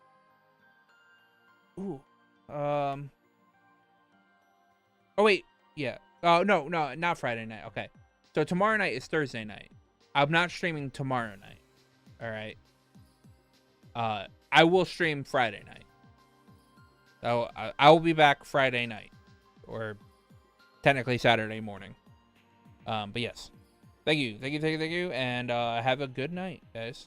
Ooh, oh wait, yeah. Oh no, not Friday night. Okay, so tomorrow night is Thursday night. I'm not streaming tomorrow night. All right. I will stream Friday night. So I will be back Friday night, or technically Saturday morning. But yes, thank you, and have a good night, guys.